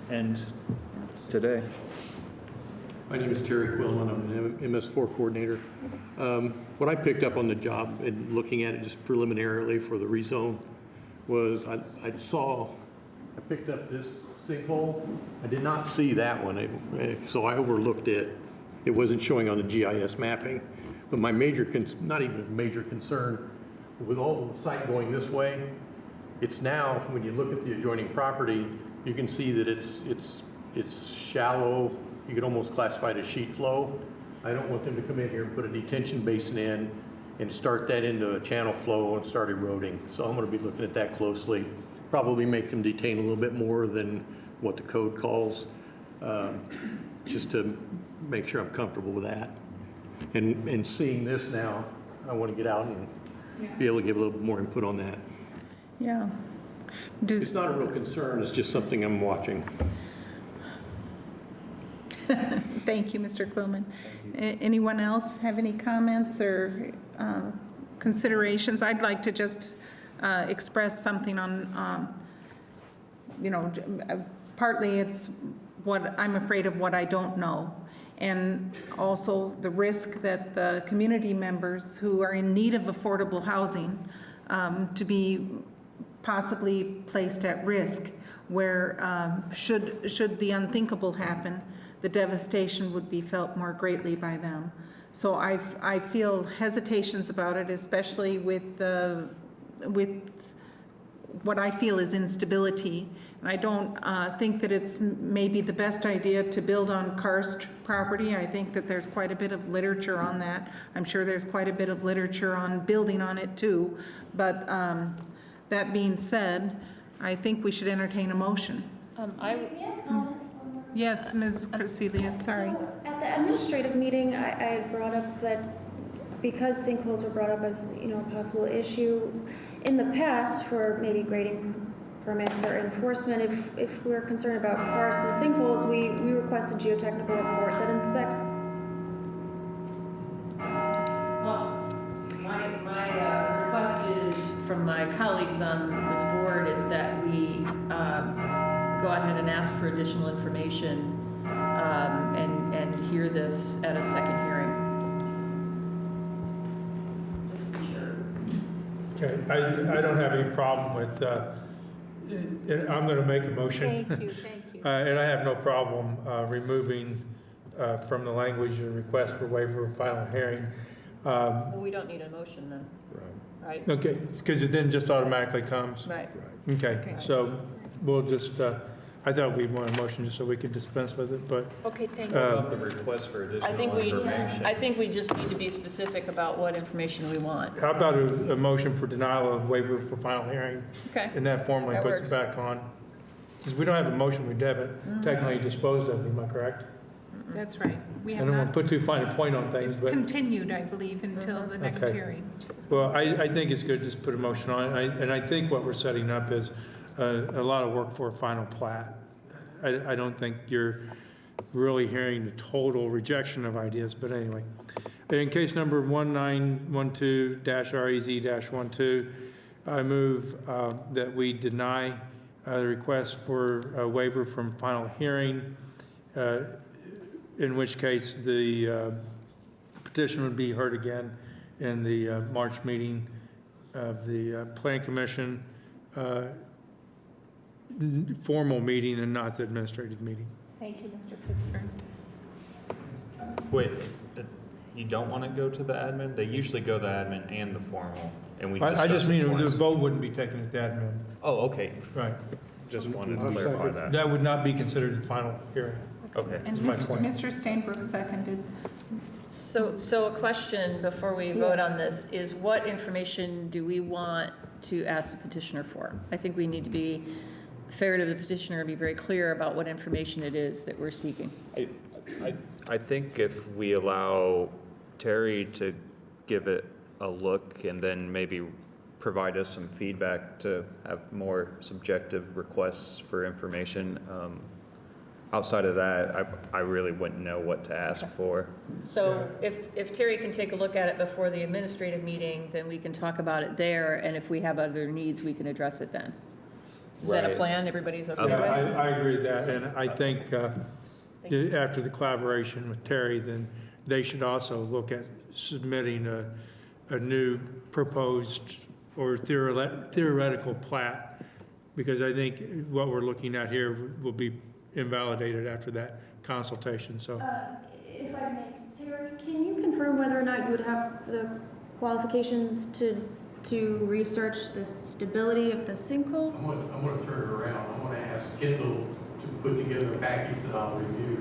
end today. My name is Terry Quillman. I'm an MS4 coordinator. What I picked up on the job and looking at it just preliminarily for the rezone was I picked up this sinkhole. I did not see that one, so I overlooked it. It wasn't showing on the GIS mapping. But my not even a major concern, with all the site going this way, it's now, when you look at the adjoining property, you can see that it's shallow. You could almost classify it as sheet flow. I don't want them to come in here and put a detention basin in and start that into a channel flow and start eroding. So I'm going to be looking at that closely. Probably make them detain a little bit more than what the code calls, just to make sure I'm comfortable with that. And seeing this now, I want to get out and be able to give a little bit more input on that. Yeah. It's not a real concern, it's just something I'm watching. Thank you, Mr. Quillman. Anyone else have any comments or considerations? I'd like to just express something on, partly it's what I'm afraid of what I don't know. And also the risk that the community members who are in need of affordable housing to be possibly placed at risk where should the unthinkable happen, the devastation would be felt more greatly by them. So I feel hesitations about it, especially with what I feel is instability. And I don't think that it's maybe the best idea to build on karst property. I think that there's quite a bit of literature on that. I'm sure there's quite a bit of literature on building on it too. But that being said, I think we should entertain a motion. Yes, Ms. Crecelius, sorry. So at the administrative meeting, I had brought up that because sinkholes were brought up as, a possible issue in the past for maybe grading permits or enforcement, if we're concerned about karst and sinkholes, we request a geotechnical report that inspects. Well, my request is from my colleagues on this board is that we go ahead and ask for additional information and hear this at a second hearing. Just to be sure. Okay, I don't have any problem with, I'm going to make a motion. Thank you. And I have no problem removing from the language a request for waiver of final hearing. Well, we don't need a motion then, right? Okay, because it then just automatically comes. Right. Okay, so we'll just, I thought we'd want a motion just so we could dispense with it, but. Okay, thank What about the request for additional information? I think we just need to be specific about what information we want. How about a motion for denial of waiver for final hearing? Okay. And that formally That puts works. it back on. Because we don't have a motion, we have it technically disposed of, am I correct? That's right. We I have don't want not, to put too fine a point on things, it's but. continued, I believe, until the next Okay. hearing. Well, I think it's good to just put a motion on it, and I think what we're setting up is a lot of work for a final plat. I don't think you're really hearing the total rejection of ideas, but anyway. In case number 1912-REZ-12, I move that we deny the request for a waiver from final hearing, in which case the petition would be heard again in the March meeting of the Plan Commission formal meeting and not the administrative meeting. Thank you, Mr. Pittsford. Wait, you don't want to go to the admin? They usually go to the admin and the formal, and we discuss I just mean it the twice. vote wouldn't be taken at the admin. Oh, okay. Right. Just wanted to clarify that. That would not be considered the final hearing. Okay. And That's my point. Mr. Stainbrook seconded. So a question before we vote on this is, what information do we want to ask the petitioner for? I think we need to be fair to the petitioner and be very clear about what information it is that we're seeking. I think if we allow Terry to give it a look and then maybe provide us some feedback to have more subjective requests for information, outside of that, I really wouldn't know what to ask for. So if Terry can take a look at it before the administrative meeting, then we can talk about it there, and if we have other needs, we can address it then. Is that a Right. plan everybody's okay Yeah, with? I agree with that, and I think after the collaboration with Terry, then they should also look at submitting a new proposed or theoretical plat, because I think what we're looking at here will be invalidated after that consultation, so. If I may, Terry, can you confirm whether or not you would have the qualifications to research the stability of the sinkholes? I'm going to turn it around. I'm going to ask Kendall to put together a package that I'll review.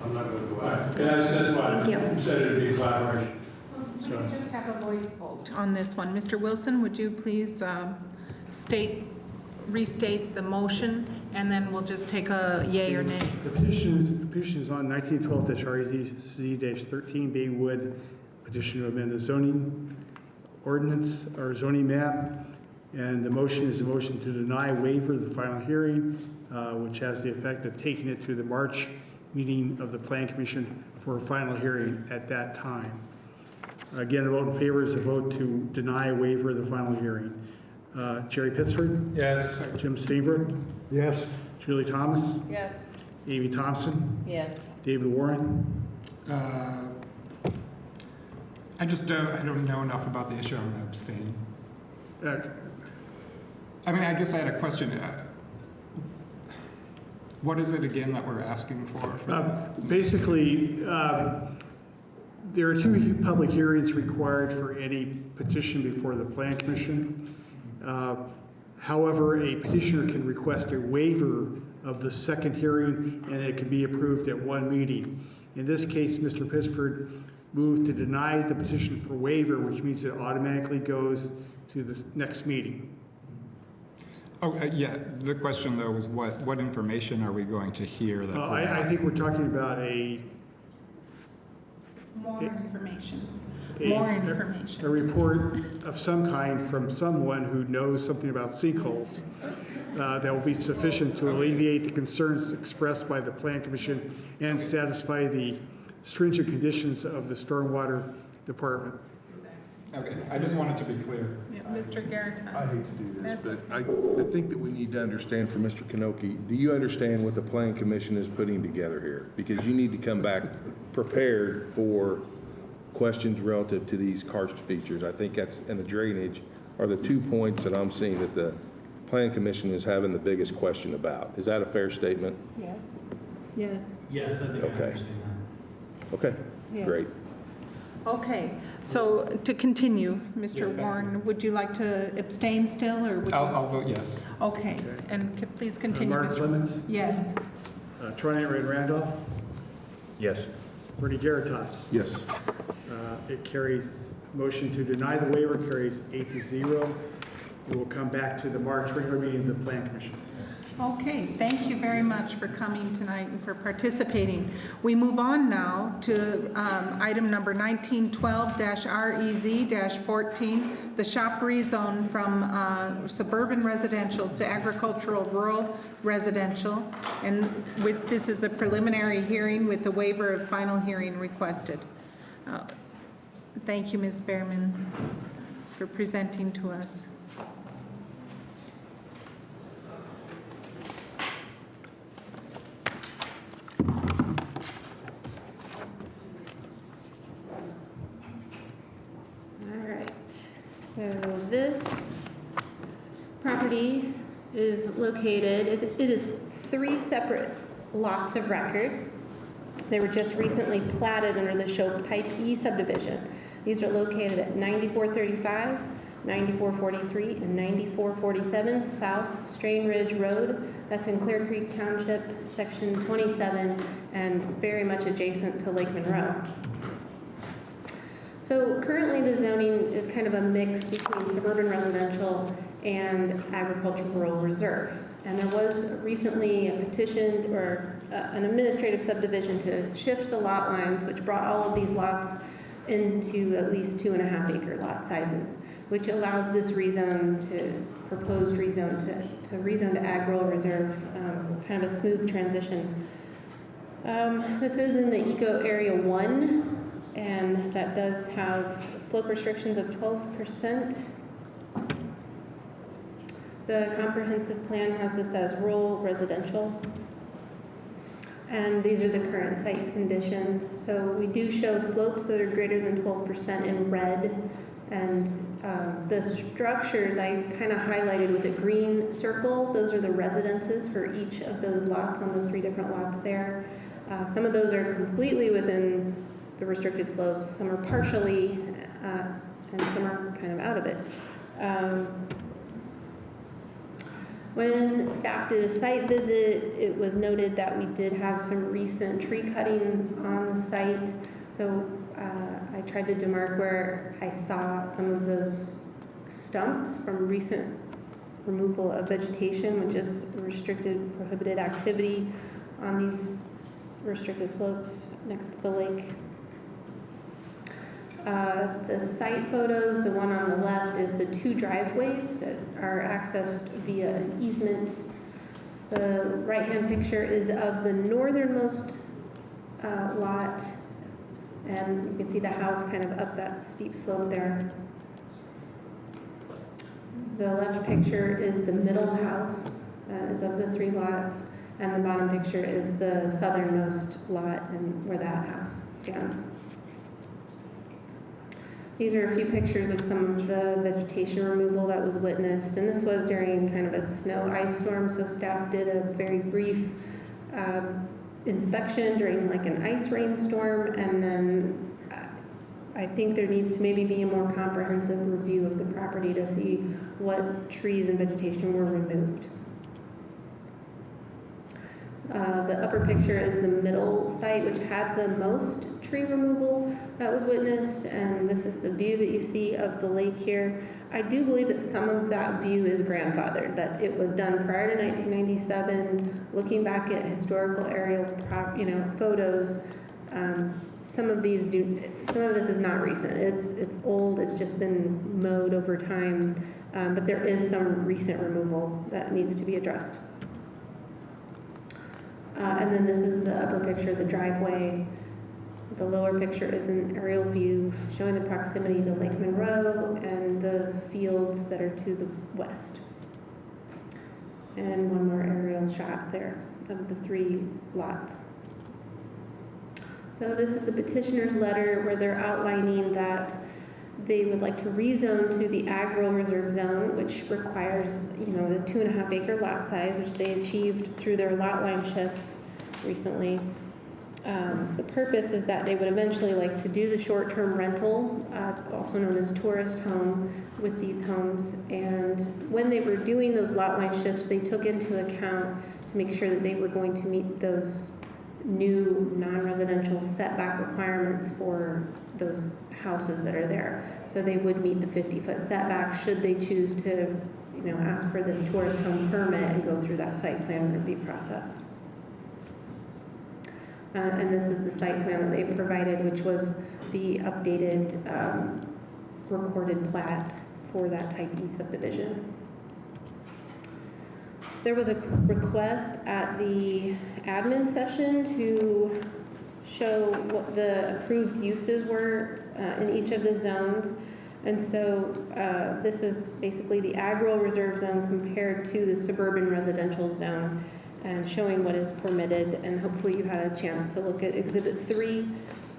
I'm not going to go out. That's why Thank you. I said it'd be a collaboration. We can just have a voice vote on this one. Mr. Wilson, would you please restate the motion, and then we'll just take a yay or nay. The petition is on 1912-RZ-13 Baywood, petition to amend the zoning ordinance or zoning map. And the motion is a motion to deny waiver of the final hearing, which has the effect of taking it to the March meeting of the Plan Commission for a final hearing at that time. Again, a vote in favor is a vote to deny waiver of the final hearing. Jerry Pittsford? Yes. Jim Steenbrook? Yes. Julie Thomas? Yes. Amy Thompson? Yes. David Warren? I don't know enough about the issue. I'm going to abstain. I mean, I guess I had a question. What is it again that we're asking for? Basically, there are 2 public hearings required for any petition before the Plan Commission. However, a petitioner can request a waiver of the second hearing, and it can be approved at one meeting. In this case, Mr. Pittsford moved to deny the petition for waiver, which means it automatically goes to the next meeting. Oh, yeah. The question, though, was what information are we going to hear? That I think we're talking about It's more information. More information. a report of some kind from someone who knows something about sinkholes that will be sufficient to alleviate the concerns expressed by the Plan Commission and satisfy the stringent conditions of the Stormwater Department. Okay, I just wanted to be clear. Yeah, Mr. Garrett. I hate to do this, but I think that we need to understand from Mr. Kanoki, do you understand what the Plan Commission is putting together here? Because you need to come back prepared for questions relative to these karst features. I think that's, and the drainage are the 2 points that I'm seeing that the Plan Commission is having the biggest question about. Is that a fair statement? Yes. Yes. Yes, I think I Okay. understand that. Okay, Yes. great. Okay, so to continue, Mr. Warren, would you like to abstain still, or would you? I'll vote yes. Okay, and please continue. Mark Mr. Clemens? Yes. Troy Ray Randolph? Yes. Bernie Garitas? Yes. It carries, motion to deny the waiver carries 8-0. It will come back to the March regular meeting of the Plan Commission. Okay, thank you very much for coming tonight and for participating. We move on now to item number 1912-REZ-14, the shop rezone from suburban residential to agricultural rural residential. And this is a preliminary hearing with the waiver of final hearing requested. Thank you, Ms. Behrman, for presenting to us. All right. So this property is located, it is 3 separate lots of record. They were just recently platted under the Show Type E subdivision. These are located at 9435, 9443, and 9447 South Strain Ridge Road. That's in Clear Creek Township, Section 27, and very much adjacent to Lake Monroe. So currently the zoning is kind of a mix between suburban residential and agricultural rural reserve. And there was recently a petition or an administrative subdivision to shift the lot lines, which brought all of these lots into at least 2.5 acre lot sizes, which allows this proposed rezone to rezone to ag rural reserve, kind of a smooth transition. This is in the Eco Area 1, and that does have slope restrictions of 12%. The comprehensive plan has this as rural residential. And these are the current site conditions. So we do show slopes that are greater than 12% in red. And the structures I kind of highlighted with a green circle. Those are the residences for each of those lots on the 3 different lots there. Some of those are completely within the restricted slopes. Some are partially, and some are kind of out of it. When staff did a site visit, it was noted that we did have some recent tree cutting on the site. So I tried to demarc where I saw some of those stumps from recent removal of vegetation, which is restricted, prohibited activity on these restricted slopes next to the lake. The site photos, the one on the left is the 2 driveways that are accessed via an easement. The right-hand picture is of the northernmost lot, and you can see the house kind of up that steep slope there. The left picture is the middle house, is of the 3 lots, and the bottom picture is the southernmost lot and where that house stands. These are a few pictures of some of the vegetation removal that was witnessed, and this was during kind of a snow ice storm, so staff did a very brief inspection during like an ice rainstorm, and then I think there needs to maybe be a more comprehensive review of the property to see what trees and vegetation were removed. The upper picture is the middle site, which had the most tree removal that was witnessed, and this is the view that you see of the lake here. I do believe that some of that view is grandfathered, that it was done prior to 1997. Looking back at historical aerial photos, some of this is not recent. It's old. It's just been mowed over time, but there is some recent removal that needs to be addressed. And then this is the upper picture of the driveway. The lower picture is an aerial view showing the proximity to Lake Monroe and the fields that are to the west. And one more aerial shot there of the 3 lots. So this is the petitioner's letter where they're outlining that they would like to rezone to the ag rural reserve zone, which requires, the 2.5 acre lot size, which they achieved through their lot line shifts recently. The purpose is that they would eventually like to do the short-term rental, also known as tourist home, with these homes. And when they were doing those lot line shifts, they took into account to make sure that they were going to meet those new non-residential setback requirements for those houses that are there. So they would meet the 50-foot setback should they choose to, ask for this tourist home permit and go through that site plan review process. And this is the site plan that they provided, which was the updated recorded plat for that Type E subdivision. There was a request at the admin session to show what the approved uses were in each of the zones. And so this is basically the ag rural reserve zone compared to the suburban residential zone, and showing what is permitted. And hopefully you had a chance to look at Exhibit 3.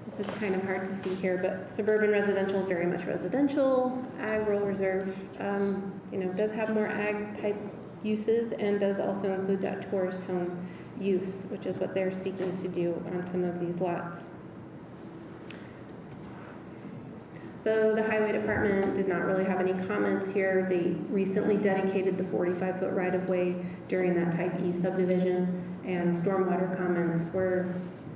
It's it's kind of hard to see here, but suburban residential, very much residential. Ag rural reserve, does have more ag type uses and does also include that tourist home use, which is what they're seeking to do on some of these lots. So the highway department did not really have any comments here. They recently dedicated the 45-foot right-of-way during that type E subdivision, and stormwater comments were,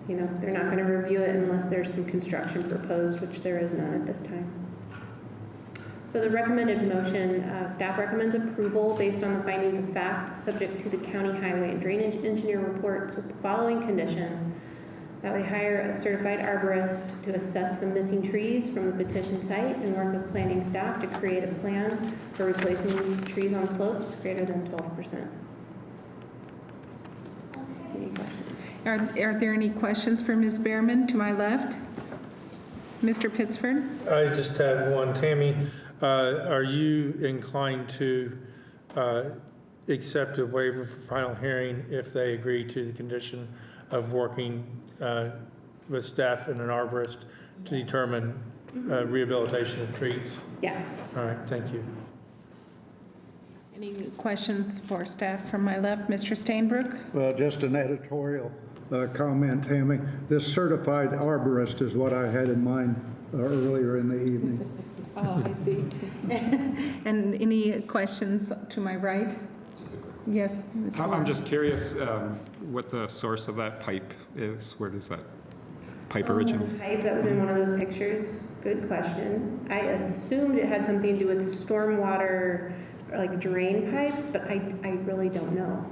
they're not going to review it unless there's some construction proposed, which there is none at this time. So the recommended motion, staff recommends approval based on the findings of fact, subject to the county highway and drainage engineer reports with the following condition: that we hire a certified arborist to assess the missing trees from the petition site and work with planning staff to create a plan for replacing trees on slopes greater than 12%. Any questions? Are there any questions for Ms. Behrman to my left? Mr. Pittsford? I just have one. Tammy, are you inclined to accept a waiver for final hearing if they agree to the condition of working with staff and an arborist to determine rehabilitation of trees? Yeah. All right, thank you. Any questions for staff from my left? Mr. Stainbrook? Well, just an editorial comment, Tammy. This certified arborist is what I had in mind earlier in the evening. Oh, I see. And any questions to my right? Yes, Mr. I'm just curious what the source of that pipe is. Where does that pipe originate? Pipe that was in one of those pictures. Good question. I assumed it had something to do with stormwater, like drain pipes, but I really don't know.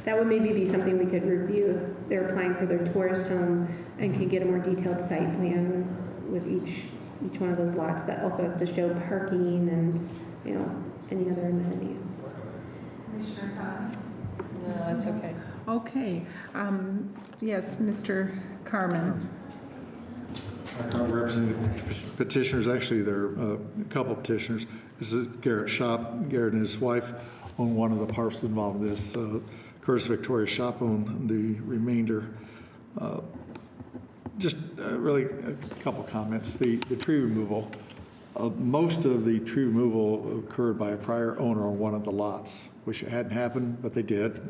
That would maybe be something we could review if they're applying for their tourist home and can get a more detailed site plan with each one of those lots that also has to show parking and, any other amenities. Commissioner Cox? No, that's okay. Okay. Yes, Mr. Carmen. I'm representing petitioners. Actually, there are a couple petitioners. This is Garrett Shop. Garrett and his wife own one of the parcels involved in this. Curtis Victoria Shop owned the remainder. Just really a couple comments. The tree removal. Most of the tree removal occurred by a prior owner on one of the lots. Wish it hadn't happened, but they did.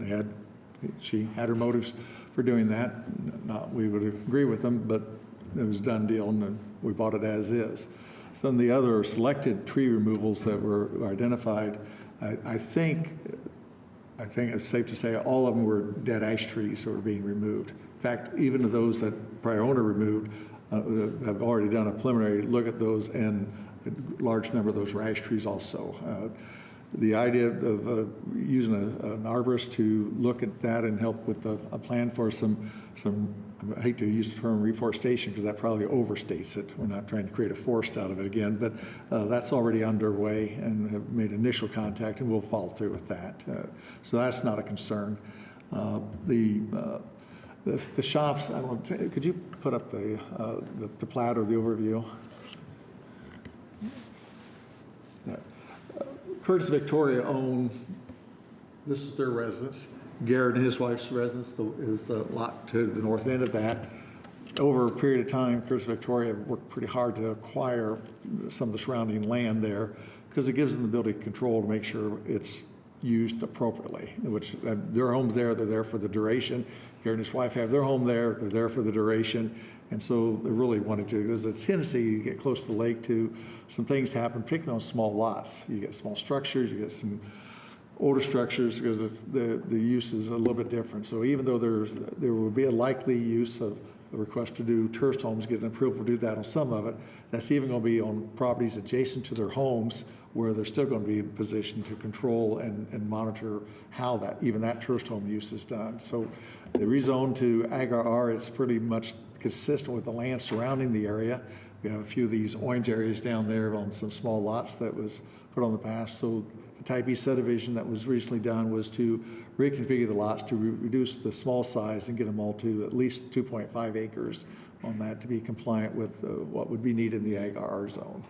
She had her motives for doing that. Not we would agree with them, but it was a done deal, and we bought it as is. Some of the other selected tree removals that were identified, I think it's safe to say all of them were dead ash trees that were being removed. In fact, even those that prior owner removed have already done a preliminary look at those, and a large number of those were ash trees also. The idea of using an arborist to look at that and help with a plan for some, I hate to use the term reforestation because that probably overstates it. We're not trying to create a forest out of it again, but that's already underway and have made initial contact, and we'll follow through with that. So that's not a concern. The shops, I don't know, could you put up the plat or the overview? Curtis Victoria own, this is their residence. Garrett and his wife's residence is the lot to the north end of that. Over a period of time, Curtis Victoria worked pretty hard to acquire some of the surrounding land there because it gives them the ability to control to make sure it's used appropriately, which their home's there, they're there for the duration. Garrett and his wife have their home there, they're there for the duration. And so they really wanted to, there's a tendency to get close to the lake to some things happen, particularly on small lots. You get small structures, you get some older structures because the use is a little bit different. So even though there will be a likely use of a request to do tourist homes, get an approval to do that on some of it, that's even going to be on properties adjacent to their homes where they're still going to be in position to control and monitor how even that tourist home use is done. So the rezone to Ag-RR, it's pretty much consistent with the land surrounding the area. We have a few of these orange areas down there on some small lots that was put on the past. So the type E subdivision that was recently done was to reconfigure the lots to reduce the small size and get them all to at least 2.5 acres on that to be compliant with what would be needed in the Ag-RR zone.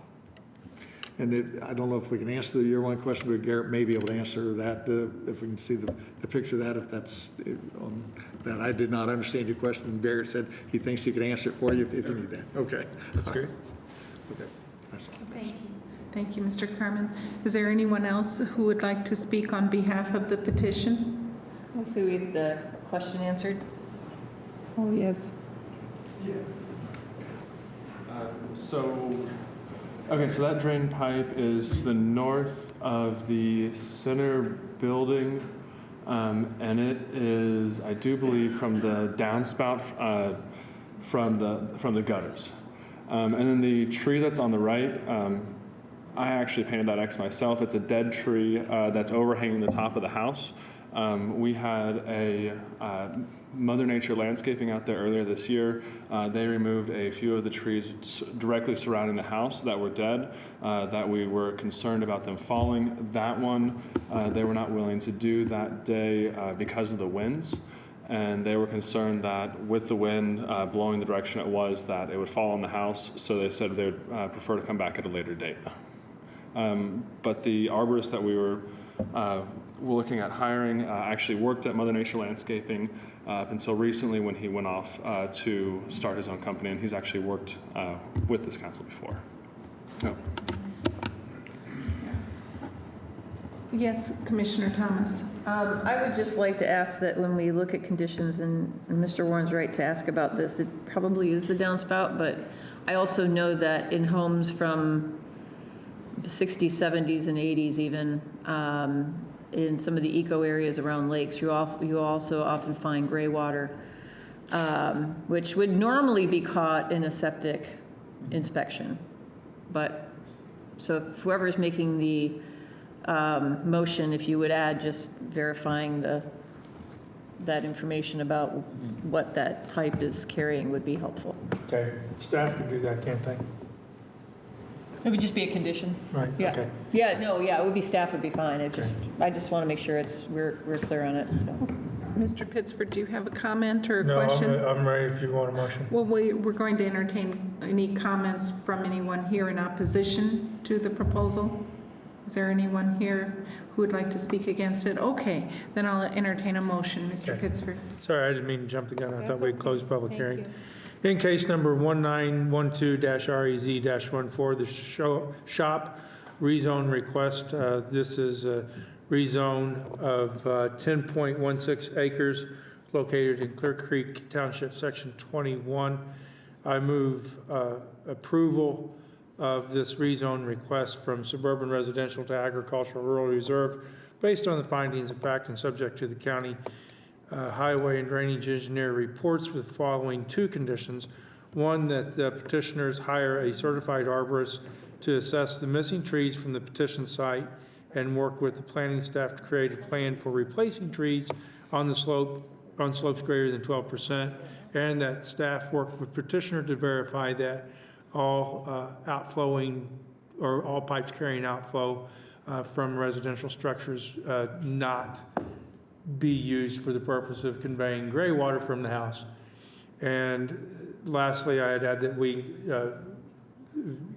I don't know if we can answer your one question, but Garrett may be able to answer that, if we can see the picture of that, if that's, that I did not understand your question. Garrett said he thinks he could answer it for you if you need that. Okay. That's great. Okay. That's all. Thank you. Thank you, Mr. Carmen. Is there anyone else who would like to speak on behalf of the petition? Hopefully we have the question answered. Oh, yes. Okay, so that drain pipe is to the north of the center building, and it is, I do believe, from the downspout from the gutters. And then the tree that's on the right, I actually painted that X myself. It's a dead tree that's overhanging the top of the house. We had a Mother Nature landscaping out there earlier this year. They removed a few of the trees directly surrounding the house that were dead, that we were concerned about them falling. That one, they were not willing to do that day because of the winds. And they were concerned that with the wind blowing the direction it was, that it would fall on the house. So they said they would prefer to come back at a later date. But the arborist that we were looking at hiring actually worked at Mother Nature Landscaping up until recently when he went off to start his own company, and he's actually worked with this council before. No. Yes, Commissioner Thomas. I would just like to ask that when we look at conditions, and Mr. Warren's right to ask about this, it probably is the downspout, but I also know that in homes from the 60s, 70s, and 80s even, in some of the eco areas around lakes, you also often find gray water, which would normally be caught in a septic inspection. But, so whoever's making the motion, if you would add just verifying that information about what that pipe is carrying would be helpful. Okay, staff could do that, can't they? It would just be a condition. Right, Yeah. okay. Yeah, no, yeah, it would be, staff would be fine. I just want to make sure we're clear on it, so. Mr. Pittsford, do you have a comment or a No, question? I'm ready if you want a motion. Well, we're going to entertain any comments from anyone here in opposition to the proposal. Is there anyone here who would like to speak against it? Okay, then I'll entertain a motion, Mr. Pittsford. Sorry, I didn't mean to jump the gun. I thought we'd close public Thank hearing. you. In case number 1912-REZ-14, the shop rezone request. This is a rezone of 10.16 acres located in Clear Creek Township, Section 21. I move approval of this rezone request from suburban residential to agricultural rural reserve based on the findings of fact and subject to the county highway and drainage engineer reports with following two conditions. One, that the petitioners hire a certified arborist to assess the missing trees from the petition site and work with the planning staff to create a plan for replacing trees on slopes greater than 12%, and that staff work with petitioner to verify that all outflowing or all pipes carrying outflow from residential structures not be used for the purpose of conveying gray water from the house. And lastly, I'd add that we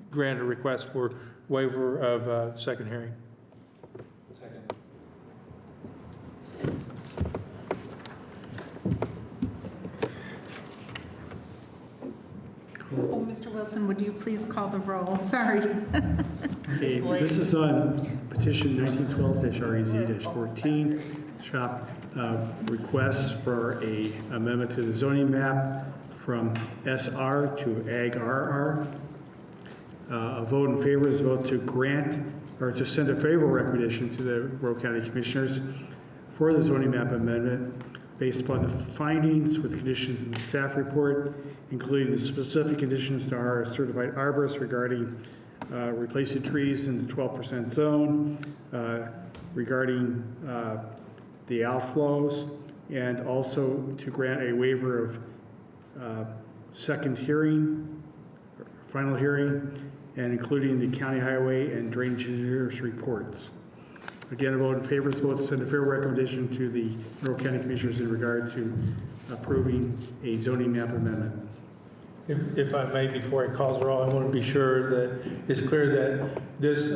grant a request for waiver of second hearing. Second. Oh, Mr. Wilson, would you please call the roll? Sorry. Okay, this is on petition 1912-REZ-14, shop requests for a amendment to the zoning map from SR to Ag RR. A vote in favor is a vote to grant or to send a favorable recommendation to the Monroe County Commissioners for the zoning map amendment based upon the findings with conditions in the staff report, including the specific conditions to our certified arborists regarding replacing trees in the 12% zone, regarding the outflows, and also to grant a waiver of second hearing, final hearing, and including the county highway and drainage engineers reports. Again, a vote in favor is a vote to send a favorable recommendation to the Monroe County Commissioners in regard to approving a zoning map amendment. if I may, before he calls roll, I want to be sure that it's clear that this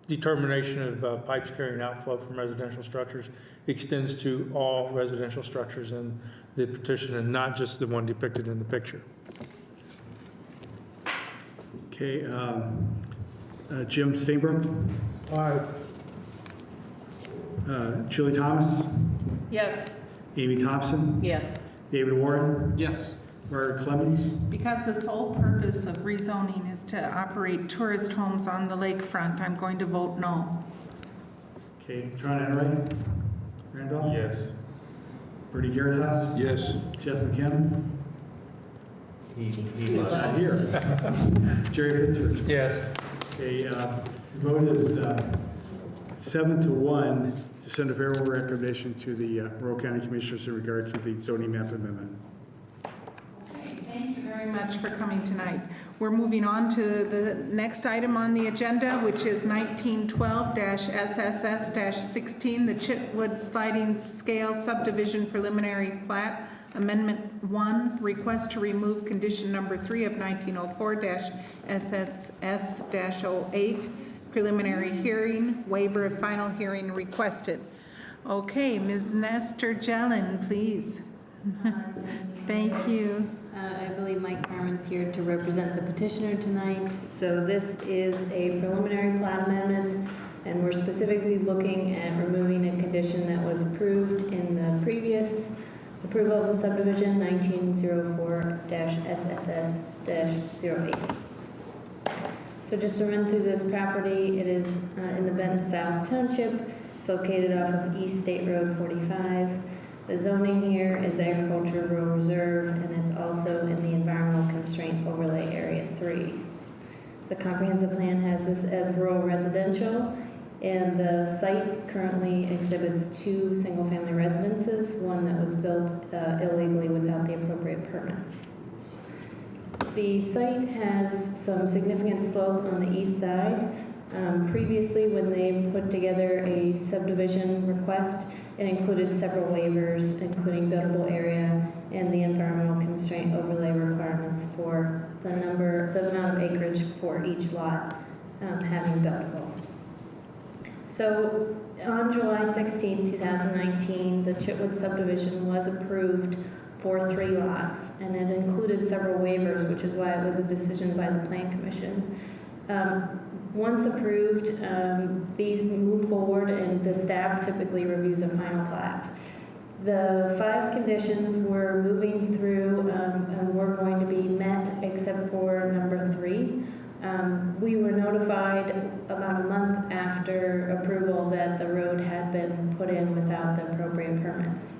determination of pipes carrying outflow from residential structures extends to all residential structures in the petition and not just the one depicted in the picture. Okay, Jim Steinbrook? Aye. Julie Thomas? Yes. Amy Thompson? Yes. David Warren? Yes. Margaret Clemens? Because the sole purpose of rezoning is to operate tourist homes on the lakefront, I'm going to vote no. Okay, John Enright? Randolph? Yes. Bertie Garitas? Yes. Jeff McKim? He's not here. Jerry Pittsford? Yes. Okay, vote is 7-1 to send a favorable recommendation to the Monroe County Commissioners in regard to the zoning map amendment. Okay, thank you very much for coming tonight. We're moving on to the next item on the agenda, which is 1912-SSS-16, the Chitwood Sliding Scale Subdivision Preliminary Plat, Amendment 1, request to remove condition number 3 of 1904-SSS-08, preliminary hearing, waiver of final hearing requested. Okay, Ms. Nestor Jelen, please. Thank you. I believe Mike Carmen's here to represent the petitioner tonight. So this is a preliminary plat amendment, and we're specifically looking at removing a condition that was approved in the previous approval of the subdivision, 1904-SSS-08. So just to run through this property, it is in the Benton South Township. It's located off of East State Road 45. The zoning here is agriculture rural reserve, and it's also in the environmental constraint overlay area 3. The comprehensive plan has this as rural residential, and the site currently exhibits 2 single-family residences, one that was built illegally without the appropriate permits. The site has some significant slope on the east side. Previously, when they put together a subdivision request, it included several waivers, including buildable area and the environmental constraint overlay requirements for the amount of acreage for each lot having buildable. So on July 16, 2019, the Chitwood subdivision was approved for 3 lots, and it included several waivers, which is why it was a decision by the Plan Commission. Once approved, these move forward, and the staff typically reviews a final plat. The 5 conditions we're moving through and were going to be met except for number 3. We were notified about a month after approval that the road had been put in without the appropriate permits.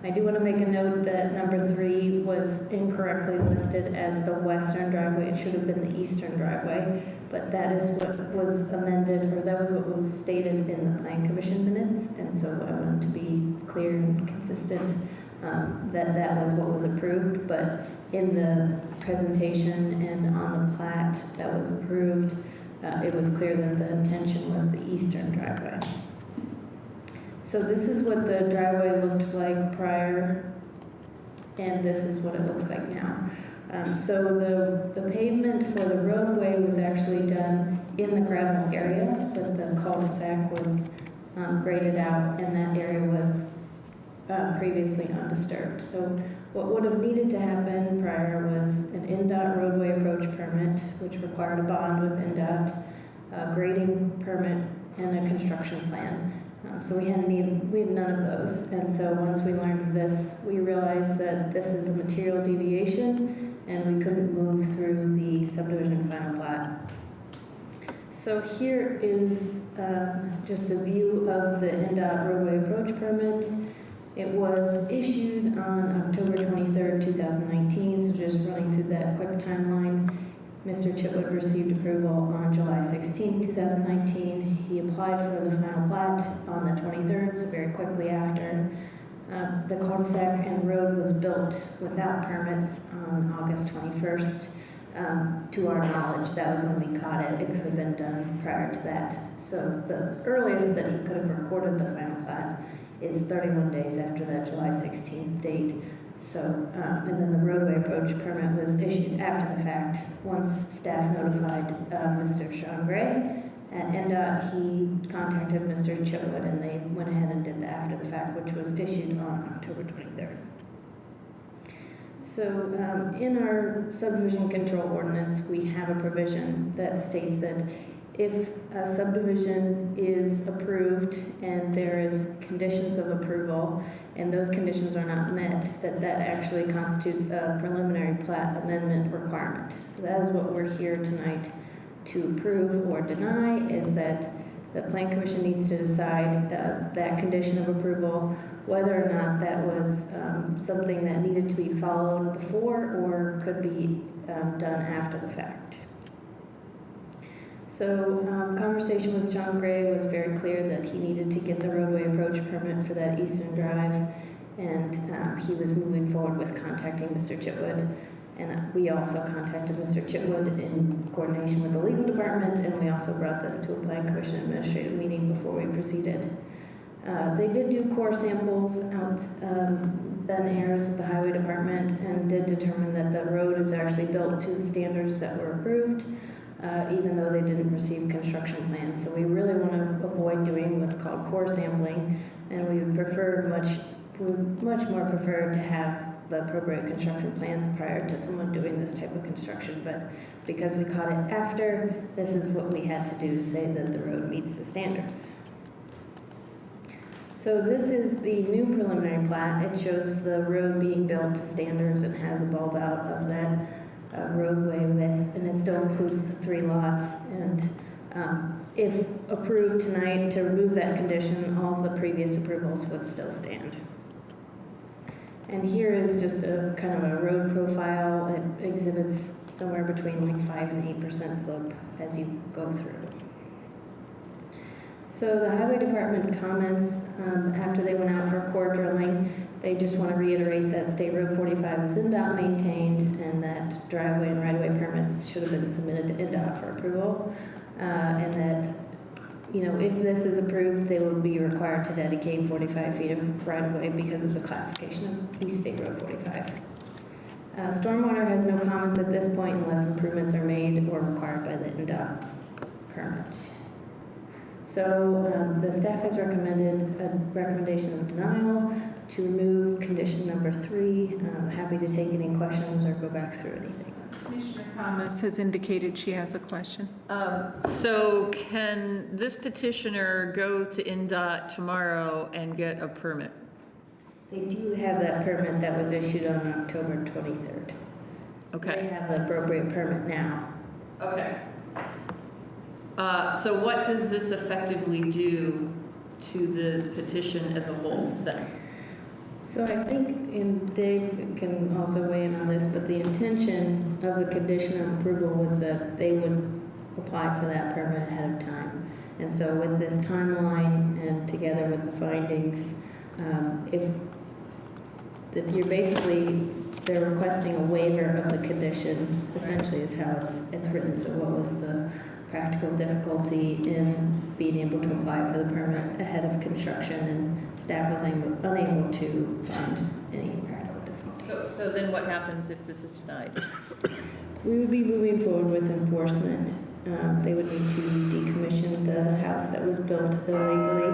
I do want to make a note that number 3 was incorrectly listed as the western driveway. It should have been the eastern driveway, but that is what was amended, or that was what was stated in the Plan Commission minutes, and so I wanted to be clear and consistent that that was what was approved, but in the presentation and on the plat that was approved, it was clear that the intention was the eastern driveway. So this is what the driveway looked like prior, and this is what it looks like now. So the pavement for the roadway was actually done in the gravel area, but the cul-de-sac was graded out, and that area was previously undisturbed. So what would have needed to happen prior was an NDOT roadway approach permit, which required a bond with NDOT, a grading permit, and a construction plan. So we had none of those. And so once we learned of this, we realized that this is a material deviation, and we couldn't move through the subdivision final plat. So here is just a view of the NDOT roadway approach permit. It was issued on October 23rd, 2019, so just running through that quick timeline. Mr. Chitwood received approval on July 16, 2019. He applied for the final plat on the 23rd, so very quickly after. The cul-de-sac and road was built without permits on August 21st. To our knowledge, that was when we caught it. It could have been done prior to that. So the earliest that he could have recorded the final plat is 31 days after that July 16th date. So, and then the roadway approach permit was issued after the fact. Once staff notified Mr. Sean Gray at NDOT, he contacted Mr. Chitwood, and they went ahead and did the after the fact, which was issued on October 23rd. So in our subdivision control ordinance, we have a provision that states that if a subdivision is approved and there is conditions of approval and those conditions are not met, that actually constitutes a preliminary plat amendment requirement. So that is what we're here tonight to approve or deny, is that the Plan Commission needs to decide that condition of approval, whether or not that was something that needed to be followed before or could be done after the fact. So conversation with John Gray was very clear that he needed to get the roadway approach permit for that eastern drive, and he was moving forward with contacting Mr. Chitwood. And we also contacted Mr. Chitwood in coordination with the legal department, and we also brought this to a Plan Commission administrative meeting before we proceeded. They did do core samples out Ben Ayers at the highway department and did determine that the road is actually built to the standards that were approved, even though they didn't receive construction plans. So we really want to avoid doing what's called core sampling, and we would much more prefer to have the appropriate construction plans prior to someone doing this type of construction. But because we caught it after, this is what we had to do to say that the road meets the standards. So this is the new preliminary plat. It shows the road being built to standards and has a bulb out of that roadway width, and it still includes the 3 lots. And if approved tonight to remove that condition, all of the previous approvals would still stand. And here is just a kind of a road profile. It exhibits somewhere between like 5 and 8% slope as you go through. So the highway department comments after they went out for core drilling, they just want to reiterate that State Road 45 is NDOT maintained and that driveway and right-of-way permits should have been submitted to NDOT for approval, and that, you know, if this is approved, they will be required to dedicate 45 feet of right-of-way because of the classification of East State Road 45. Stormwater has no comments at this point unless improvements are made or required by the NDOT permit. So the staff has recommended a recommendation of denial to remove condition number 3. I'm happy to take any questions or go back through anything. Commissioner Thomas has indicated she has a question. So can this petitioner go to NDOT tomorrow and get a permit? They do have that permit that was issued on October 23rd. Okay. So they have the appropriate permit now. Okay. So what does this effectively do to the petition as a whole then? So I think, and Dave can also weigh in on this, but the intention of the condition of approval was that they would apply for that permit ahead of time. And so with this timeline and together with the findings, if you're basically, they're requesting a waiver of the condition, essentially is how it's written. So what was the practical difficulty in being able to apply for the permit ahead of construction, and staff was unable to find any practical difficulty. So then what happens if this is denied? We would be moving forward with enforcement. They would need to decommission the house that was built illegally.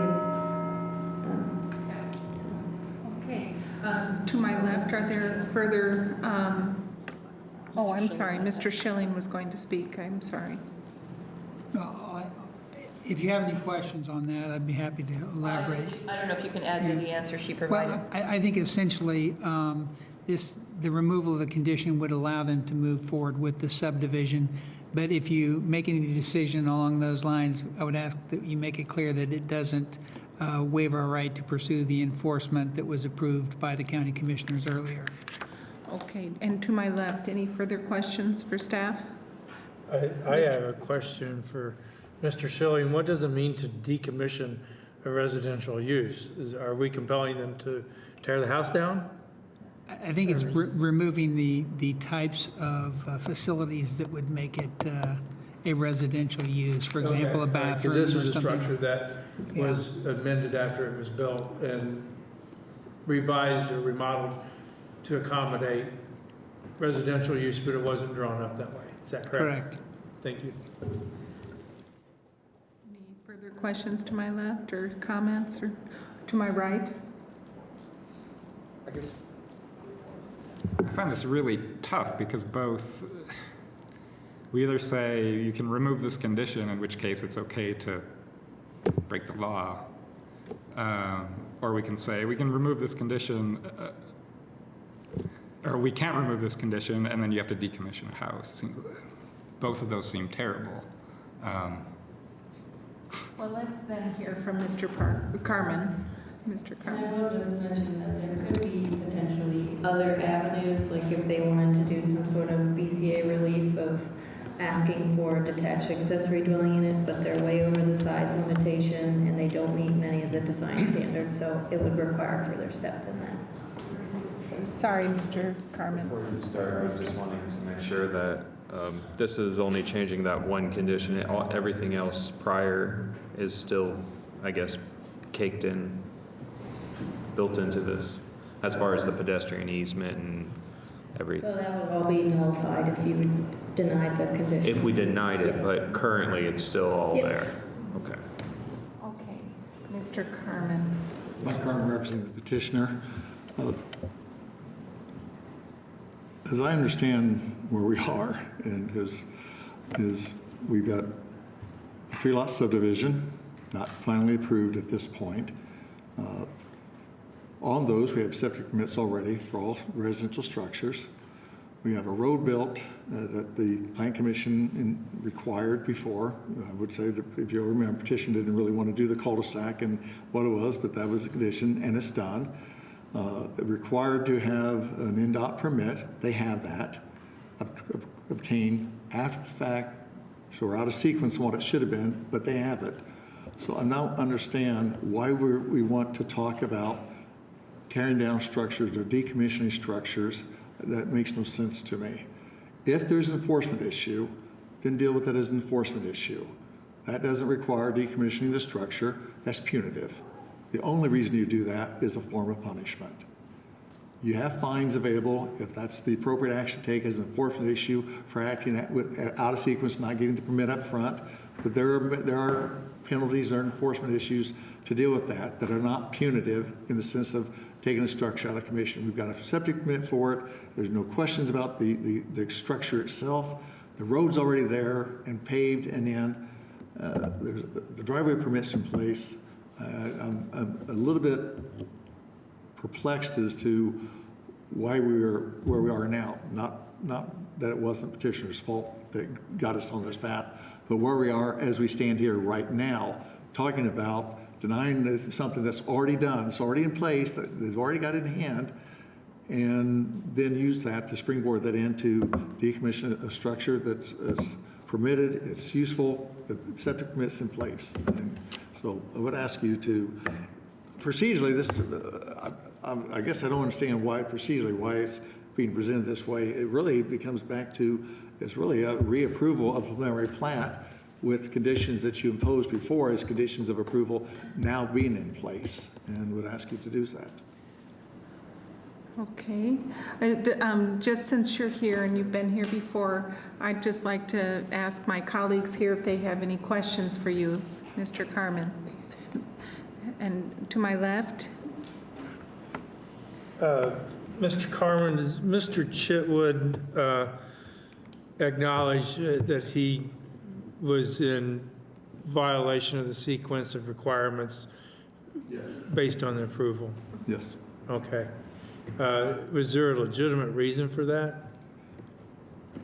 Okay. To my left, are there further, oh, I'm sorry, Mr. Schilling was going to speak. I'm sorry. If you have any questions on that, I'd be happy to elaborate. I don't know if you can add to the answer she provided. Well, I think essentially the removal of the condition would allow them to move forward with the subdivision. But if you make any decision along those lines, I would ask that you make it clear that it doesn't waive our right to pursue the enforcement that was approved by the county commissioners earlier. Okay, and to my left, any further questions for staff? I have a question for Mr. Schilling. What does it mean to decommission a residential use? Are we compelling them to tear the house down? I think it's removing the types of facilities that would make it a residential use. For example, a bathroom or something. Because this is a structure that was amended after it was built and revised or remodeled to accommodate residential use, but it wasn't drawn up that way. Is that correct? Correct. Thank you. Any further questions to my left or comments or to my right? I find this really tough because we either say you can remove this condition, in which case it's okay to break the law, or we can say we can remove this condition, or we can't remove this condition, and then you have to decommission a house. Both of those seem terrible. Well, let's then hear from Mr. Carmen. Mr. And I Carmen. will just mention that there could be potentially other avenues, like if they wanted to do some sort of BCA relief of asking for a detached accessory dwelling unit, but they're way over the size limitation and they don't meet many of the design standards, so it would require further step than that. Sorry, Mr. Carmen. Before you start, I was just wanting to make sure that this is only changing that one condition. Everything else prior is still, I guess, caked in, built into this, as far as the pedestrian easement and everything. So that would all be nullified if you denied the condition. If we denied it, Yep. but currently it's still all Yep. there. Okay. Okay, Mr. Carmen. Mike Carmen, representing the petitioner. As I understand where we are, and is we've got a 3-lot subdivision, not finally approved at this point. On those, we have septic permits already for all residential structures. We have a road built that the Plan Commission required before. I would say that if you remember, petition didn't really want to do the cul-de-sac and what it was, but that was a condition, and it's done. Required to have an NDOT permit. They have that. Obtained after the fact, so we're out of sequence on what it should have been, but they have it. So I now understand why we want to talk about tearing down structures or decommissioning structures. That makes no sense to me. If there's an enforcement issue, then deal with it as an enforcement issue. That doesn't require decommissioning the structure. That's punitive. The only reason you do that is a form of punishment. You have fines available if that's the appropriate action to take as an enforcement issue for acting out of sequence, not getting the permit up front. But there are penalties, there are enforcement issues to deal with that are not punitive in the sense of taking a structure out of commission. We've got a septic permit for it. There's no questions about the structure itself. The road's already there and paved and in. There's the driveway permit's in place. I'm a little bit perplexed as to why we are where we are now. Not that it wasn't petitioner's fault that got us on this path, but where we are as we stand here right now, talking about denying something that's already done, it's already in place, that they've already got it in hand, and then use that to springboard that into decommission a structure that's permitted, it's useful, the septic permit's in place. And so I would ask you to, procedurally, this, I guess I don't understand why it's being presented this way. It really becomes back to, it's really a reapproval of preliminary plat with conditions that you imposed before as conditions of approval now being in place, and would ask you to do that. Okay. Just since you're here and you've been here before, I'd just like to ask my colleagues here if they have any questions for you, Mr. Carmen. And to my left. Mr. Carmen, does Mr. Chitwood acknowledge that he was in violation of the sequence of requirements based on the approval? Yes. Okay. Was there a legitimate reason for that?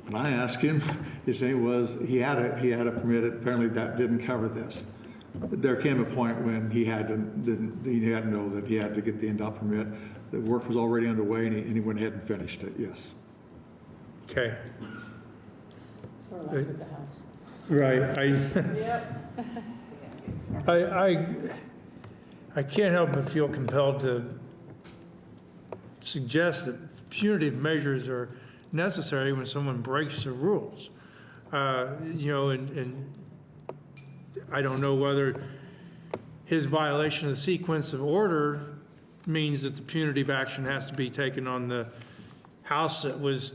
When I asked him, his name was, he had a permit, apparently that didn't cover this. There came a point when he had to know that he had to get the NDOT permit. The work was already underway and he went ahead and finished it, yes. Okay. Sort of like with the house. Right. I can't help but feel compelled to suggest that punitive measures are necessary when someone breaks the rules. And I don't know whether his violation of the sequence of order means that the punitive action has to be taken on the house that was,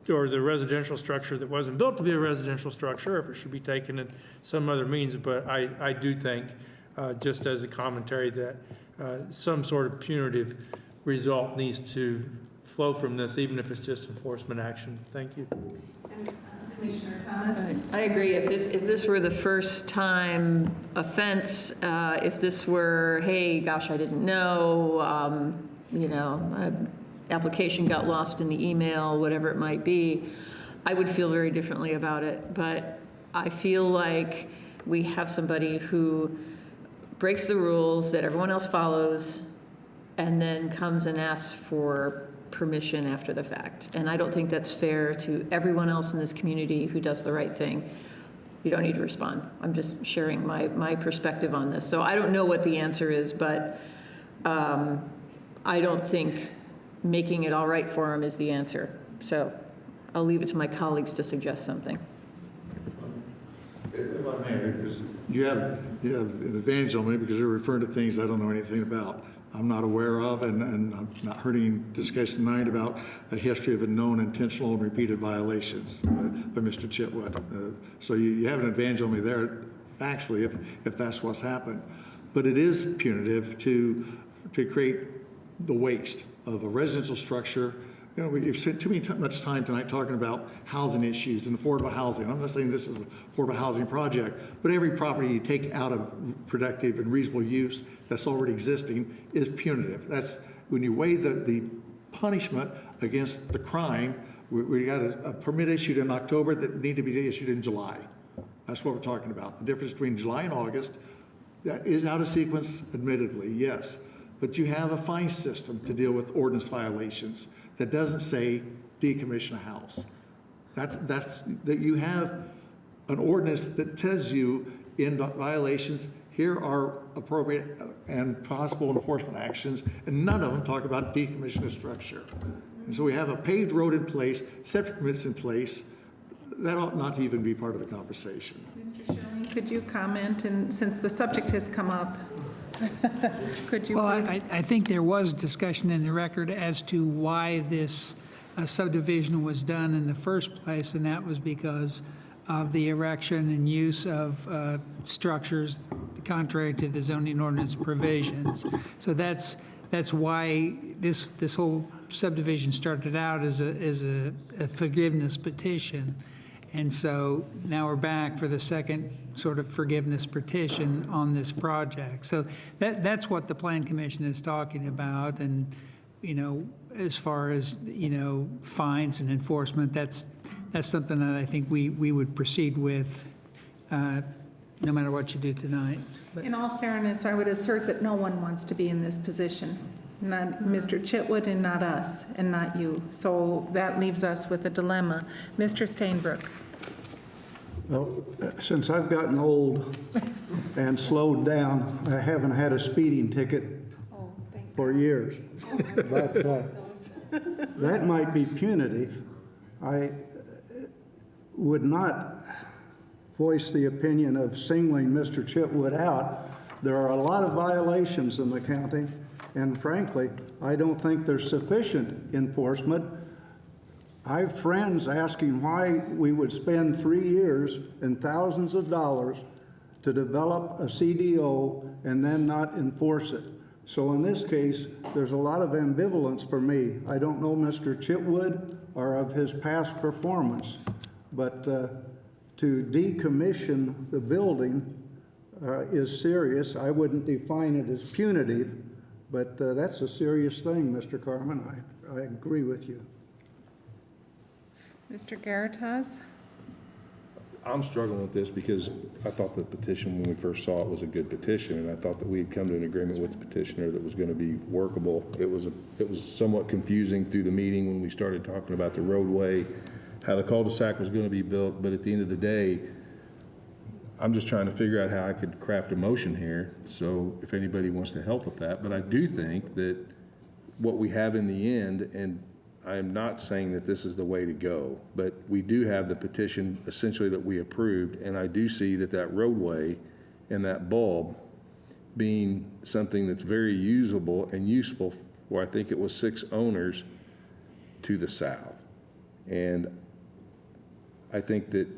or the residential structure that wasn't built to be a residential structure, if it should be taken in some other means. But I do think, just as a commentary, that some sort of punitive result needs to flow from this, even if it's just enforcement action. Thank you. Commissioner Thomas? I agree. If this were the first time offense, if this were, hey, gosh, I didn't know, application got lost in the email, whatever it might be, I would feel very differently about it. But I feel like we have somebody who breaks the rules that everyone else follows and then comes and asks for permission after the fact. And I don't think that's fair to everyone else in this community who does the right thing. You don't need to respond. I'm just sharing my perspective on this. So I don't know what the answer is, but I don't think making it all right for him is the answer. So I'll leave it to my colleagues to suggest something. You have an advantage on me because you're referring to things I don't know anything about. I'm not aware of, and I'm not heard any discussion tonight about a history of known intentional and repeated violations by Mr. Chitwood. So you have an advantage on me there, factually, if that's what's happened. But it is punitive to create the waste of a residential structure. You know, we've spent much time tonight talking about housing issues and affordable housing. I'm not saying this is an affordable housing project, but every property you take out of productive and reasonable use that's already existing is punitive. That's when you weigh the punishment against the crime. We got a permit issued in October that need to be issued in July. That's what we're talking about. The difference between July and August, that is out of sequence, admittedly, yes. But you have a fine system to deal with ordinance violations that doesn't say decommission a house. That you have an ordinance that tells you in violations, here are appropriate and possible enforcement actions, and none of them talk about decommission a structure. And so we have a paved road in place, septic permits in place. That ought not to even be part of the conversation. Mr. Schilling, could you comment, and since the subject has come up, could you Well, please? I think there was discussion in the record as to why this subdivision was done in the first place, and that was because of the erection and use of structures contrary to the zoning ordinance provisions. So that's why this whole subdivision started out as a forgiveness petition. And so now we're back for the second sort of forgiveness petition on this project. So that's what the Plan Commission is talking about. And, you know, as far as, you know, fines and enforcement, that's something that I think we would proceed with no matter what you do tonight. But In all fairness, I would assert that no one wants to be in this position. Not Mr. Chitwood and not us and not you. So that leaves us with a dilemma. Mr. Stainbrook. Well, since I've gotten old and slowed down, I haven't had a speeding ticket for years. But that might be punitive. I would not voice the opinion of singling Mr. Chitwood out. There are a lot of violations in the county, and frankly, I don't think there's sufficient enforcement. I have friends asking why we would spend 3 years and thousands of dollars to develop a CDO and then not enforce it. So in this case, there's a lot of ambivalence for me. I don't know Mr. Chitwood or of his past performance, but to decommission the building is serious. I wouldn't define it as punitive, but that's a serious thing, Mr. Carmen. I agree with you. Mr. Garitas? I'm struggling with this because I thought the petition, when we first saw it, was a good petition, and I thought that we had come to an agreement with the petitioner that was going to be workable. It was somewhat confusing through the meeting when we started talking about the roadway, how the cul-de-sac was going to be built, but at the end of the day, I'm just trying to figure out how I could craft a motion here, so if anybody wants to help with that. But I do think that what we have in the end, and I am not saying that this is the way to go, but we do have the petition essentially that we approved, and I do see that roadway and that bulb being something that's very usable and useful for, I think it was 6 owners to the south. And I think that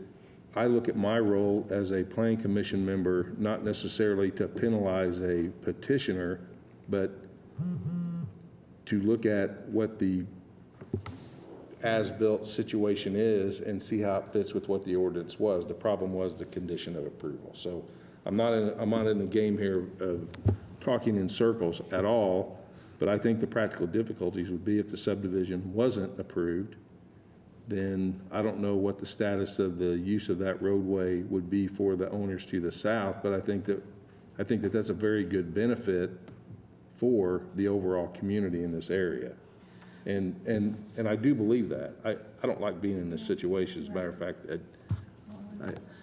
I look at my role as a planning commission member, not necessarily to penalize a petitioner, but to look at what the as-built situation is and see how it fits with what the ordinance was. The problem was the condition of approval. So I'm not in the game here of talking in circles at all, but I think the practical difficulties would be if the subdivision wasn't approved, then I don't know what the status of the use of that roadway would be for the owners to the south, but I think that that's a very good benefit for the overall community in this area. And I do believe that. I don't like being in this situation. As a matter of fact,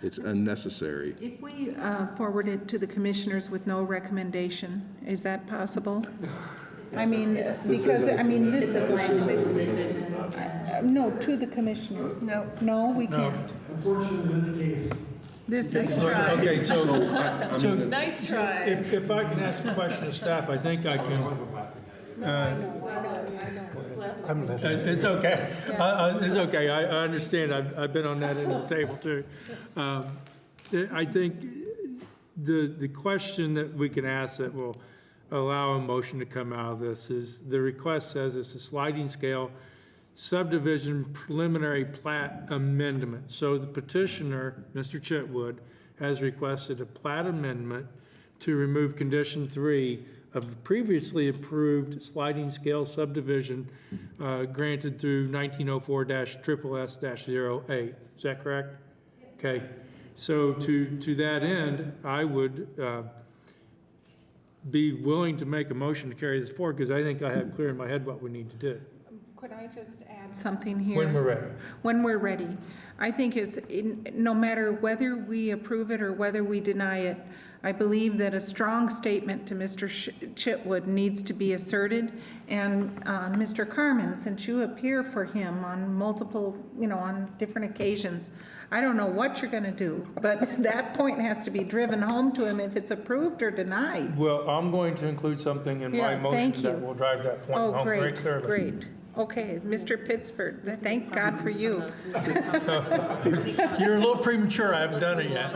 it's unnecessary. If we forward it to the commissioners with no recommendation, is that possible? I mean, because, I mean, this. It's a plan commission decision. No, to the commissioners. No. No, we can't. Unfortunately, in this case. This is. Okay, so. Nice try. If I can ask a question of staff, I think I can. It's okay. It's okay. I understand. I've been on that end of the table too. I think the question that we can ask that will allow a motion to come out of this is, the request says it's a sliding scale subdivision preliminary plat amendment. So the petitioner, Mr. Chitwood, has requested a plat amendment to remove condition 3 of the previously approved sliding scale subdivision granted through 1904-SSS-08. Is that correct? Okay. So to that end, I would be willing to make a motion to carry this forward, because I think I have clear in my head what we need to do. Could I just add something here? When we're ready. When we're ready. I think it's, no matter whether we approve it or whether we deny it, I believe that a strong statement to Mr. Chitwood needs to be asserted. And Mr. Carmen, since you appear for him on multiple, on different occasions, I don't know what you're going to do, but that point has to be driven home to him if it's approved or denied. Well, I'm going to include something in my motion that will drive that point home very clearly. Great. Okay, Mr. Pittsford, thank God for you. You're a little premature, I haven't done it yet.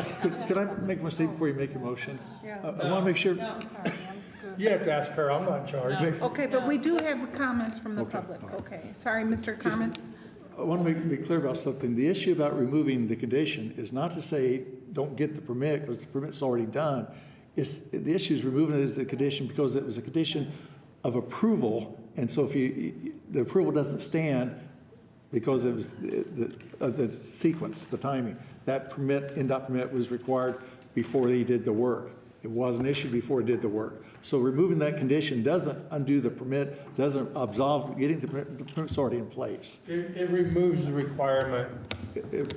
Could I make a mistake before you make your motion? Yeah. I want to make sure. No, sorry, I'm screwed. You have to ask her, I'm not in charge. Okay, but we do have comments from the public. Okay, sorry, Mr. Carmen. I want to be clear about something. The issue about removing the condition is not to say don't get the permit because the permit's already done. The issue is removing it as a condition because it was a condition of approval. And so if the approval doesn't stand because it was the sequence, the timing, that permit, NDOT permit was required before he did the work. It wasn't issued before he did the work. So removing that condition doesn't undo the permit, doesn't absolve getting the permit. The permit's already in place. It removes the requirement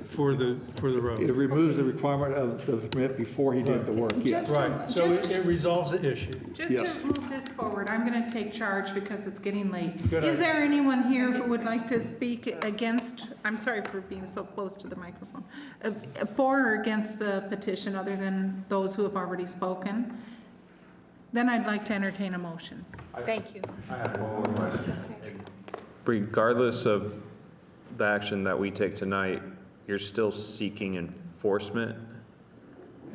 for the road. It removes the requirement of the permit before he did the work, yes. Right, so it resolves the issue. Just to move this forward, I'm going to take charge because it's getting late. Good Is idea. there anyone here who would like to speak against, I'm sorry for being so close to the microphone, for or against the petition other than those who have already spoken? Then I'd like to entertain a motion. Thank you. I have one more question. Regardless of the action that we take tonight, you're still seeking enforcement?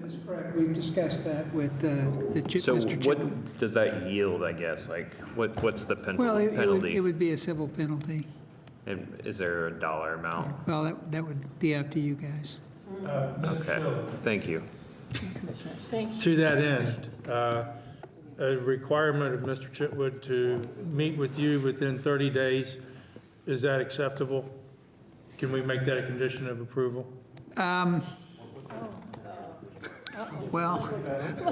That's correct. We've discussed that with So Mr. Chitwood. what does that yield, I guess? Like, what's the Well, penalty? it would be a civil penalty. And is there a dollar amount? Well, that would be up to you guys. Okay, thank you. Thank you. To that end, a requirement of Mr. Chitwood to meet with you within 30 days, is that acceptable? Can we make that a condition of approval? Well, I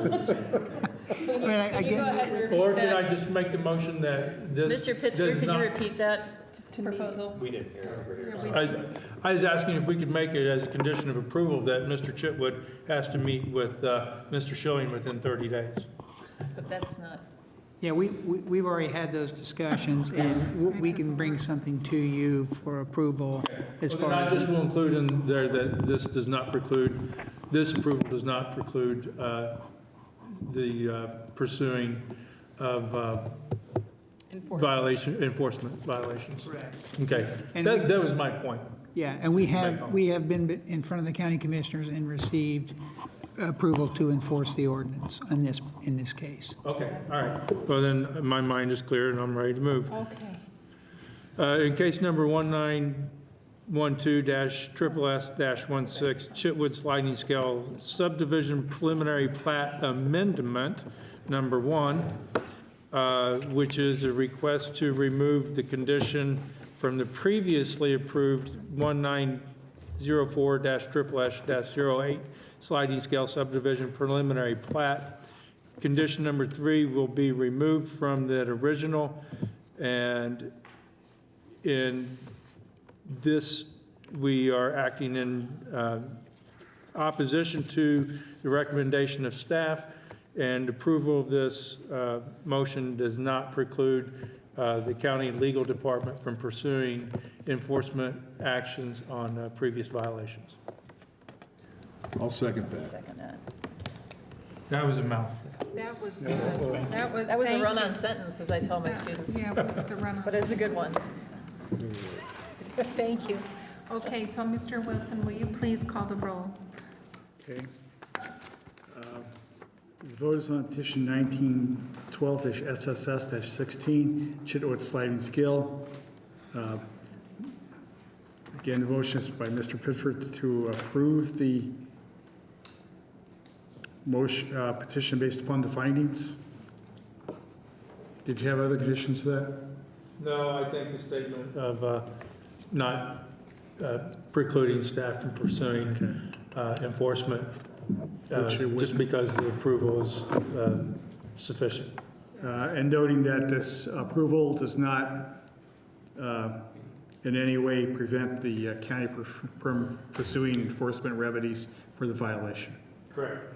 mean, I get. Or can I just make the motion that this Mr. Pittsburgh, does can you not? repeat that proposal? We didn't hear. I was asking if we could make it as a condition of approval that Mr. Chitwood has to meet with Mr. Schilling within 30 days. But that's not. Yeah, we've already had those discussions, and we can bring something to you for approval as Well, far then I as. just will include in there that this does not preclude, this approval does not preclude the pursuing of enforcement violations. Correct. Okay, And that was my point. Yeah, and we have been in front of the county commissioners and received approval to enforce the ordinance in this case. Okay, all right. Well, then my mind is clear and I'm ready to move. Okay. In case number 1912-SSS-16, Chitwood Sliding Scale Subdivision Preliminary Plat Amendment, number 1, which is a request to remove the condition from the previously approved 1904-SSS-08 Sliding Scale Subdivision Preliminary Plat. Condition number 3 will be removed from that original, and in this, we are acting in opposition to the recommendation of staff, and approval of this motion does not preclude the county legal department from pursuing enforcement actions on previous violations. I'll second that. Second that. That was a mouthful. That was good. That was That was a thank run-on you. sentence, as I tell my students. Yeah, it's a run-on. But it's a good one. Thank you. Okay, so Mr. Wilson, will you please call the roll? Okay. The vote is on petition 1912-SSS-16, Chitwood Sliding Scale. Again, the motion is by Mr. Pittsford to approve the motion, petition based upon the findings. Did you have other conditions to that? No, I think the statement of not precluding staff from pursuing enforcement, just because the approval is sufficient. And noting that this approval does not in any way prevent the county from pursuing enforcement remedies for the violation. Correct.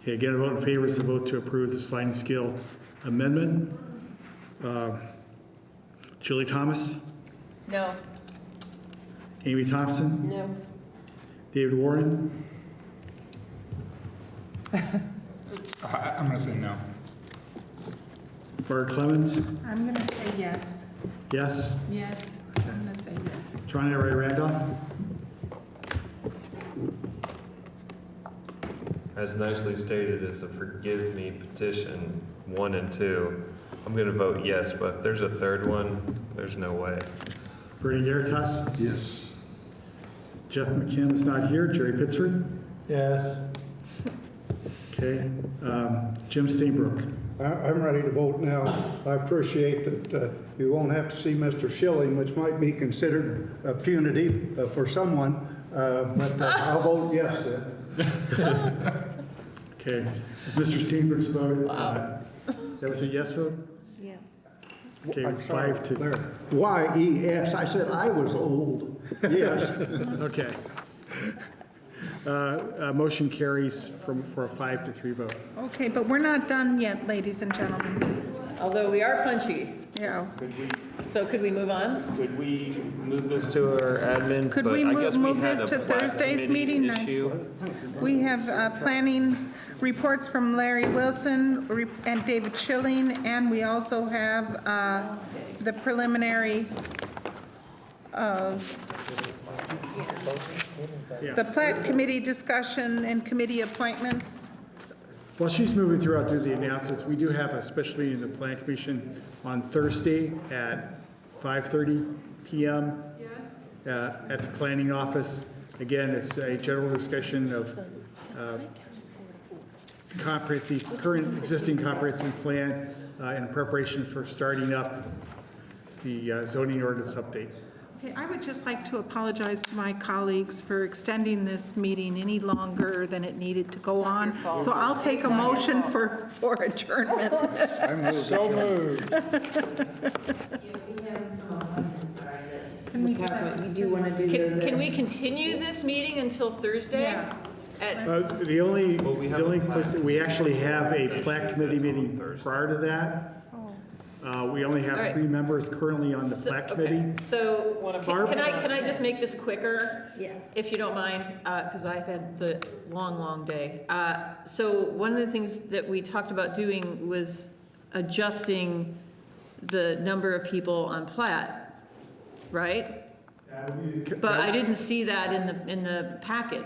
Okay, again, a vote in favor is a vote to approve the sliding scale amendment. Julie Thomas? No. Amy Thompson? No. David Warren? I'm going to say no. Mark Clemens? I'm going to say yes. Yes? Yes, I'm going to say yes. John Ray Randolph? As nicely stated, as a forgive me petition 1 and 2, I'm going to vote yes, but if there's a third one, there's no way. Bernie Garitas? Yes. Jeff McKim is not here. Jerry Pittsford? Yes. Okay. Jim Steenbrook? I'm ready to vote now. I appreciate that you won't have to see Mr. Schilling, which might be considered punitive for someone, but I'll vote yes then. Okay. Mr. Steenbrook's vote, that was a yes vote? Yeah. Okay, I'm sorry. 5-2. Y-E-S. I said I was old. Yes. Okay. Motion carries for a 5-3 vote. Okay, but we're not done yet, ladies and gentlemen. Although we are punchy. Yeah. So could we move on? Could we move this to our admin? Could But we I guess move had this a to plat Thursday's committee meeting? issue. We have planning reports from Larry Wilson and David Schilling, and we also have the preliminary the plat committee discussion and committee appointments. While she's moving through, I'll do the announcements. We do have a special meeting in the Plan Commission on Thursday at 5:30 p.m. Yes. At the planning office. Again, it's a general discussion of current existing comprehensive plan in preparation for starting up the zoning ordinance update. Okay, I would just like to apologize to my colleagues for extending this meeting any longer than it needed to go on. So I'll take a motion for adjournment. So moved. Can we Do you want to do those? Can we continue this meeting until Thursday? Yeah. The only place, we actually have a plat committee meeting prior to that. We only have All right. 3 members currently on the plat committee. So Barb? can I just make this quicker? Yeah. If you don't mind, because I've had the long day. So one of the things that we talked about doing was adjusting the number of people on Platt, right? But I didn't see that in the packet.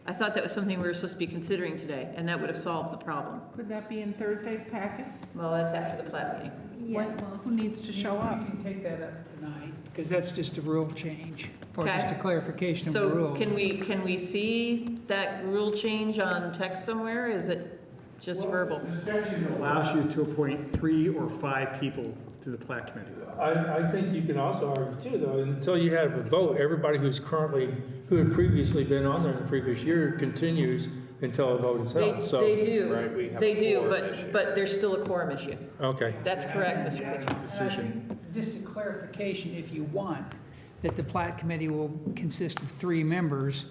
I thought that was something we were supposed to be considering today, and that would have solved the problem. Could that be in Thursday's packet? Well, that's after the Platt meeting. Well, who needs to show up? You can take that up tonight, because that's just a rule change, or Okay. just a clarification of the So rule. can we see that rule change on text somewhere? Is it just verbal? The statute allows you to appoint 3 or 5 people to the Platt Committee. I think you can also argue too, though, until you have a vote, everybody who had previously been on there in the previous year continues until a vote is held, so. They do. Right, we have They a do, quorum issue. but there's still a quorum issue. Okay. That's correct, Mr. Pitcher. Decision. Just a clarification, if you want, that the Platt Committee will consist of 3 members,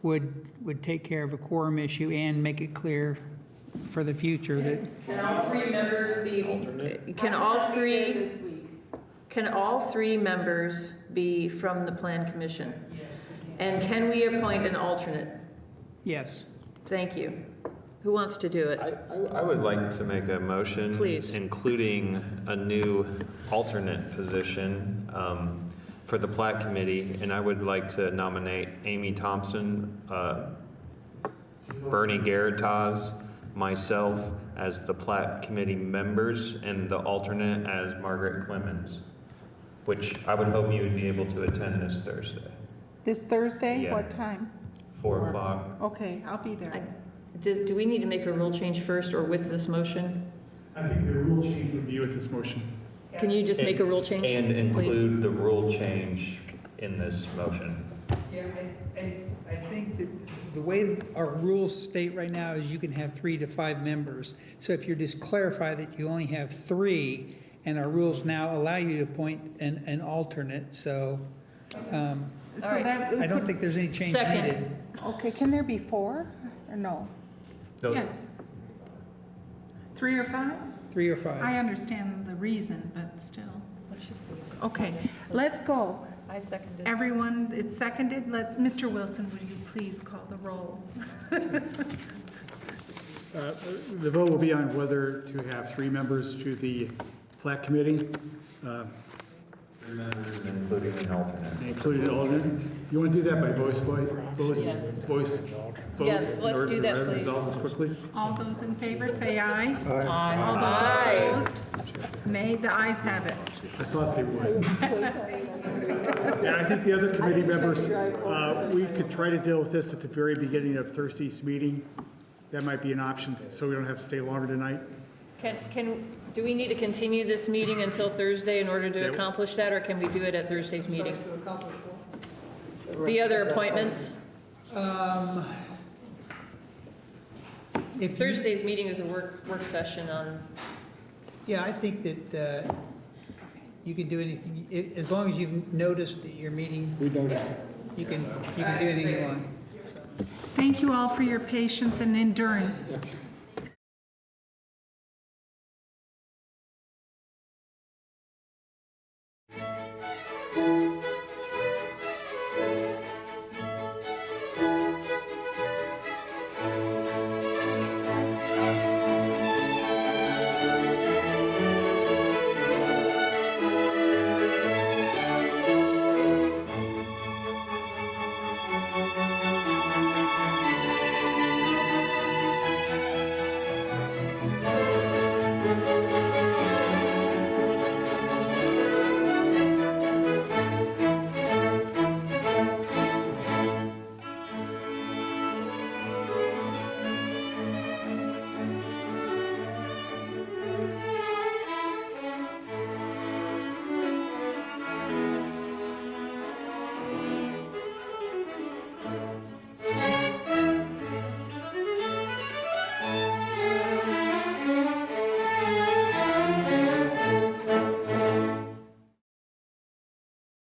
would take care of a quorum issue and make it clear for the future that Can all 3 members be, can all three members be from the Plan Commission? And can we appoint an alternate? yes. Thank you. Who wants to do it? I would like to make a motion. Please. Including a new alternate position for the Platt Committee, and I would like to nominate Amy Thompson, Bernie Garritaz, myself as the Platt Committee members, and the alternate as Margaret Clemens, which I would hope you would be able to attend this Thursday, This Thursday? Yeah. What time? 4 o'clock. Okay, I'll be there. Do we need to make a rule change first or with this motion? I think the rule change would be with this motion. Can you just make a rule change? And please? include the rule change in this motion. Yeah, I think that the way our rules state right now is you can have 3 to 5 members. So if you're just clarify that you only have 3, and our rules now allow you to appoint an alternate, so So that- I don't think there's any change Second. needed. Okay, can there be 4 or no? No. Yes. 3 or 5? 3 or 5. I understand the reason, but still. Let's just leave it. Okay, let's go. I seconded. Everyone, it's seconded. Mr. Wilson, would you please call the roll? The vote will be on whether to have 3 members to the Platt Committee, 3 members, including an alternate. including an alternate. You want to do that by voice vote? Yes, let's do that, In order to please. resolve this quickly? All those in favor, say aye. Aye. All those opposed? Nay, the ayes have it. I thought they would. And I think the other committee members, we could try to deal with this at the very beginning of Thursday's meeting. That might be an option, so we don't have to stay longer tonight. Do we need to continue this meeting until Thursday in order to Yep. accomplish that, or can we do it at Thursday's meeting? The other appointments? If you- Thursday's meeting is a work session on, Yeah, I think that you can do anything, as long as you've noticed that your meeting, We noticed. you can do anything you want. Thank you all for your patience and endurance.